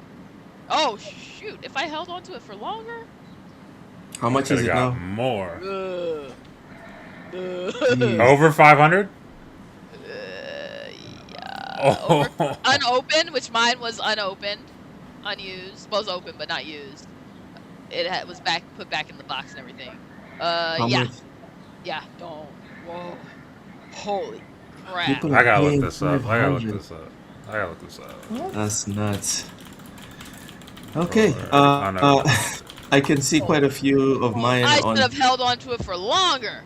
oh shoot! If I held onto it for longer. How much Could is have it got now? more. Jeez. Over 500? Yeah. Oh. Unopened, which mine was unopened, unused. Well, it was open but not used. It was put back in the box and everything. How Yeah, much? yeah. Don't. Whoa. Holy crap. People I are gotta look paying this up. 500. What? That's nuts. Okay. Unopened. I can see quite a few of mine I should on. have held on to it for longer.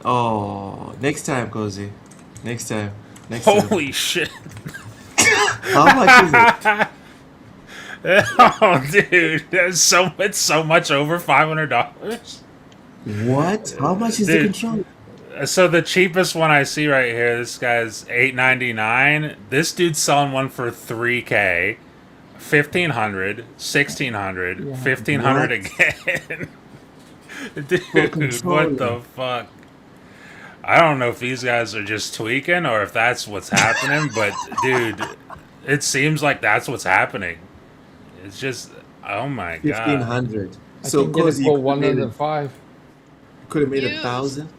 Oh, next time, Cozy. Next time. Next time. Holy shit. How much is it? Oh, dude. It's so much over $500. What? How much is the Dude. controller? So the cheapest one I see right here, this guy's $899. This dude's selling one for $3K, $1,500, $1,600, Yeah. $1,500 What? again. For a Dude, controller. what the fuck? I don't know if these guys are just tweaking or if that's what's happening, but dude, it seems like that's what's happening. It's just, oh my god. 1,500. I So can get it Cozy, for you could have made 105. it Used. 1,000.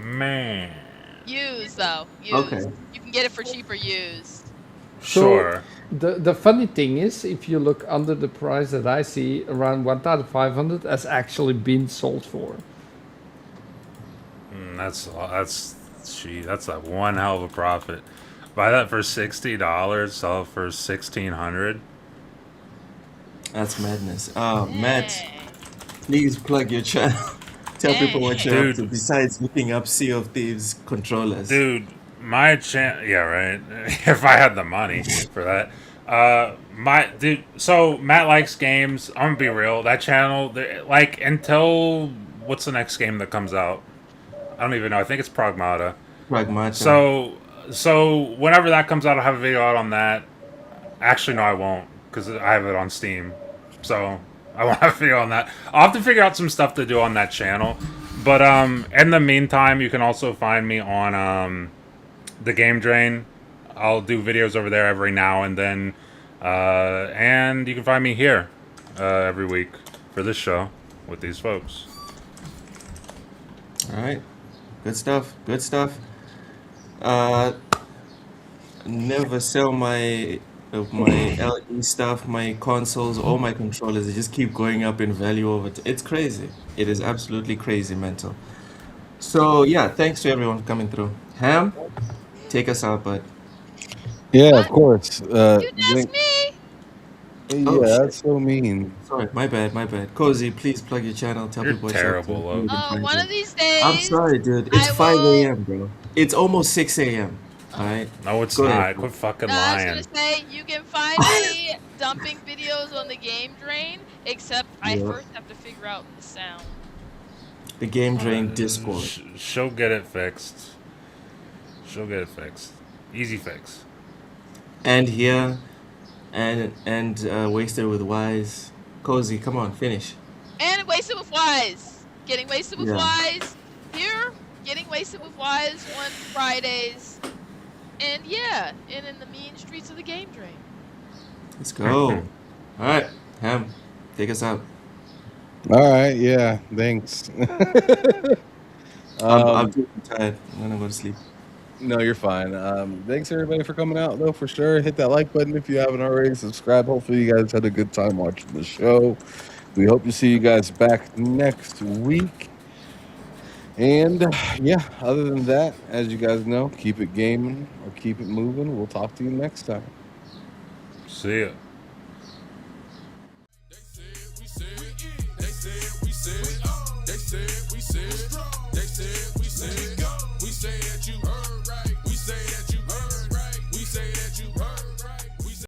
Man. Used though. Used. Okay. You can get it for cheaper used. Sure. The funny thing is, if you look under the price that I see, around 1,500 has actually been sold for. That's like one hell of a profit. Buy that for $60, sell it for 1,600. That's madness. Matt, Dang. please plug your channel. Tell people what you're up to Dude. besides looking up Sea of Thieves controllers. Dude, my yeah, right. If I had the money for that. So Matt likes games. I'm gonna be real. That channel, like, until what's the next game that comes out? I don't even know. I think it's Pragmata. Pragmata. So whenever that comes out, I'll have a video out on that. Actually, no, I won't, because I have it on Steam. So I won't have a video on that. I'll have to figure out some stuff to do on that channel. But in the meantime, you can also find me on the Game Drain. I'll do videos over there every now and then. And you can find me here every week for this show with these folks. All right. Good stuff. Good stuff. Never sell my LE stuff, my consoles, or my controllers. They just keep going up in value over it's crazy. It is absolutely crazy, mental. So yeah, thanks to everyone for coming through. Ham, take us out, bud. Yeah, of course. You asked me. Yeah, Oh, shit. that's so mean. Sorry, my bad. Cozy, please plug your channel. Tell You're people what you're up to. terrible, where we can find One you. of these days. I'm sorry, dude. It's I 5 will- a.m., bro. It's almost 6 a.m. All right. No, it's Go not. ahead. Quit fucking No, I lying. was gonna say you can find me dumping videos on the Game Drain, except I Yeah. first have to figure out the sound. The Game Drain Discord. She'll get it fixed. Easy fix. And here, and Wasted with Wise. Cozy, come on, finish. And Wasted with Wise. Getting Wasted with Yeah. Wise here. Getting Wasted with Wise on Fridays. And yeah, and in the mean streets of the game drain. Let's go. All right, Ham, take us out. All right, yeah, thanks. I'm too tired. I'm gonna go to sleep. No, you're fine. Thanks everybody for coming out, though, for sure. Hit that like button if you haven't already. Subscribe. Hopefully you guys had a good time watching the show. We hope to see you guys back next week. And yeah, other than that, as you guys know, keep it gaming or keep it moving. We'll talk to you next time. See ya.